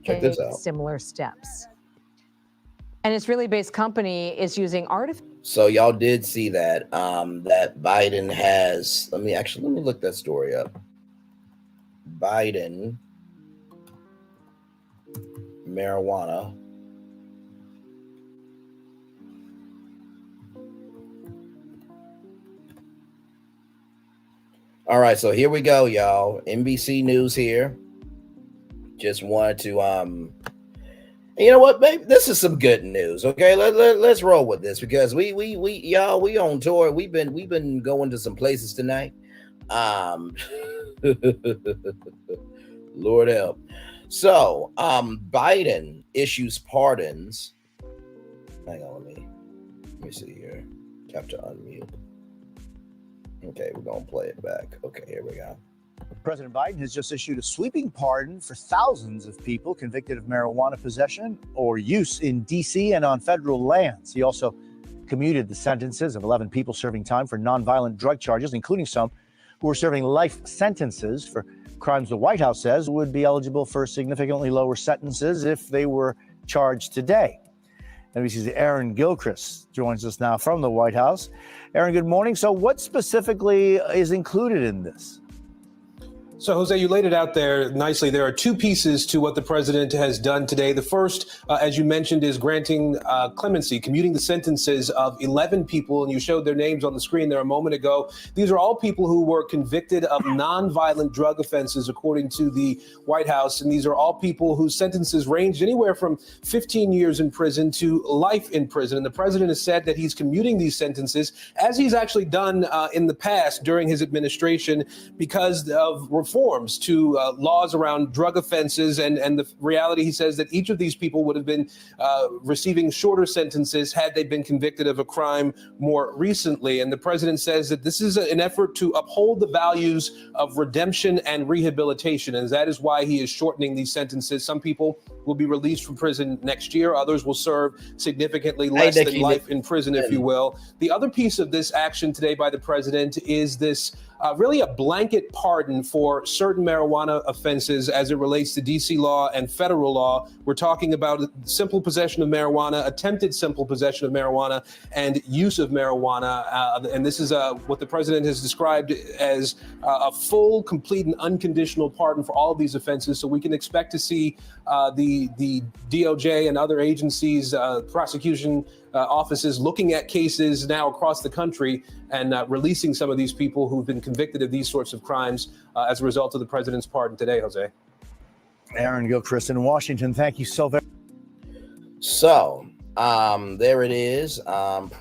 Check this out. Similar steps. An Israeli-based company is using artificial. So y'all did see that that Biden has. Let me look that story up. Biden marijuana. All right, so here we go, y'all. NBC News here. Just wanted to you know what, babe? This is some good news. Okay, let's roll with this, because we on tour. We've been going to some places tonight. Lord help. So, Biden issues pardons. Hang on, let me see here. Tap to unmute. Okay, we're gonna play it back. Okay, here we go. President Biden has just issued a sweeping pardon for thousands of people convicted of marijuana possession or use in D.C. and on federal lands. He also commuted the sentences of 11 people serving time for nonviolent drug charges, including some who were serving life sentences for crimes the White House says would be eligible for significantly lower sentences if they were charged today. NBC's Aaron Gilchrist joins us now from the White House. Aaron, good morning. So what specifically is included in this? So, Jose, you laid it out there nicely. There are two pieces to what the president has done today. The first, as you mentioned, is granting clemency, commuting the sentences of 11 people, and you showed their names on the screen there a moment ago. These are all people who were convicted of nonviolent drug offenses, according to the White House, and these are all people whose sentences ranged anywhere from 15 years in prison to life in prison. And the president has said that he's commuting these sentences, as he's actually done in the past during his administration, because of reforms to laws around drug offenses, and the reality, he says, that each of these people would have been receiving shorter sentences had they been convicted of a crime more recently. And the president says that this is an effort to uphold the values of redemption and rehabilitation, and that is why he is shortening these sentences. Some people will be released from prison next year. Others will serve significantly less than life in prison, if you will. The other piece of this action today by the president is this really a blanket pardon for certain marijuana offenses as it relates to D.C. law and federal law. We're talking about simple possession of marijuana, attempted simple possession of marijuana, and use of marijuana. And this is what the president has described as a full, complete, and unconditional pardon for all of these offenses. So we can expect to see the DOJ and other agencies, prosecution offices looking at cases now across the country and releasing some of these people who've been convicted of these sorts of crimes as a result of the president's pardon today, Jose. Aaron Gilchrist in Washington, thank you so very much. So there it is.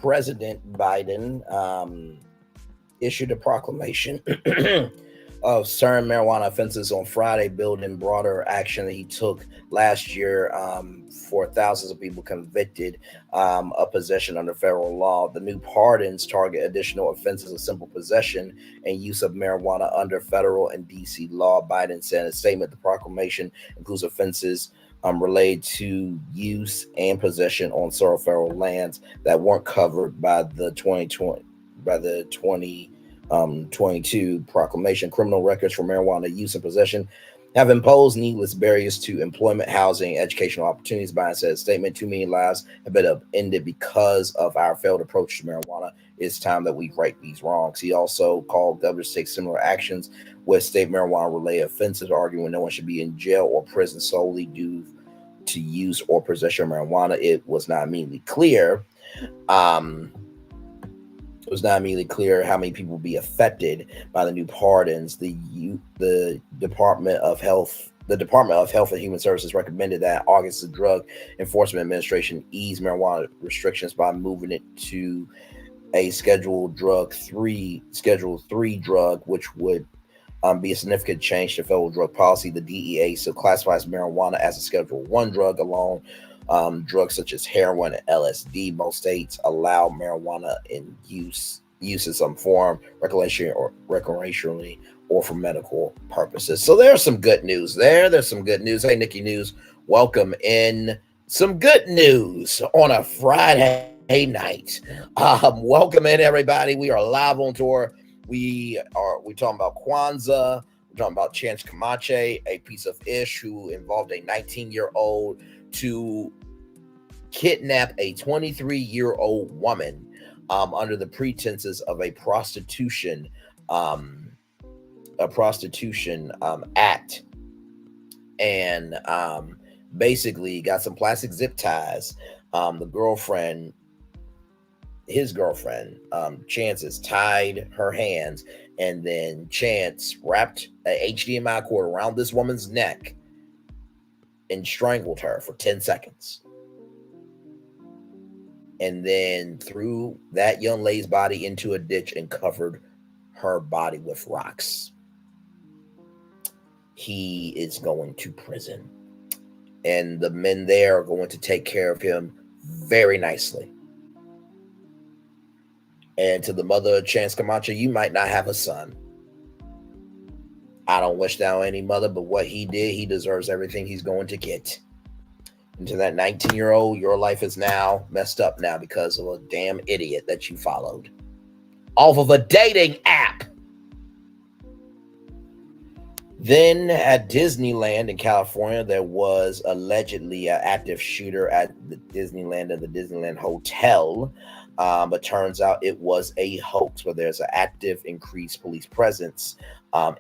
President Biden issued a proclamation of certain marijuana offenses on Friday, building broader action that he took last year for thousands of people convicted of possession under federal law. The new pardons target additional offenses of simple possession and use of marijuana under federal and DC law. Biden said in a statement the proclamation includes offenses related to use and possession on several federal lands that weren't covered by the 2022 proclamation. Criminal records for marijuana use and possession have imposed needless barriers to employment, housing, educational opportunities. Biden said in a statement, 2 million lives have been upended because of our failed approach to marijuana. It's time that we right these wrongs. He also called governors to take similar actions with state marijuana-related offenses, arguing no one should be in jail or prison solely due to use or possession of marijuana. It was not immediately clear. It was not immediately clear how many people will be affected by the new pardons. The Department of Health and Human Services recommended that August, the Drug Enforcement Administration ease marijuana restrictions by moving it to a Schedule 3 drug, which would be a significant change to federal drug policy. The DEA still classifies marijuana as a Schedule 1 drug alone. Drugs such as heroin and LSD. Most states allow marijuana in use in some form, recreationally or for medical purposes. So there's some good news there. There's some good news. Hey, Nikki News, welcome in. Some good news on a Friday night. Welcome in, everybody. We are live on tour. We're talking about Kwanzaa. We're talking about Chance Comache, a piece of ish who involved a 19-year-old to kidnap a 23-year-old woman under the pretenses of a prostitution act, and basically got some plastic zip ties. His girlfriend, Chance's, tied her hands, and then Chance wrapped a HDMI cord around this woman's neck and strangled her for 10 seconds. And then threw that young lady's body into a ditch and covered her body with rocks. He is going to prison. And the men there are going to take care of him very nicely. And to the mother of Chance Comache, you might not have a son. I don't wish that on any mother, but what he did, he deserves everything he's going to get. And to that 19-year-old, your life is now messed up now because of a damn idiot that you followed off of a dating app. Then at Disneyland in California, there was allegedly an active shooter at the Disneyland and the Disneyland Hotel. But turns out it was a hoax, where there's an active increased police presence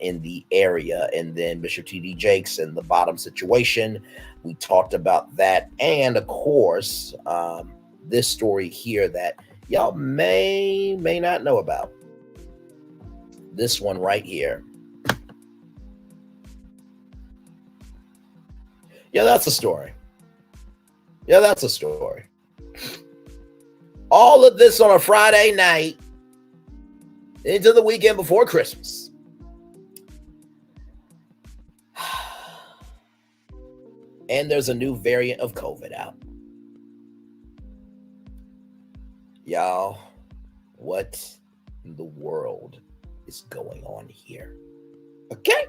in the area. And then Bishop T.D. Jakes and the bottom situation, we talked about that. And of course, this story here that y'all may not know about. This one right here. Yeah, that's a story. All of this on a Friday night into the weekend before Christmas. And there's a new variant of COVID out. Y'all, what in the world is going on here? Okay,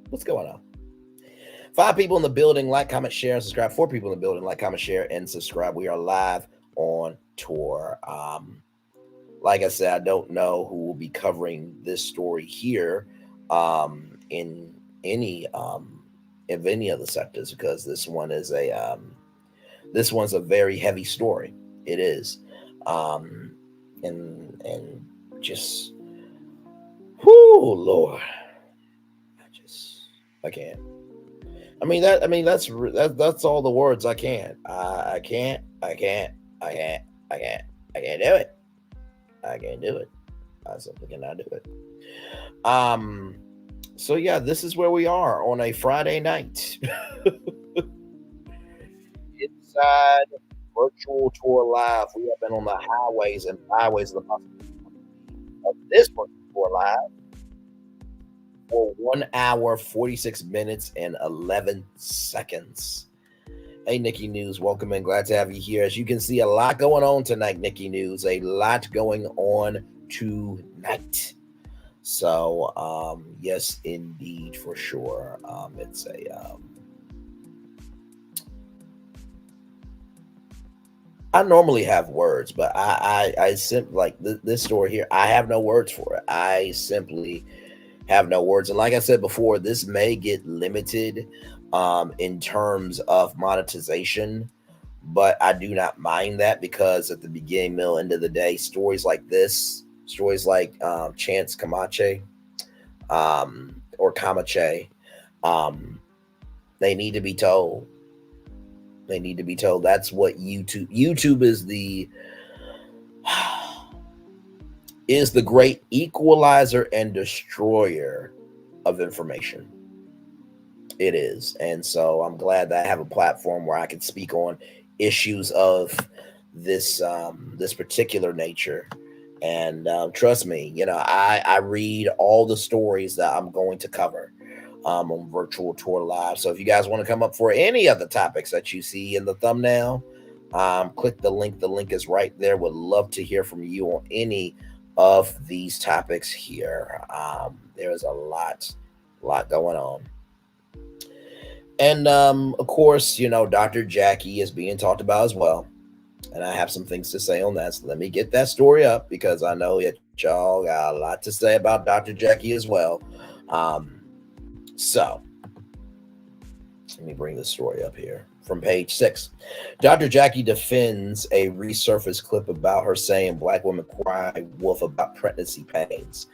what's going on? 5 people in the building, like, comment, share, and subscribe. 4 people in the building, like, comment, share, and subscribe. We are live on tour. Like I said, I don't know who will be covering this story here in any of the sectors, because this one's a very heavy story. It is. And just whoo, Lord. I can't. That's all the words I can't. I can't. I can't do it. I can't do it. I simply cannot do it. So yeah, this is where we are on a Friday night. Inside Virtual Tour Live. We have been on the highways and byways of the possibility of this Virtual Tour Live for 1 hour, 46 minutes, and 11 seconds. Hey, Nikki News, welcome in. Glad to have you here. As you can see, a lot going on tonight, Nikki News. A lot going on tonight. So, yes, indeed, for sure. It's a... I normally have words, but I simply, like this story here, I have no words for it. I simply have no words. And like I said before, this may get limited in terms of monetization, but I do not mind that, because at the beginning, middle, end of the day, stories like this, stories like Chance Comache or Comache, they need to be told. They need to be told. That's what YouTube is the great equalizer and destroyer of information. It is. And so I'm glad that I have a platform where I can speak on issues of this this particular nature. And trust me, you know, I read all the stories that I'm going to cover on Virtual Tour Live. So if you guys want to come up for any of the topics that you see in the thumbnail, click the link. The link is right there. Would love to hear from you on any of these topics here. There's a lot going on. And of course, you know, Dr. Jackie is being talked about as well. And I have some things to say on that. So let me get that story up, because I know that y'all got a lot to say about Dr. Jackie as well. So let me bring the story up here from page 6. Dr. Jackie defends a resurfaced clip about her saying black women cry wolf about pregnancy pains.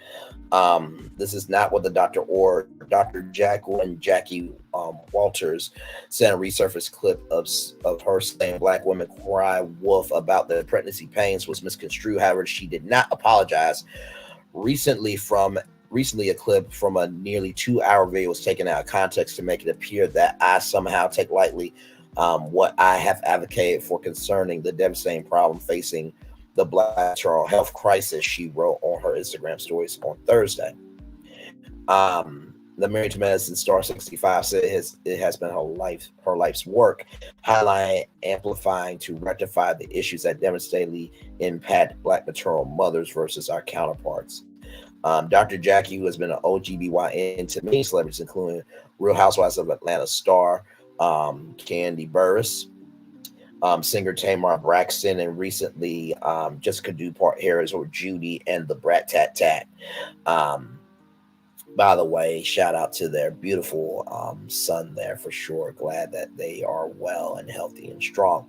This is not what the doctor or Dr. Jackie Walters sent a resurfaced clip of her saying black women cry wolf about their pregnancy pains was misconstrued. However, she did not apologize. Recently, a clip from a nearly 2-hour video was taken out of context to make it appear that I somehow take lightly what I have advocated for concerning the devastating problem facing the Black child health crisis, she wrote on her Instagram stories on Thursday. The Married to Medicine star 65 said it has been her life's work, highlighting, amplifying to rectify the issues that devastatingly impact Black maternal mothers versus our counterparts. Dr. Jackie, who has been an OGBYN to many celebrities, including Real Housewives of Atlanta star Candy Burris, singer Tamar Braxton, and recently Jessica Dupart Harris, or Judy, and the Brat Tat Tat. By the way, shout out to their beautiful son there for sure. Glad that they are well and healthy and strong.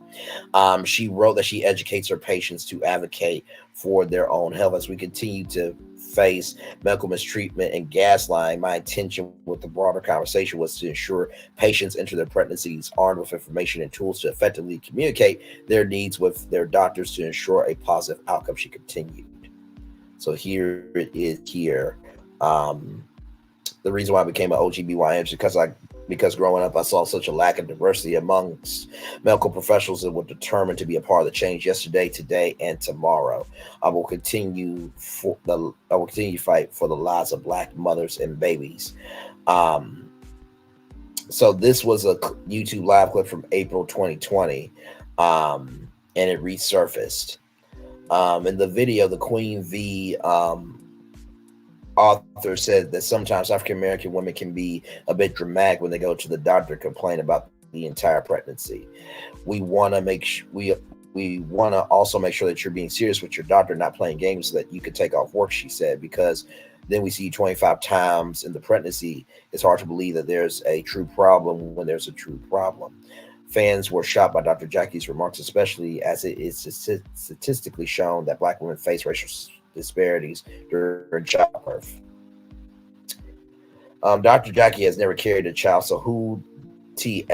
She wrote that she educates her patients to advocate for their own health. As we continue to face medical mistreatment and gaslighting, my intention with the broader conversation was to ensure patients enter their pregnancies armed with information and tools to effectively communicate their needs with their doctors to ensure a positive outcome, she continued. So here it is here. The reason why I became an OGBYN is because growing up, I saw such a lack of diversity amongst medical professionals that were determined to be a part of the change yesterday, today, and tomorrow. I will continue to fight for the lives of Black mothers and babies. So this was a YouTube live clip from April 2020, and it resurfaced. In the video, the Queen V author said that sometimes African-American women can be a bit dramatic when they go to the doctor to complain about the entire pregnancy. We want to also make sure that you're being serious with your doctor, not playing games so that you can take off work, she said, because then we see you 25 times in the pregnancy. It's hard to believe that there's a true problem when there's a true problem. Fans were shocked by Dr. Jackie's remarks, especially as it is statistically shown that Black women face racial disparities during childbirth. Dr. Jackie has never carried a child, so who the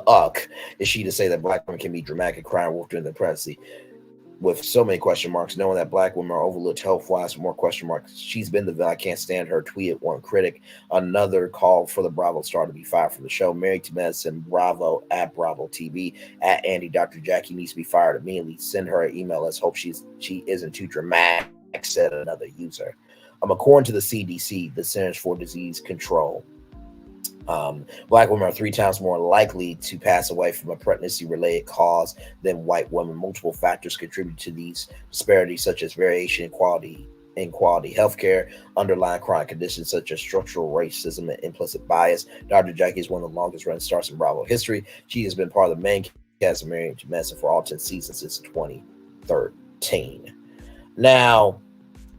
uck is she to say that Black women can be dramatic and crying wolf during the pregnancy? with so many question marks, knowing that Black women are overlooked health-wise with more question marks. She's been the villain. I can't stand her, tweeted one critic. Another called for the Bravo star to be fired from the show. Married to Medicine, Bravo, at Bravo TV, at Andy, Dr. Jackie needs to be fired immediately. Send her an email. Let's hope she isn't too dramatic, said another user. According to the CDC, the Centers for Disease Control, Black women are 3 times more likely to pass away from a pregnancy-related cause than white women. Multiple factors contribute to these disparities, such as variation in quality healthcare, underlying chronic conditions such as structural racism and implicit bias. Dr. Jackie is one of the longest-running stars in Bravo history. She has been part of the main cast of Married to Medicine for all 10 seasons since 2013. Now,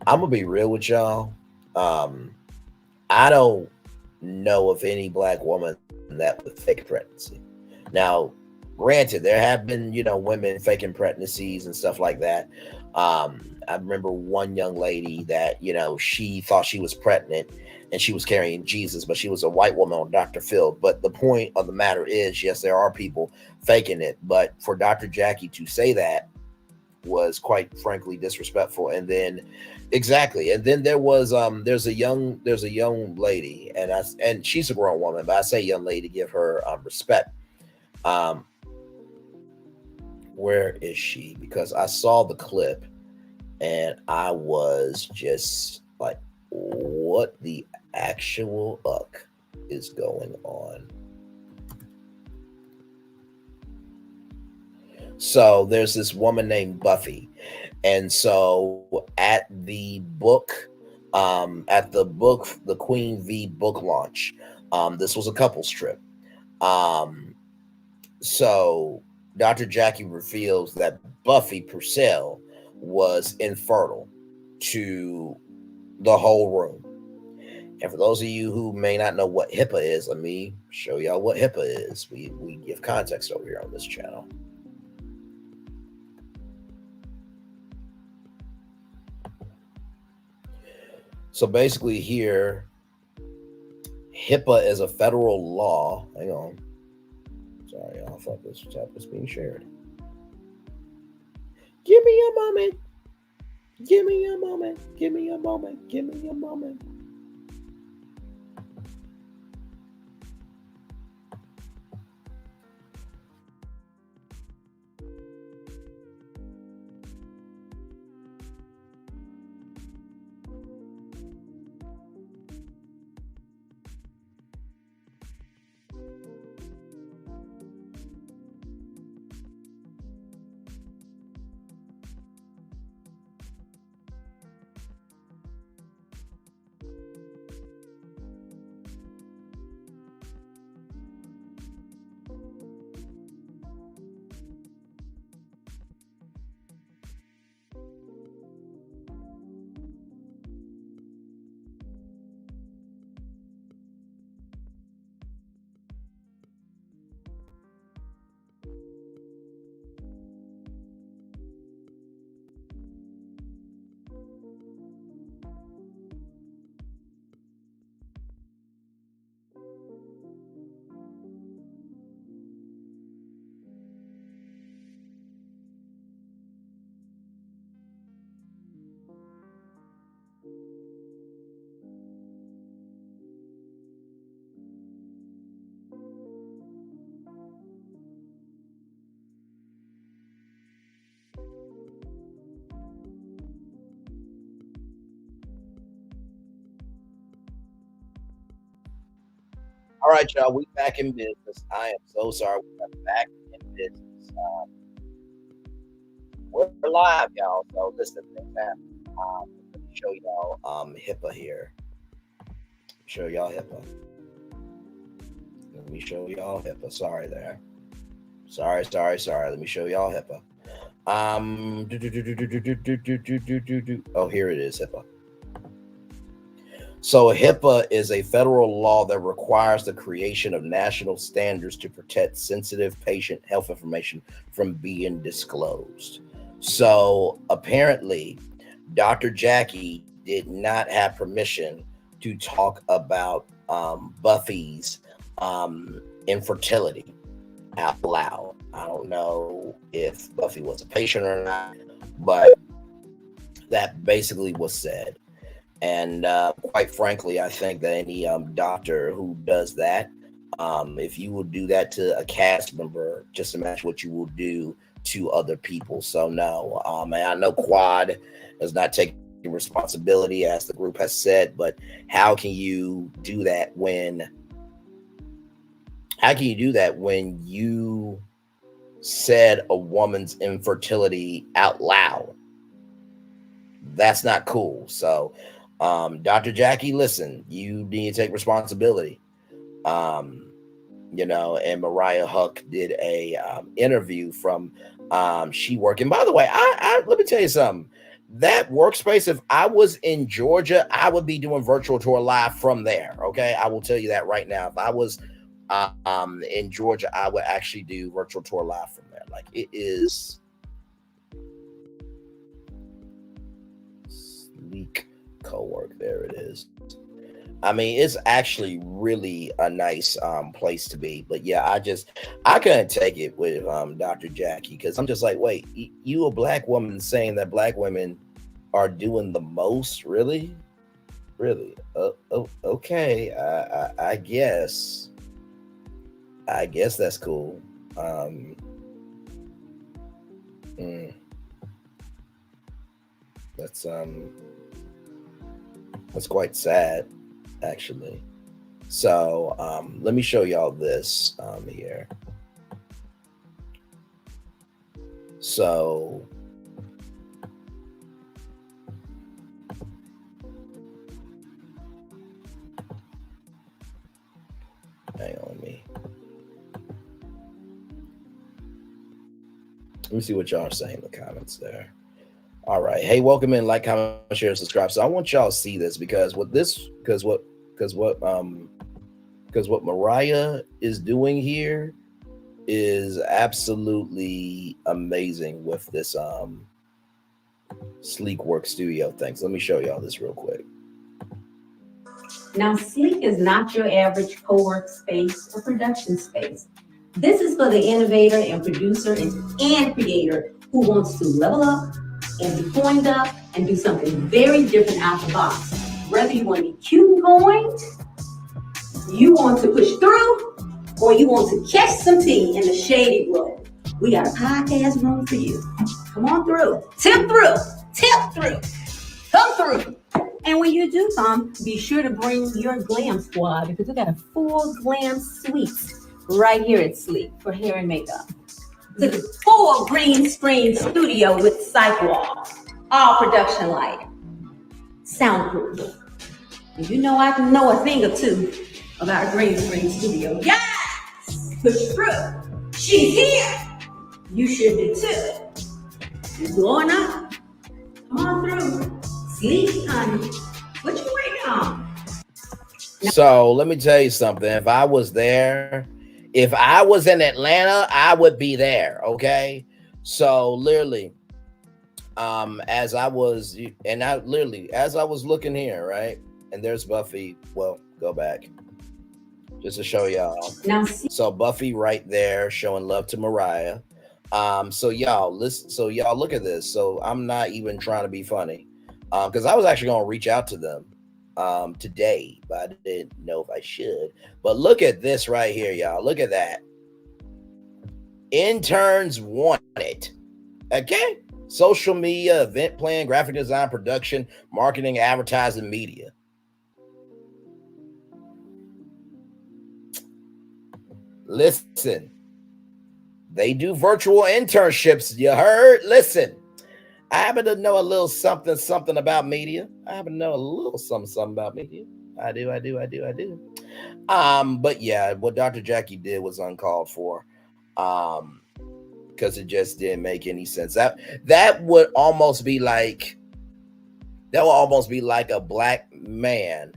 I'm gonna be real with y'all. I don't know of any Black woman that would fake pregnancy. Now, granted, there have been, women faking pregnancies and stuff like that. I remember one young lady that, she thought she was pregnant and she was carrying Jesus, but she was a white woman on Dr. Phil. But the point of the matter is, yes, there are people faking it, but for Dr. Jackie to say that was quite frankly disrespectful. And then exactly, and then there was there's a young lady, and she's a grown woman, but I say young lady, give her respect. Where is she? Because I saw the clip and I was just like, what the actual fuck is going on? So there's this woman named Buffy. And so at the the Queen V book launch, this was a couples trip. So Dr. Jackie reveals that Buffy Purcell was infertile to the whole room. And for those of you who may not know what HIPAA is, let me show y'all what HIPAA is. We give context over here on this channel. So basically here, HIPAA is a federal law. Hang on. Sorry, I thought this tab was being shared. Give me a moment. Give me a moment. Give me a moment. Give me a moment. All right, y'all, we back in business. I am so sorry. We're back in business. We're live, y'all. So listen, things happen. Let me show y'all HIPAA here. Show y'all HIPAA. Let me show y'all HIPAA. Sorry there. Sorry. Let me show y'all HIPAA. Oh, here it is, HIPAA. So HIPAA is a federal law that requires the creation of national standards to protect sensitive patient health information from being disclosed. So apparently, Dr. Jackie did not have permission to talk about Buffy's infertility out loud. I don't know if Buffy was a patient or not, but that basically was said. And quite frankly, I think that any doctor who does that, if you would do that to a cast member, just imagine what you will do to other people. So no, and I know Quad is not taking responsibility, as the group has said, but how can you do that when you said a woman's infertility out loud? That's not cool. So Dr. Jackie, listen, you need to take responsibility. And Mariah Huck did a interview from She Work. And by the way, I let me tell you something. That workspace, if I was in Georgia, I would be doing virtual tour live from there. Okay, I will tell you that right now. If I was in Georgia, I would actually do virtual tour live from there. Like, it is sleek co-work. There it is. I mean, it's actually really a nice place to be. But yeah, I couldn't take it with Dr. Jackie, because I'm just like, wait, you a black woman saying that black women are doing the most? Really? Okay. I guess that's cool. That's quite sad, actually. So let me show y'all this here. So hang on me. Let me see what y'all are saying in the comments there. All right. Hey, welcome in, like, comment, share, subscribe. So I want y'all to see this, because what Mariah is doing here is absolutely amazing with this Sleek Work Studio thing. So let me show y'all this real quick. Now, Sleek is not your average co-work space or production space. This is for the innovator and producer and creator who wants to level up and be coined up and do something very different out the box. Whether you want to be cute and coined, you want to push through, or you want to catch some tea in the shady wood, we got a podcast room for you. Come on through. Tip through. Come through. And when you do come, be sure to bring your glam squad, because we got a full glam suite right here at Sleek for hair and makeup. It's a full green screen studio with cyc wall, all production lighting, soundproof. And you know I know a thing or two about a green screen studio. Yes! Push through. She's here. You should do too. You're going up. Come on through. Sleep, honey. What you waiting on? So let me tell you something. If I was there, if I was in Atlanta, I would be there. Okay. So literally, as I was looking here, right? And there's Buffy. Well, go back just to show y'all. So Buffy right there showing love to Mariah. So y'all listen. So y'all look at this. So I'm not even trying to be funny, because I was actually going to reach out to them today, but I didn't know if I should. But look at this right here, y'all. Look at that. Interns want it. Okay. Social media, event plan, graphic design, production, marketing, advertising, media. Listen, they do virtual internships. You heard? Listen, I happen to know a little something about media. I happen to know a little something about media. I do. But yeah, what Dr. Jackie did was uncalled for. Because it just didn't make any sense. That would almost be like a black man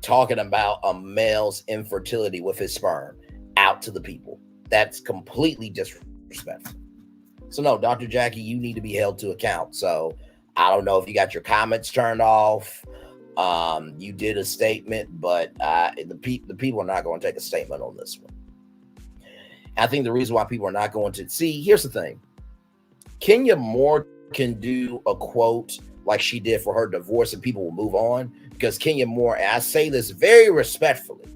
talking about a male's infertility with his sperm out to the people. That's completely disrespectful. So no, Dr. Jackie, you need to be held to account. So I don't know if you got your comments turned off. You did a statement, but the people are not going to take a statement on this one. I think the reason why people are not going to see, here's the thing. Kenya Moore can do a quote like she did for her divorce and people will move on, because Kenya Moore, and I say this very respectfully,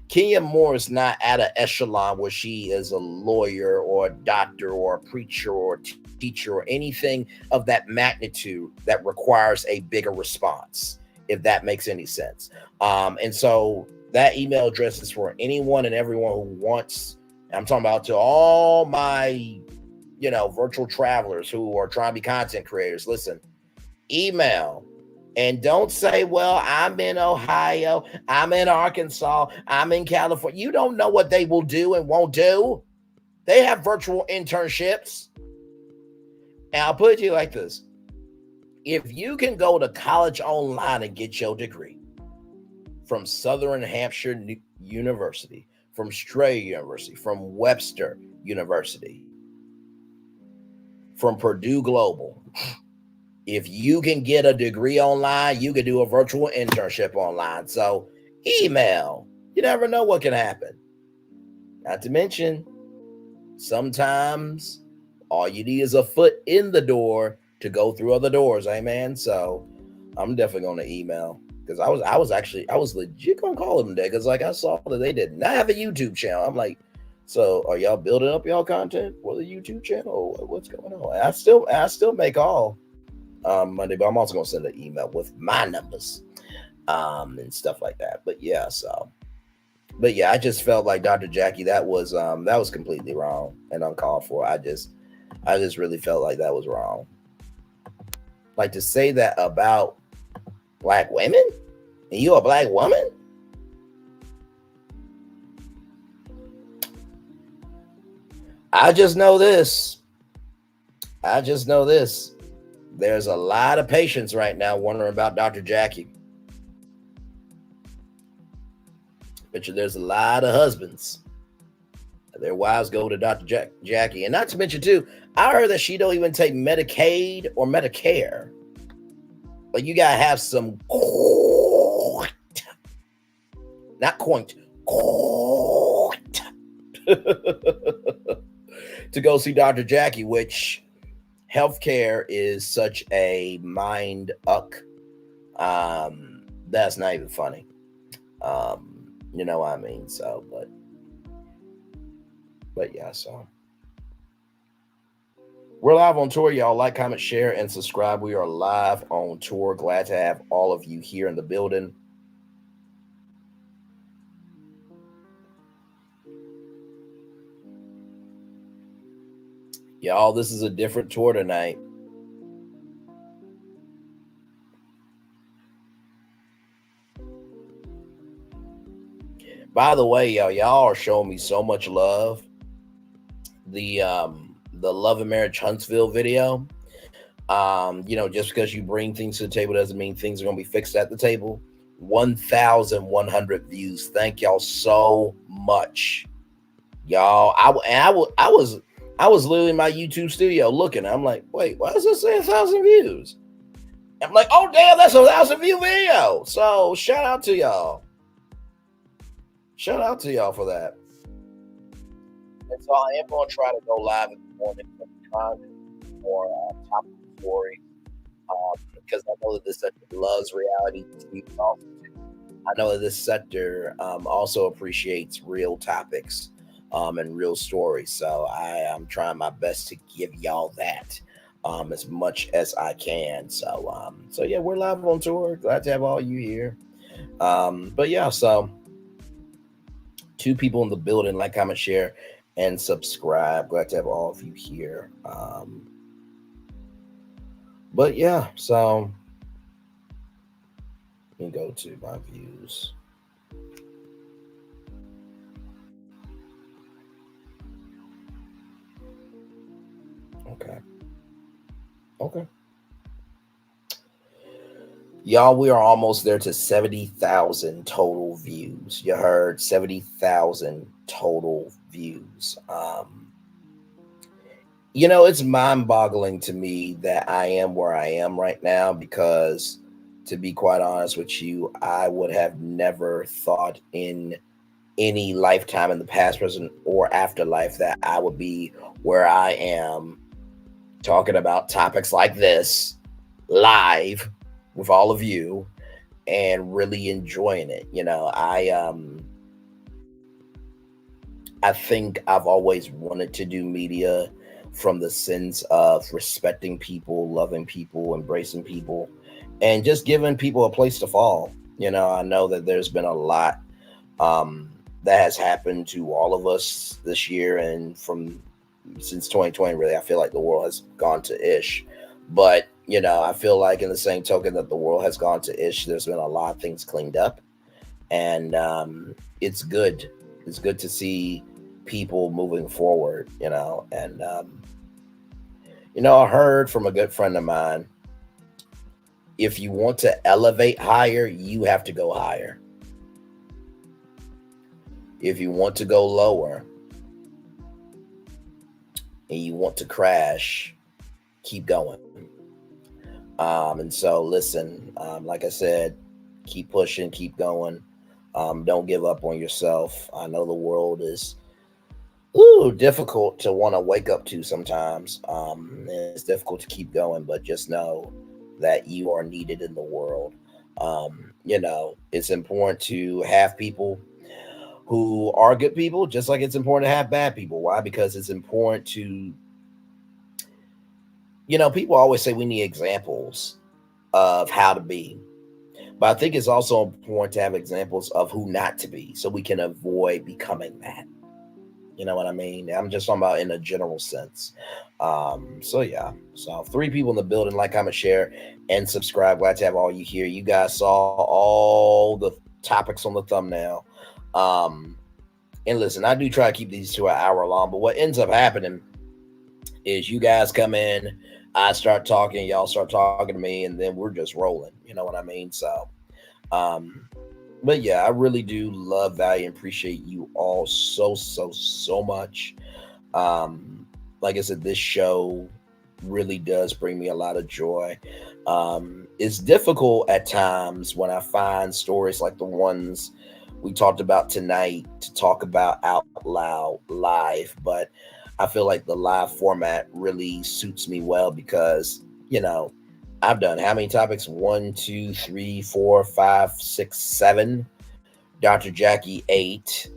Kenya Moore is not at an echelon where she is a lawyer or a doctor or a preacher or teacher or anything of that magnitude that requires a bigger response, if that makes any sense. And so that email address is for anyone and everyone who wants, I'm talking about to all my, virtual travelers who are trying to be content creators. Listen, email. And don't say, well, I'm in Ohio, I'm in Arkansas, I'm in California. You don't know what they will do and won't do. They have virtual internships. And I'll put it to you like this. If you can go to college online and get your degree from Southern Hampshire University, from Strayer University, from Webster University, from Purdue Global, if you can get a degree online, you can do a virtual internship online. So email. You never know what can happen. Not to mention, sometimes all you need is a foot in the door to go through other doors. Amen. So I'm definitely going to email, because I was legit going to call them today, because like I saw that they did not have a YouTube channel. I'm like, so are y'all building up y'all content for the YouTube channel? What's going on? And I still make all Monday, but I'm also gonna send an email with my numbers and stuff like that. But yeah, I just felt like Dr. Jackie, that was completely wrong and uncalled for. I just really felt like that was wrong. Like, to say that about Black women, and you a Black woman? I just know this. There's a lot of patients right now wondering about Dr. Jackie. But there's a lot of husbands, their wives go to Dr. Jackie. And not to mention, too, I heard that she don't even take Medicaid or Medicare. Like, you got to have some, not coint, to go see Dr. Jackie, which healthcare is such a mind uck. That's not even funny. You know what I mean? So, but yeah, so we're live on tour, y'all. Like, comment, share, and subscribe. We are live on tour. Glad to have all of you here in the building. Y'all, this is a different tour tonight. By the way, y'all are showing me so much love. The Love and Marriage Huntsville video. Just because you bring things to the table doesn't mean things are gonna be fixed at the table. 1,100 views. Thank y'all so much, y'all. I was literally in my YouTube studio looking. I'm like, wait, why does this say 1,000 views? I'm like, oh damn, that's a 1,000 view video. So shout out to y'all. Shout out to y'all for that. And so I am going to try to go live in the morning for topic story, because I know that this sector loves reality TV. I know that this sector also appreciates real topics and real stories. So I am trying my best to give y'all that as much as I can. So yeah, we're live on tour. Glad to have all you here. But yeah, so 2 people in the building. Like, comment, share, and subscribe. Glad to have all of you here. But yeah, so let me go to my views. Okay. Y'all, we are almost there to 70,000 total views. You heard, 70,000 total views. It's mind-boggling to me that I am where I am right now, because, to be quite honest with you, I would have never thought in any lifetime in the past, present, or afterlife that I would be where I am talking about topics like this live with all of you and really enjoying it. You know, I think I've always wanted to do media from the sense of respecting people, loving people, embracing people, and just giving people a place to fall. You know, I know that there's been a lot that has happened to all of us this year, and since 2020, really, I feel like the world has gone to ish. But, you know, I feel like in the same token that the world has gone to ish, there's been a lot of things cleaned up. And it's good. It's good to see people moving forward, you know. And, you know, I heard from a good friend of mine, if you want to elevate higher, you have to go higher. If you want to go lower and you want to crash, keep going. And so listen, like I said, keep pushing, keep going. Don't give up on yourself. I know the world is difficult to want to wake up to sometimes. It's difficult to keep going, but just know that you are needed in the world. You know, it's important to have people who are good people, just like it's important to have bad people. Why? Because it's important to, you know, people always say we need examples of how to be. But I think it's also important to have examples of who not to be so we can avoid becoming that. You know what I mean? I'm just talking about in a general sense. So yeah. So 3 people in the building, like, comment, share, and subscribe. Glad to have all you here. You guys saw all the topics on the thumbnail. And listen, I do try to keep these to an hour long, but what ends up happening is you guys come in, I start talking, y'all start talking to me, and then we're just rolling. You know what I mean? So, but yeah, I really do love, value, and appreciate you all so much. Like I said, this show really does bring me a lot of joy. It's difficult at times when I find stories like the ones we talked about tonight to talk about out loud live, but I feel like the live format really suits me well because, you know, I've done how many topics? 1, 2, 3, 4, 5, 6, 7. Dr. Jackie 8.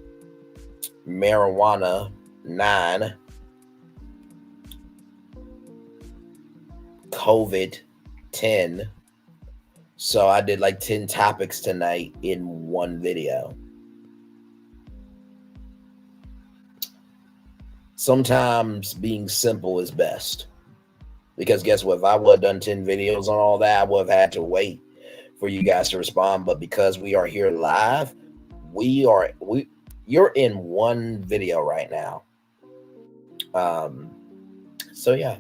Marijuana 9. COVID 10. So I did like 10 topics tonight in one video. Sometimes being simple is best. Because guess what? If I would have done 10 videos on all that, I would have had to wait for you guys to respond. But because we are here live, you're in one video right now. So yeah.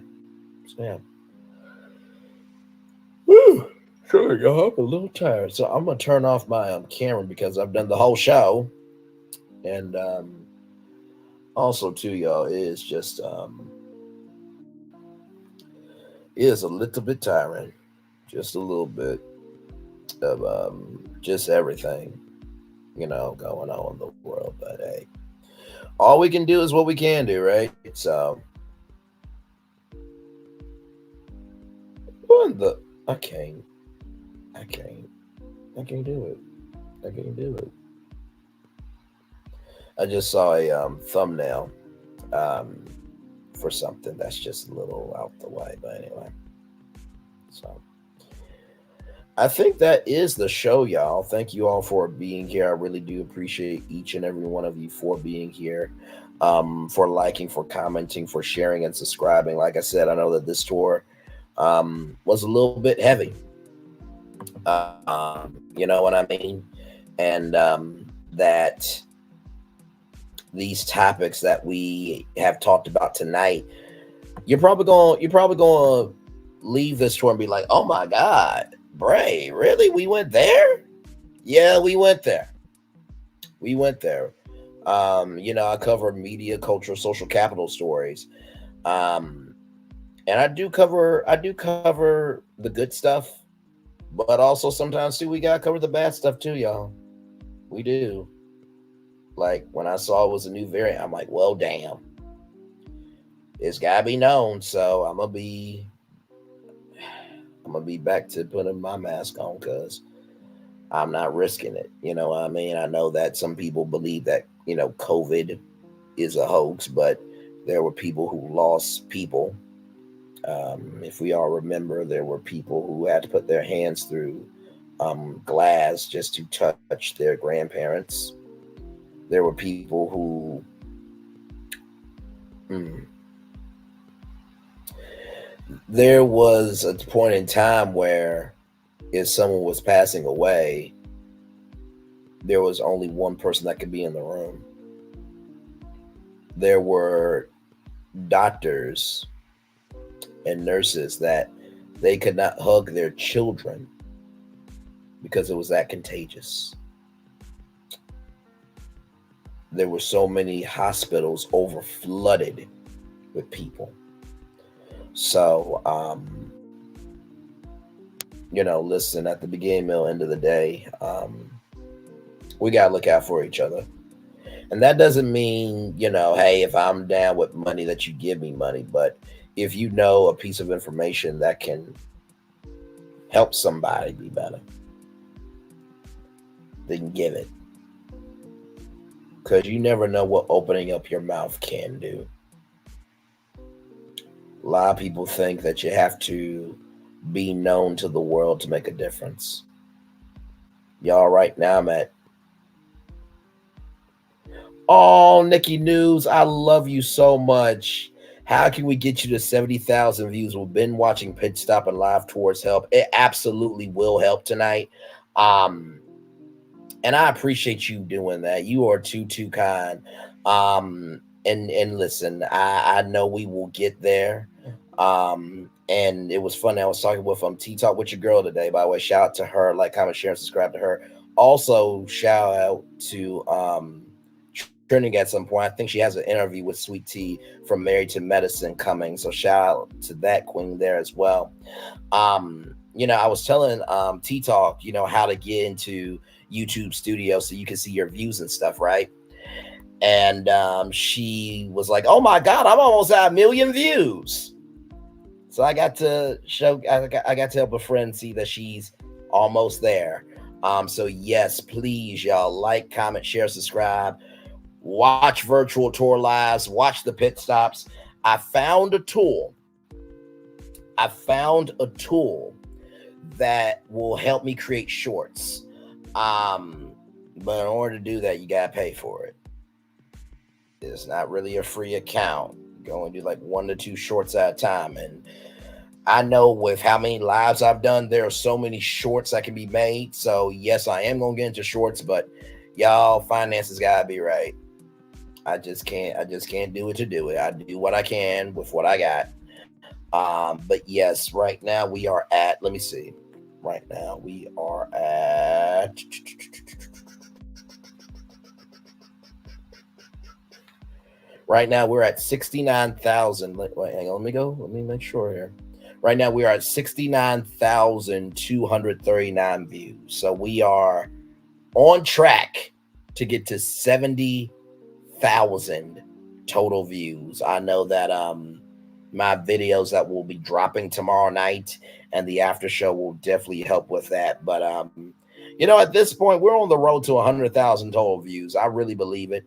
Woo. Sure, y'all. I'm a little tired. So I'm gonna turn off my camera because I've done the whole show. And also too, y'all, it is just it is a little bit tiring. Just a little bit of just everything, you know, going on in the world. But hey, all we can do is what we can do, right? So what the I can't do it. I can't do it. I just saw a thumbnail for something that's just a little out the way, but anyway. So I think that is the show, y'all. Thank you all for being here. I really do appreciate each and every one of you for being here, for liking, for commenting, for sharing, and subscribing. Like I said, I know that this tour was a little bit heavy. You know what I mean? And that these topics that we have talked about tonight, you're probably going to leave this tour and be like, oh my God, Bray, really? We went there? Yeah, we went there. You know, I cover media, culture, social capital stories. And I do cover the good stuff, but also sometimes too, we got to cover the bad stuff too, y'all. We do. Like when I saw it was a new variant, I'm like, well, damn. It's gotta be known. So I'm gonna be back to putting my mask on because I'm not risking it. You know what I mean? I know that some people believe that, COVID is a hoax, but there were people who lost people. If we all remember, there were people who had to put their hands through glass just to touch their grandparents. There were people who there was a point in time where if someone was passing away, there was only one person that could be in the room. There were doctors and nurses that they could not hug their children because it was that contagious. There were so many hospitals over flooded with people. So, listen, at the beginning, middle, end of the day, we got to look out for each other. And that doesn't mean, hey, if I'm down with money that you give me money, but if you know a piece of information that can help somebody be better, then give it. Because you never know what opening up your mouth can do. A lot of people think that you have to be known to the world to make a difference. Y'all, right now I'm at... Oh, Nikki News, I love you so much. How can we get you to 70,000 views? We've been watching Pit Stop and Live Tours help. It absolutely will help tonight. And I appreciate you doing that. You are too kind. And listen, I know we will get there. And it was fun. I was talking with T Talk with your girl today. By the way, shout out to her. Like, comment, share, and subscribe to her. Also, shout out to Trending at some point. I think she has an interview with Sweet Tea from Married to Medicine coming. So shout out to that queen there as well. I was telling T Talk, how to get into YouTube Studio so you can see your views and stuff, right? And she was like, oh my God, I'm almost at 1 million views. So I got to help a friend see that she's almost there. So yes, please, y'all, like, comment, share, subscribe, watch virtual tour lives, watch the pit stops. I found a tool that will help me create shorts. But in order to do that, you gotta pay for it. It's not really a free account. Go and do like 1 to 2 shorts at a time. And I know with how many lives I've done, there are so many shorts that can be made. So yes, I am gonna get into shorts, but y'all, finances gotta be right. I just can't do it to do it. I do what I can with what I got. But yes, right now we are at, let me see. Right now we are at right now we're at 69,000. Wait, hang on, let me make sure here. Right now we are at 69,239 views. So we are on track to get to 70,000 total views. I know that my videos that will be dropping tomorrow night and the after show will definitely help with that. But at this point, we're on the road to 100,000 total views. I really believe it.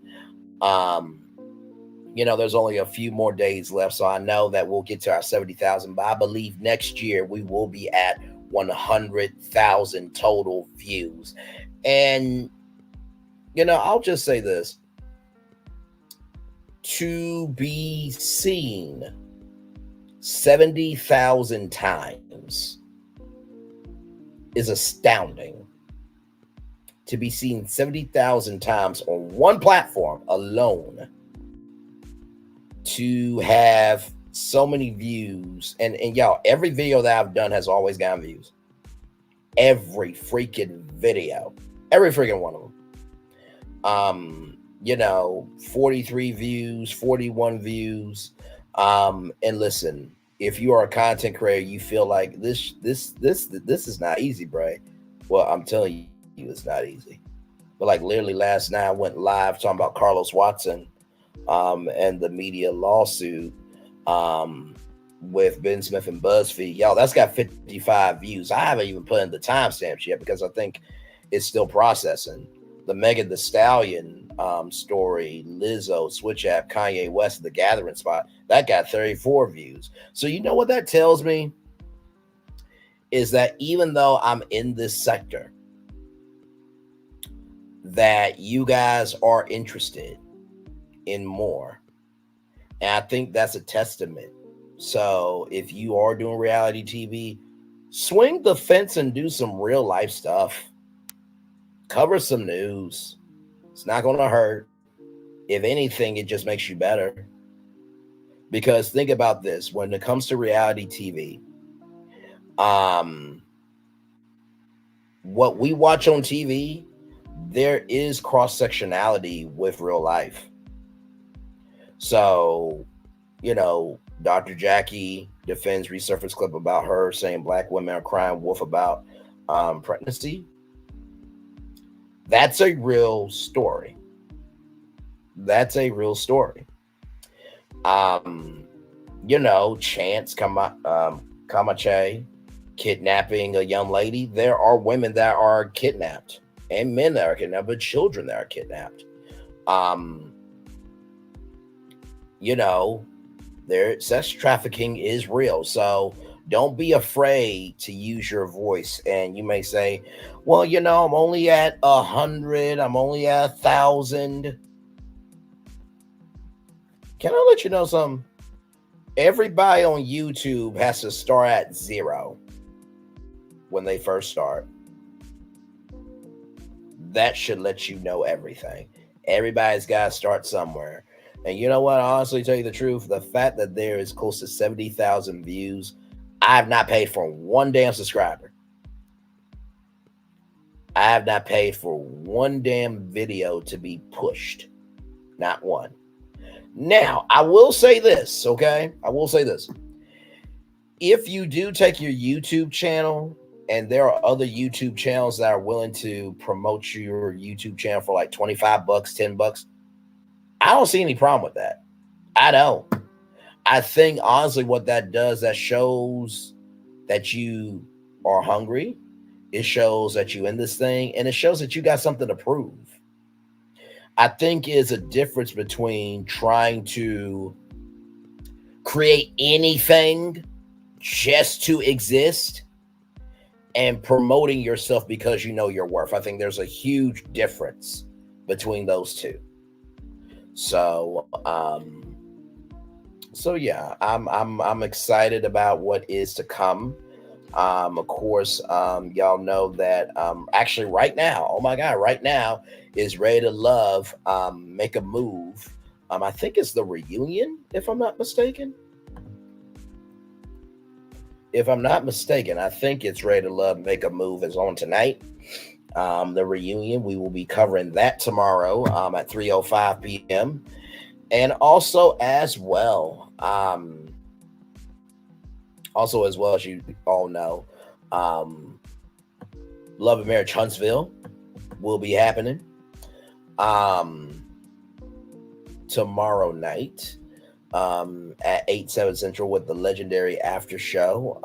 There's only a few more days left, so I know that we'll get to our 70,000. But I believe next year we will be at 100,000 total views. And I'll just say this: to be seen 70,000 times is astounding. To be seen 70,000 times on one platform alone, to have so many views, and y'all, every video that I've done has always gotten views. Every freaking video, every freaking one of them. 43 views, 41 views. And listen, if you are a content creator, you feel like this is not easy, bro. Well, I'm telling you, it's not easy. But like literally last night, I went live talking about Carlos Watson, and the media lawsuit. with Ben Smith and BuzzFeed. Yo, that's got 55 views. I haven't even put in the timestamps yet because I think it's still processing. The Megan Thee Stallion story, Lizzo, Switch App, Kanye West, The Gathering Spot, that got 34 views. So you know what that tells me? Is that even though I'm in this sector, that you guys are interested in more. And I think that's a testament. So if you are doing reality TV, swing the fence and do some real life stuff. Cover some news. It's not going to hurt. If anything, it just makes you better. Because think about this. When it comes to reality TV, what we watch on TV, there is cross-sectionality with real life. So, you know, Dr. Jackie defends resurfaced clip about her saying black women are crying wolf about pregnancy. That's a real story. That's a real story. You know, Chance Comache kidnapping a young lady. There are women that are kidnapped and men that are kidnapped, but children that are kidnapped. You know, sex trafficking is real. So don't be afraid to use your voice. And you may say, well, you know, I'm only at 100. I'm only at 1,000. Can I let you know something? Everybody on YouTube has to start at 0 when they first start. That should let you know everything. Everybody's got to start somewhere. And you know what? I honestly tell you the truth. The fact that there is close to 70,000 views, I have not paid for one damn subscriber. I have not paid for one damn video to be pushed. Not one. Now, I will say this, okay? I will say this. If you do take your YouTube channel, and there are other YouTube channels that are willing to promote your YouTube channel for like $25, $10, I don't see any problem with that. I don't. I think honestly what that does, that shows that you are hungry. It shows that you in this thing, and it shows that you got something to prove. I think is a difference between trying to create anything just to exist and promoting yourself because you know your worth. I think there's a huge difference between those two. So, yeah, I'm excited about what is to come. Of course, y'all know that actually right now, oh my God, right now is Ready to Love Make a Move. I think it's the reunion, if I'm not mistaken. If I'm not mistaken, I think it's Ready to Love Make a Move is on tonight. The reunion, we will be covering that tomorrow at 3:05 p.m. And also as well, as you all know, Love and Marriage Huntsville will be happening tomorrow night at 8, 7 Central with the legendary after show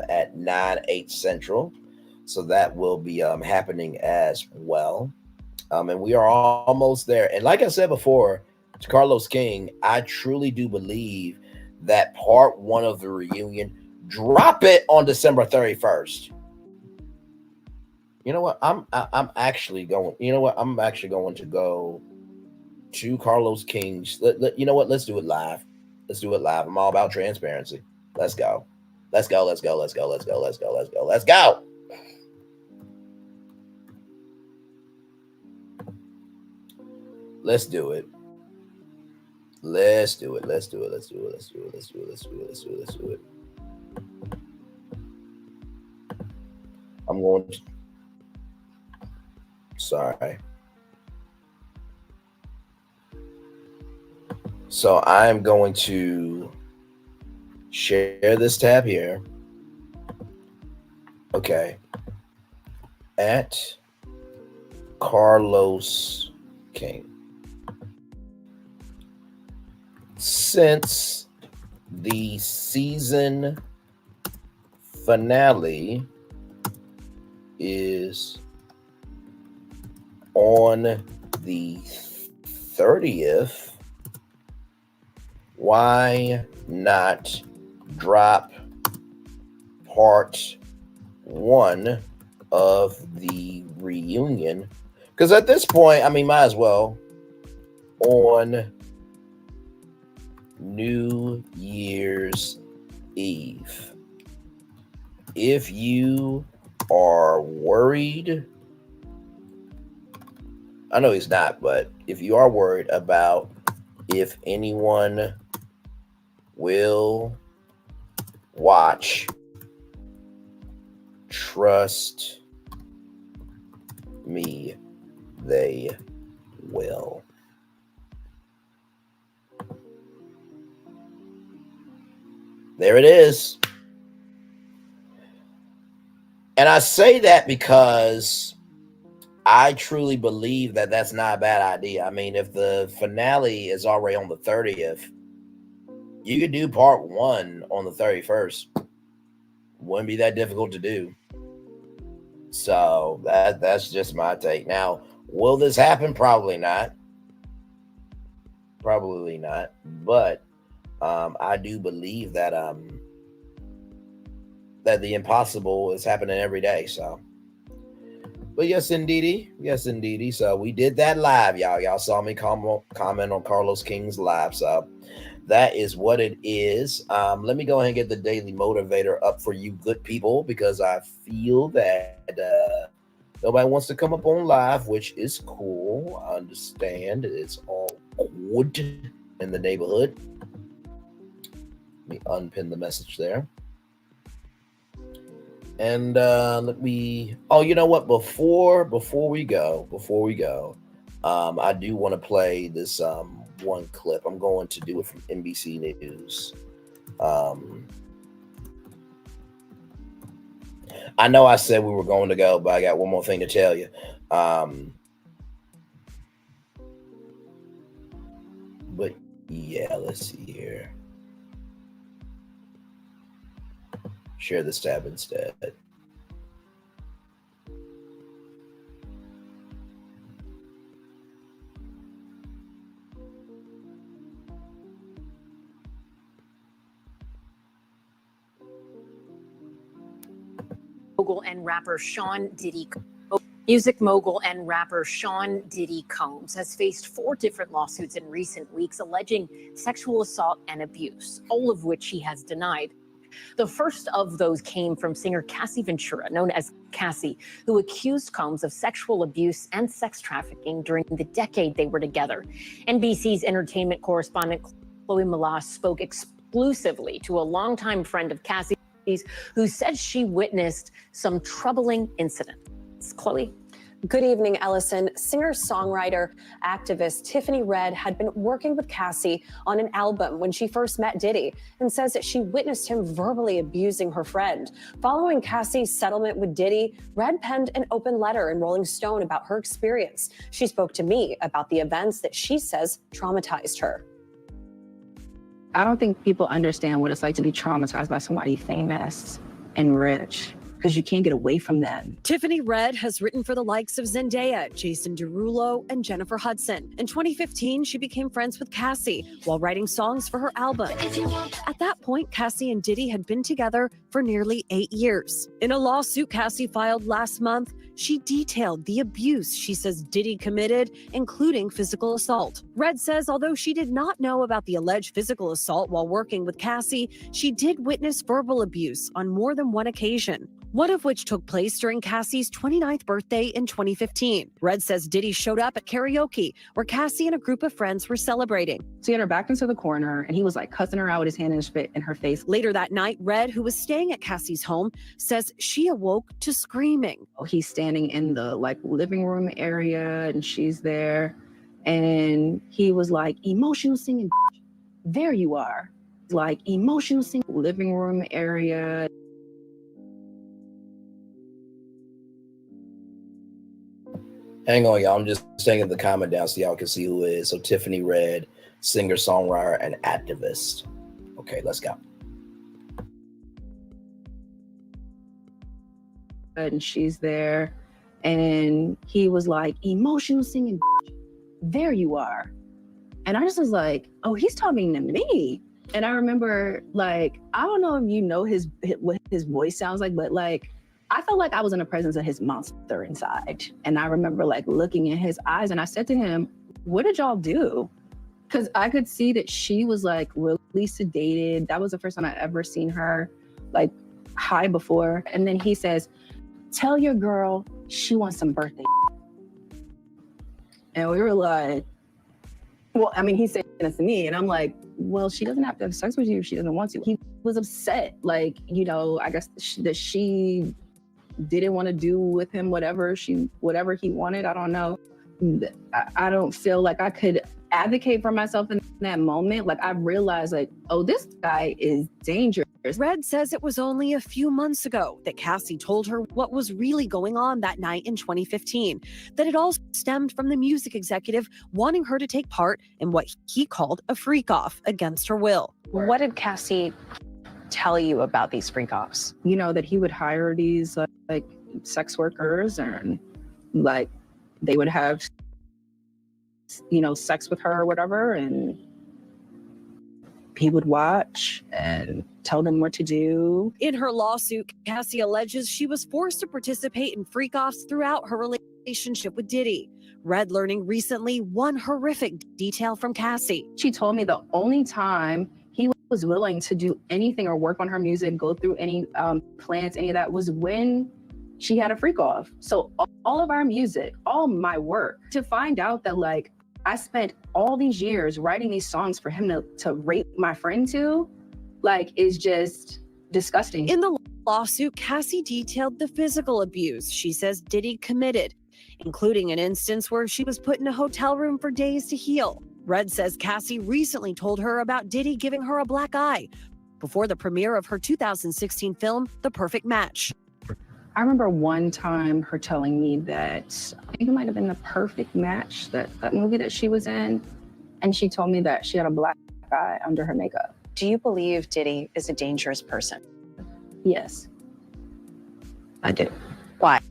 at 9, 8 Central. So that will be happening as well. And we are almost there. And like I said before, to Carlos King, I truly do believe that part 1 of the reunion, drop it on December 31st. You know what? I'm actually going. You know what? I'm actually going to go to Carlos King's. You know what? Let's do it live. Let's do it live. I'm all about transparency. Let's go. Let's go. Let's go. Let's go. Let's go. Let's go. Let's go. Let's go. Let's do it. Let's do it. Let's do it. Let's do it. Let's do it. Let's do it. Let's do it. Let's do it. Let's do it. I'm going to. Sorry. So I'm going to share this tab here. Okay. At Carlos King. Since The season finale is on the 30th. Why not drop part 1 of the reunion? Because at this point, I mean, might as well on New Year's Eve. If you are worried, I know he's not, but if you are worried about if anyone will watch, trust me, they will. There it is. And I say that because I truly believe that that's not a bad idea. I mean, if the finale is already on the 30th, you could do part 1 on the 31st. Wouldn't be that difficult to do. So that's just my take. Now, will this happen? Probably not. Probably not. But I do believe that that the impossible is happening every day. So, but yes, indeedy. Yes, indeedy. So we did that live, y'all. Y'all saw me comment on Carlos King's live. So that is what it is. Let me go ahead and get the daily motivator up for you good people, because I feel that nobody wants to come up on live, which is cool. I understand it's all good in the neighborhood. Let me unpin the message there. And let me, oh, you know what? Before we go, I do want to play this one clip. I'm going to do it from NBC News. I know I said we were going to go, but I got one more thing to tell you. But yeah, let's see here. Share this tab instead. Mogul and rapper Sean Diddy. Music mogul and rapper Sean Diddy Combs has faced 4 different lawsuits in recent weeks alleging sexual assault and abuse, all of which he has denied. The first of those came from singer Cassie Ventura, known as Cassie, who accused Combs of sexual abuse and sex trafficking during the decade they were together. NBC's entertainment correspondent Chloe Malas spoke exclusively to a longtime friend of Cassie's who said she witnessed some troubling incidents. Chloe? Good evening, Ellison. Singer-songwriter, activist Tiffany Haddish had been working with Cassie on an album when she first met Diddy and says that she witnessed him verbally abusing her friend. Following Cassie's settlement with Diddy, Haddish penned an open letter in Rolling Stone about her experience. She spoke to me about the events that she says traumatized her. I don't think people understand what it's like to be traumatized by somebody famous and rich, because you can't get away from them. Tiffany Haddish has written for the likes of Zendaya, Jason Derulo, and Jennifer Hudson. In 2015, she became friends with Cassie while writing songs for her album. At that point, Cassie and Diddy had been together for nearly 8 years. In a lawsuit Cassie filed last month, she detailed the abuse she says Diddy committed, including physical assault. Red says although she did not know about the alleged physical assault while working with Cassie, she did witness verbal abuse on more than one occasion, one of which took place during Cassie's 29th birthday in 2015. Red says Diddy showed up at karaoke where Cassie and a group of friends were celebrating. So he had her back into the corner and he was like cussing her out with his hand in her face. Later that night, Red, who was staying at Cassie's home, says she awoke to screaming. He's standing in the living room area and she's there. And he was like, emotional singing, there you are. Like emotional singing, living room area. Hang on, y'all. I'm just taking the comment down so y'all can see who it is. So Tiffany Haddish, singer, songwriter, and activist. Okay, let's go. And she's there, and he was like, emotional singing, there you are. And I just was like, oh, he's talking to me. And I remember, like, I don't know if you know what his voice sounds like, but like, I felt like I was in the presence of his monster inside. And I remember like looking in his eyes, and I said to him, what did y'all do? Because I could see that she was like really sedated. That was the first time I ever seen her like high before. And then he says, tell your girl she wants some birthday. And we were like, well, I mean, he's saying this to me, and I'm like, well, she doesn't have to have sex with you if she doesn't want to. He was upset, like, you know, I guess that she didn't want to do with him whatever he wanted. I don't know. I don't feel like I could advocate for myself in that moment. Like, I realized, like, oh, this guy is dangerous. Red says it was only a few months ago that Cassie told her what was really going on that night in 2015, that it all stemmed from the music executive wanting her to take part in what he called a freak-off against her will. What did Cassie tell you about these freak-offs? You know, that he would hire these like sex workers, and like they would have, you know, sex with her or whatever, and he would watch and tell them what to do. In her lawsuit, Cassie alleges she was forced to participate in freak-offs throughout her relationship with Diddy. Red learning recently one horrific detail from Cassie. She told me the only time he was willing to do anything or work on her music, go through any plans, any of that, was when she had a freak-off. So all of our music, all my work, to find out that like I spent all these years writing these songs for him to rape my friend to, like, is just disgusting. In the lawsuit, Cassie detailed the physical abuse she says Diddy committed, including an instance where she was put in a hotel room for days to heal. Red says Cassie recently told her about Diddy giving her a black eye before the premiere of her 2016 film, The Perfect Match. I remember one time her telling me that, I think it might have been The Perfect Match, that movie that she was in, and she told me that she had a black eye under her makeup. Do you believe Diddy is a dangerous person? Yes, I do. Why?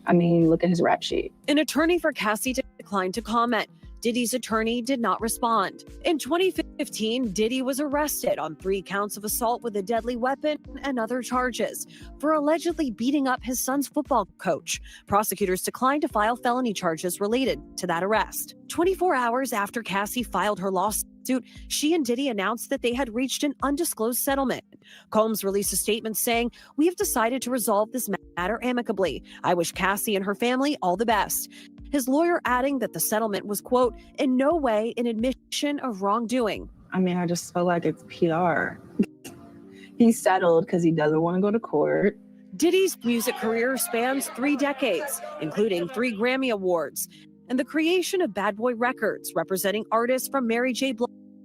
I mean, look at his rap sheet. An attorney for Cassie declined to comment. Diddy's attorney did not respond. In 2015, Diddy was arrested on 3 counts of assault with a deadly weapon and other charges for allegedly beating up his son's football coach. Prosecutors declined to file felony charges related to that arrest. 24 hours after Cassie filed her lawsuit, she and Diddy announced that they had reached an undisclosed settlement. Combs released a statement saying, "We have decided to resolve this matter amicably. I wish Cassie and her family all the best." His lawyer adding that the settlement was, quote, in no way an admission of wrongdoing. I mean, I just feel like it's PR. He's settled because he doesn't want to go to court. Diddy's music career spans 3 decades, including 3 Grammy Awards, and the creation of Bad Boy Records, representing artists from Mary J.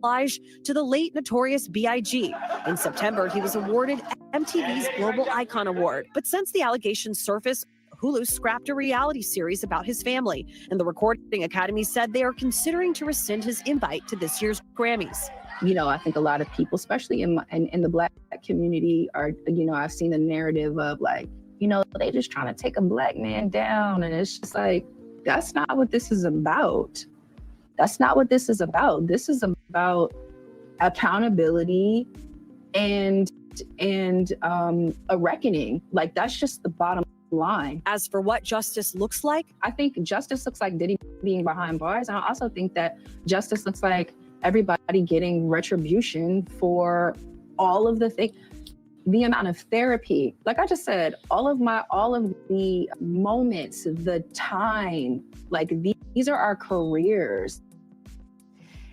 Blige to the late Notorious B.I.G. In September, he was awarded MTV's Global Icon Award. But since the allegations surfaced, Hulu scrapped a reality series about his family, and the Recording Academy said they are considering to rescind his invite to this year's Grammys. You know, I think a lot of people, especially in the Black community, are, you know, I've seen the narrative of like, you know, they just trying to take a Black man down, and it's just like, that's not what this is about. That's not what this is about. This is about accountability and a reckoning. Like, that's just the bottom line. As for what justice looks like, I think justice looks like Diddy being behind bars. And I also think that justice looks like everybody getting retribution for all of the things, the amount of therapy. Like I just said, all of the moments, the time, like these are our careers.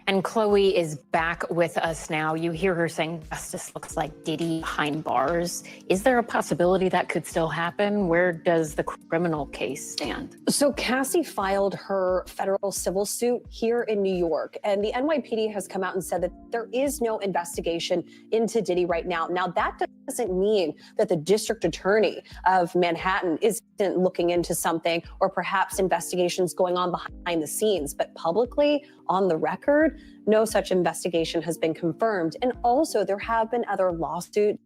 And Chloe is back with us now. You hear her saying justice looks like Diddy behind bars. Is there a possibility that could still happen? Where does the criminal case stand? So Cassie filed her federal civil suit here in New York, and the NYPD has come out and said that there is no investigation into Diddy right now. Now, that doesn't mean that the district attorney of Manhattan is looking into something, or perhaps investigations going on behind the scenes. But publicly, on the record, no such investigation has been confirmed. And also, there have been other lawsuits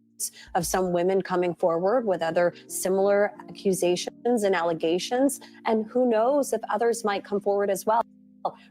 of some women coming forward with other similar accusations and allegations. And who knows if others might come forward as well.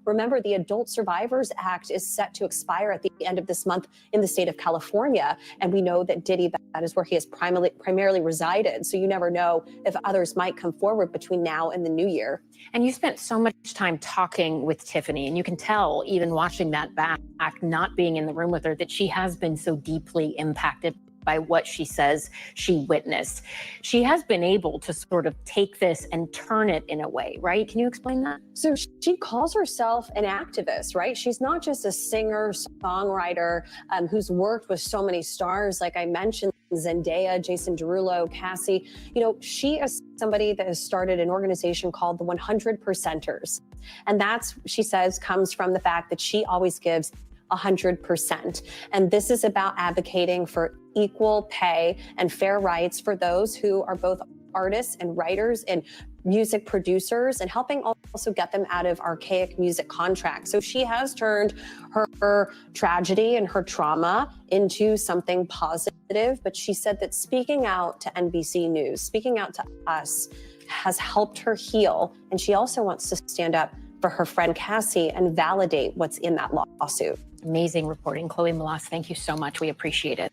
Remember, the Adult Survivors Act is set to expire at the end of this month in the state of California. And we know that Diddy, that is where he has primarily resided. So you never know if others might come forward between now and the new year. And you spent so much time talking with Tiffany, and you can tell, even watching that back, not being in the room with her, that she has been so deeply impacted by what she says she witnessed. She has been able to sort of take this and turn it in a way, right? Can you explain that? So she calls herself an activist, right? She's not just a singer, songwriter who's worked with so many stars, like I mentioned, Zendaya, Jason Derulo, Cassie. You know, she is somebody that has started an organization called the 100%ers. And that's, she says, comes from the fact that she always gives 100%. And this is about advocating for equal pay and fair rights for those who are both artists and writers and music producers, and helping also get them out of archaic music contracts. So she has turned her tragedy and her trauma into something positive. But she said that speaking out to NBC News, speaking out to us, has helped her heal. And she also wants to stand up for her friend Cassie and validate what's in that lawsuit. Amazing reporting. Chloe Malas, thank you so much. We appreciate it.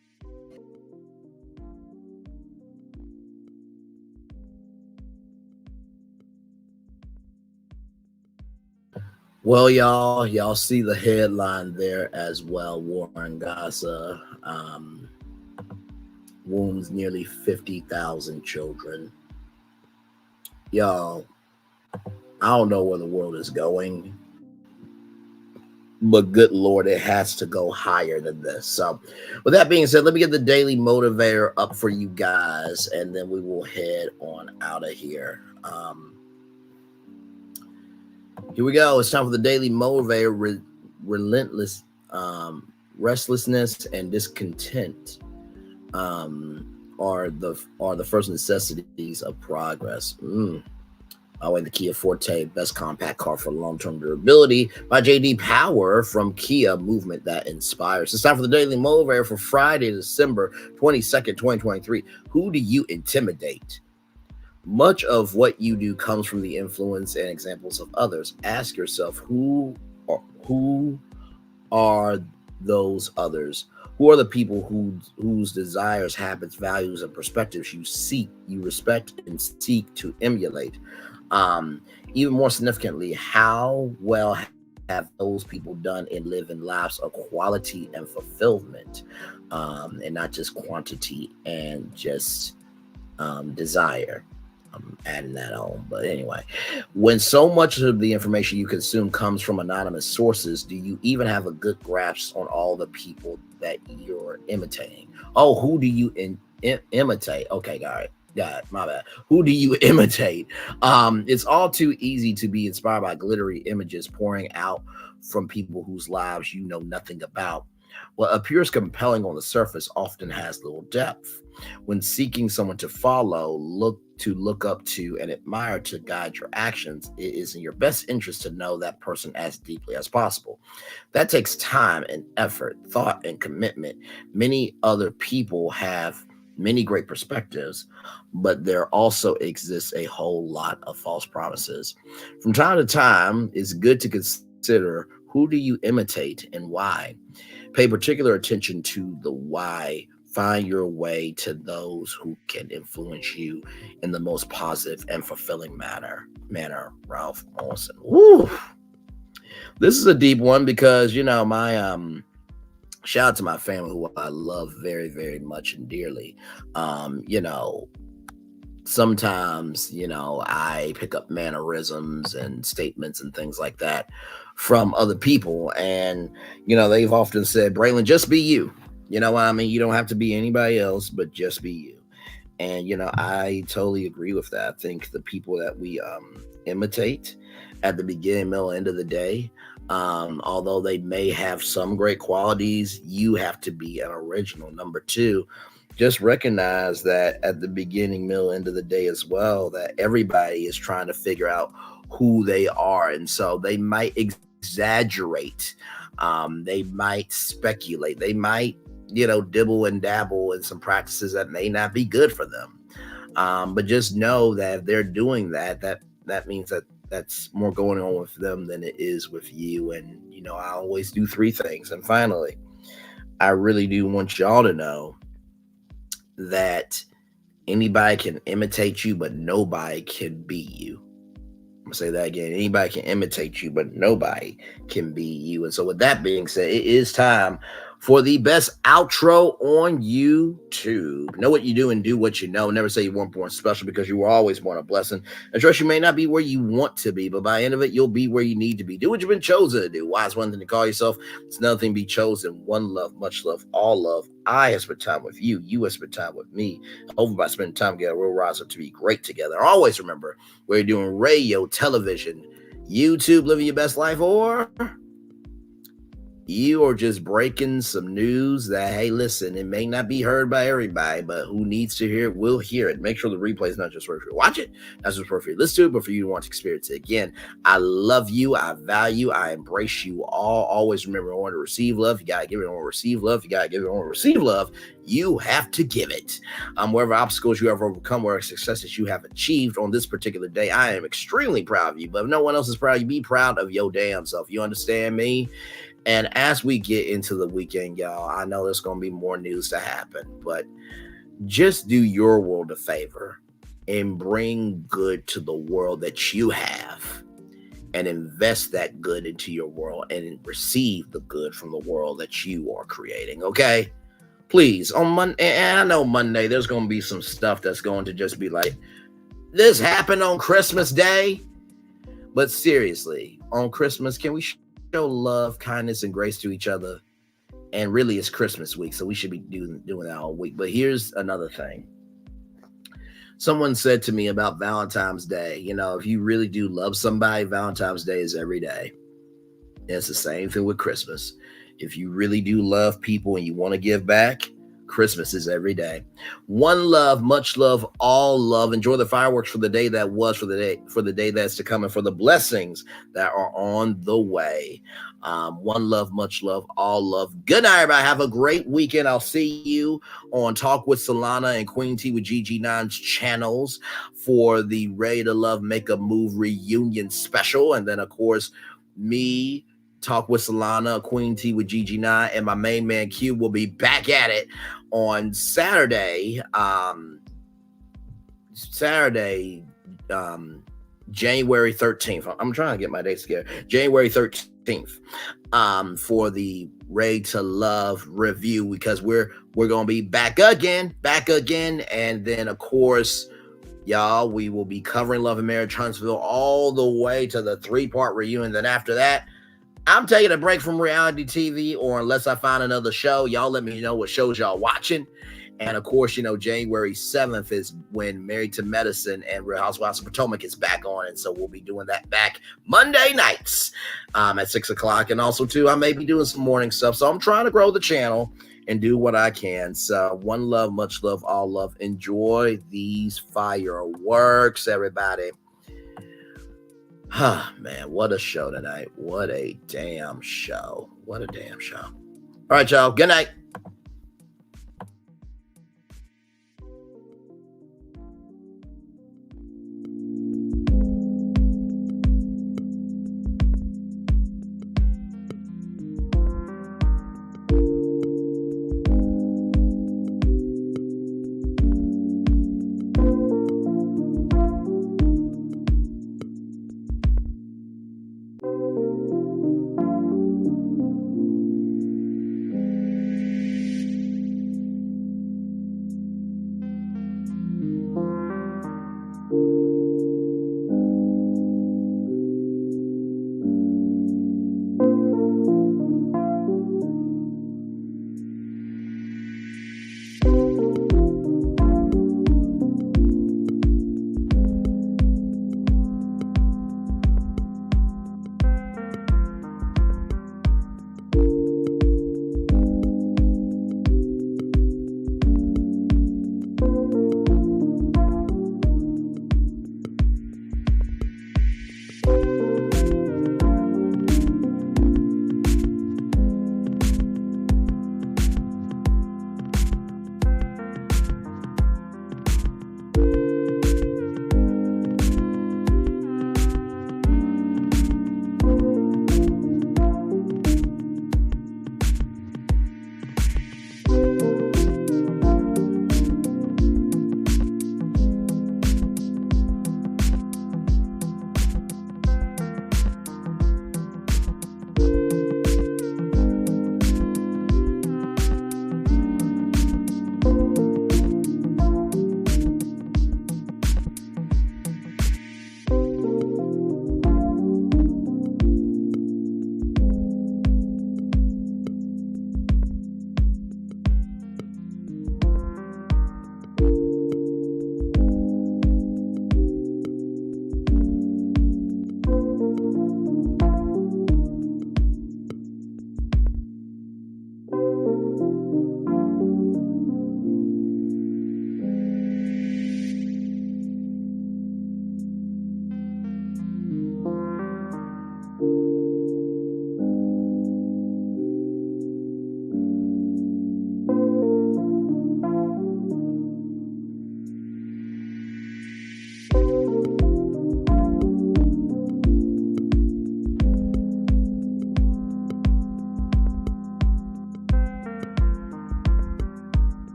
Well, y'all see the headline there as well. War in Gaza wounds nearly 50,000 children. Y'all, I don't know where the world is going, but good Lord, it has to go higher than this. So with that being said, let me get the daily motivator up for you guys, and then we will head on out of here. Here we go. It's time for the daily motivator. Relentless restlessness and discontent are the first necessities of progress. The Kia Forte, best compact car for long-term durability, by J.D. Power from Kia, movement that inspires. It's time for the daily motivator for Friday, December 22nd, 2023. Who do you intimidate? Much of what you do comes from the influence and examples of others. Ask yourself, who are those others? Who are the people whose desires, habits, values, and perspectives you respect and seek to emulate? Even more significantly, how well have those people done in living lives of quality and fulfillment, and not just quantity and just desire? I'm adding that on. But anyway, when so much of the information you consume comes from anonymous sources, do you even have a good grasp on all the people that you're imitating? Oh, who do you imitate? Okay, all right. Got it. My bad. Who do you imitate? It's all too easy to be inspired by glittery images pouring out from people whose lives you know nothing about. What appears compelling on the surface often has little depth. When seeking someone to follow, look up to, and admire to guide your actions, it is in your best interest to know that person as deeply as possible. That takes time and effort, thought and commitment. Many other people have many great perspectives, but there also exists a whole lot of false promises. From time to time, it's good to consider, who do you imitate and why? Pay particular attention to the why. Find your way to those who can influence you in the most positive and fulfilling manner. Ralph Morrison. Woo! This is a deep one because, my shout out to my family, who I love very, very much and dearly. Sometimes, I pick up mannerisms and statements and things like that from other people. And, they've often said, Braylon, just be you. You know what I mean? You don't have to be anybody else, but just be you. And, I totally agree with that. I think the people that we imitate at the beginning, middle, end of the day, although they may have some great qualities, you have to be an original. Number two, just recognize that at the beginning, middle, end of the day as well, that everybody is trying to figure out who they are. And so they might exaggerate. They might speculate. They might, dibble and dabble in some practices that may not be good for them. But just know that if they're doing that means that that's more going on with them than it is with you. And, I always do three things. And finally, I really do want y'all to know that anybody can imitate you, but nobody can be you. I'm gonna say that again. Anybody can imitate you, but nobody can be you. And so with that being said, it is time for the best outro on YouTube. Know what you do and do what you know. Never say you weren't born special, because you were always born a blessing. And trust, you may not be where you want to be, but by the end of it, you'll be where you need to be. Do what you've been chosen to do. Why is one thing to call yourself? It's another thing to be chosen. One love, much love, all love. I have spent time with you. You have spent time with me. Hopefully by spending time together, we'll rise up to be great together. Always remember, we're doing radio, television, YouTube, living your best life, or you are just breaking some news that, hey, listen, it may not be heard by everybody, but who needs to hear it will hear it. Make sure the replay is not just for you to watch it, not just for you to listen to it, but for you to want to experience it again. I love you. I value, I embrace you all. Always remember, in order to receive love, you got to give it. In order to receive love, you got to give it. In order to receive love, you have to give it. Whatever obstacles you have overcome, whatever successes you have achieved on this particular day, I am extremely proud of you. But if no one else is proud of you, be proud of your damn self. You understand me? And as we get into the weekend, y'all, I know there's going to be more news to happen, but just do your world a favor and bring good to the world that you have, and invest that good into your world and receive the good from the world that you are creating. Okay? Please, on Monday, and I know Monday, there's going to be some stuff that's going to just be like, this happened on Christmas Day. But seriously, on Christmas, can we show love, kindness, and grace to each other? And really, it's Christmas week, so we should be doing that all week. But here's another thing. Someone said to me about Valentine's Day, if you really do love somebody, Valentine's Day is every day. And it's the same thing with Christmas. If you really do love people and you want to give back, Christmas is every day. One love, much love, all love. Enjoy the fireworks for the day that was, for the day that's to come, and for the blessings that are on the way. One love, much love, all love. Good night, everybody. Have a great weekend. I'll see you on Talk with Solana and Queen T with GG9's channels for the Ready to Love Make a Move reunion special. And then, of course, me, Talk with Solana, Queen T with GG9, and my main man Q will be back at it on Saturday, January 13th. I'm trying to get my dates together. January 13th, for the Ready to Love review, because we're gonna be back again, and then of course, y'all, we will be covering Love and Marriage Huntsville all the way to the 3-part reunion. Then after that, I'm taking a break from reality TV, or unless I find another show. Y'all let me know what shows y'all watching. And of course, January 7th is when Married to Medicine and Real Housewives of Potomac is back on. And so we'll be doing that back Monday nights at 6 o'clock. And also, too, I may be doing some morning stuff. So I'm trying to grow the channel and do what I can. So one love, much love, all love. Enjoy these fireworks, everybody. Man, what a show tonight. What a damn show. All right, y'all. Good night.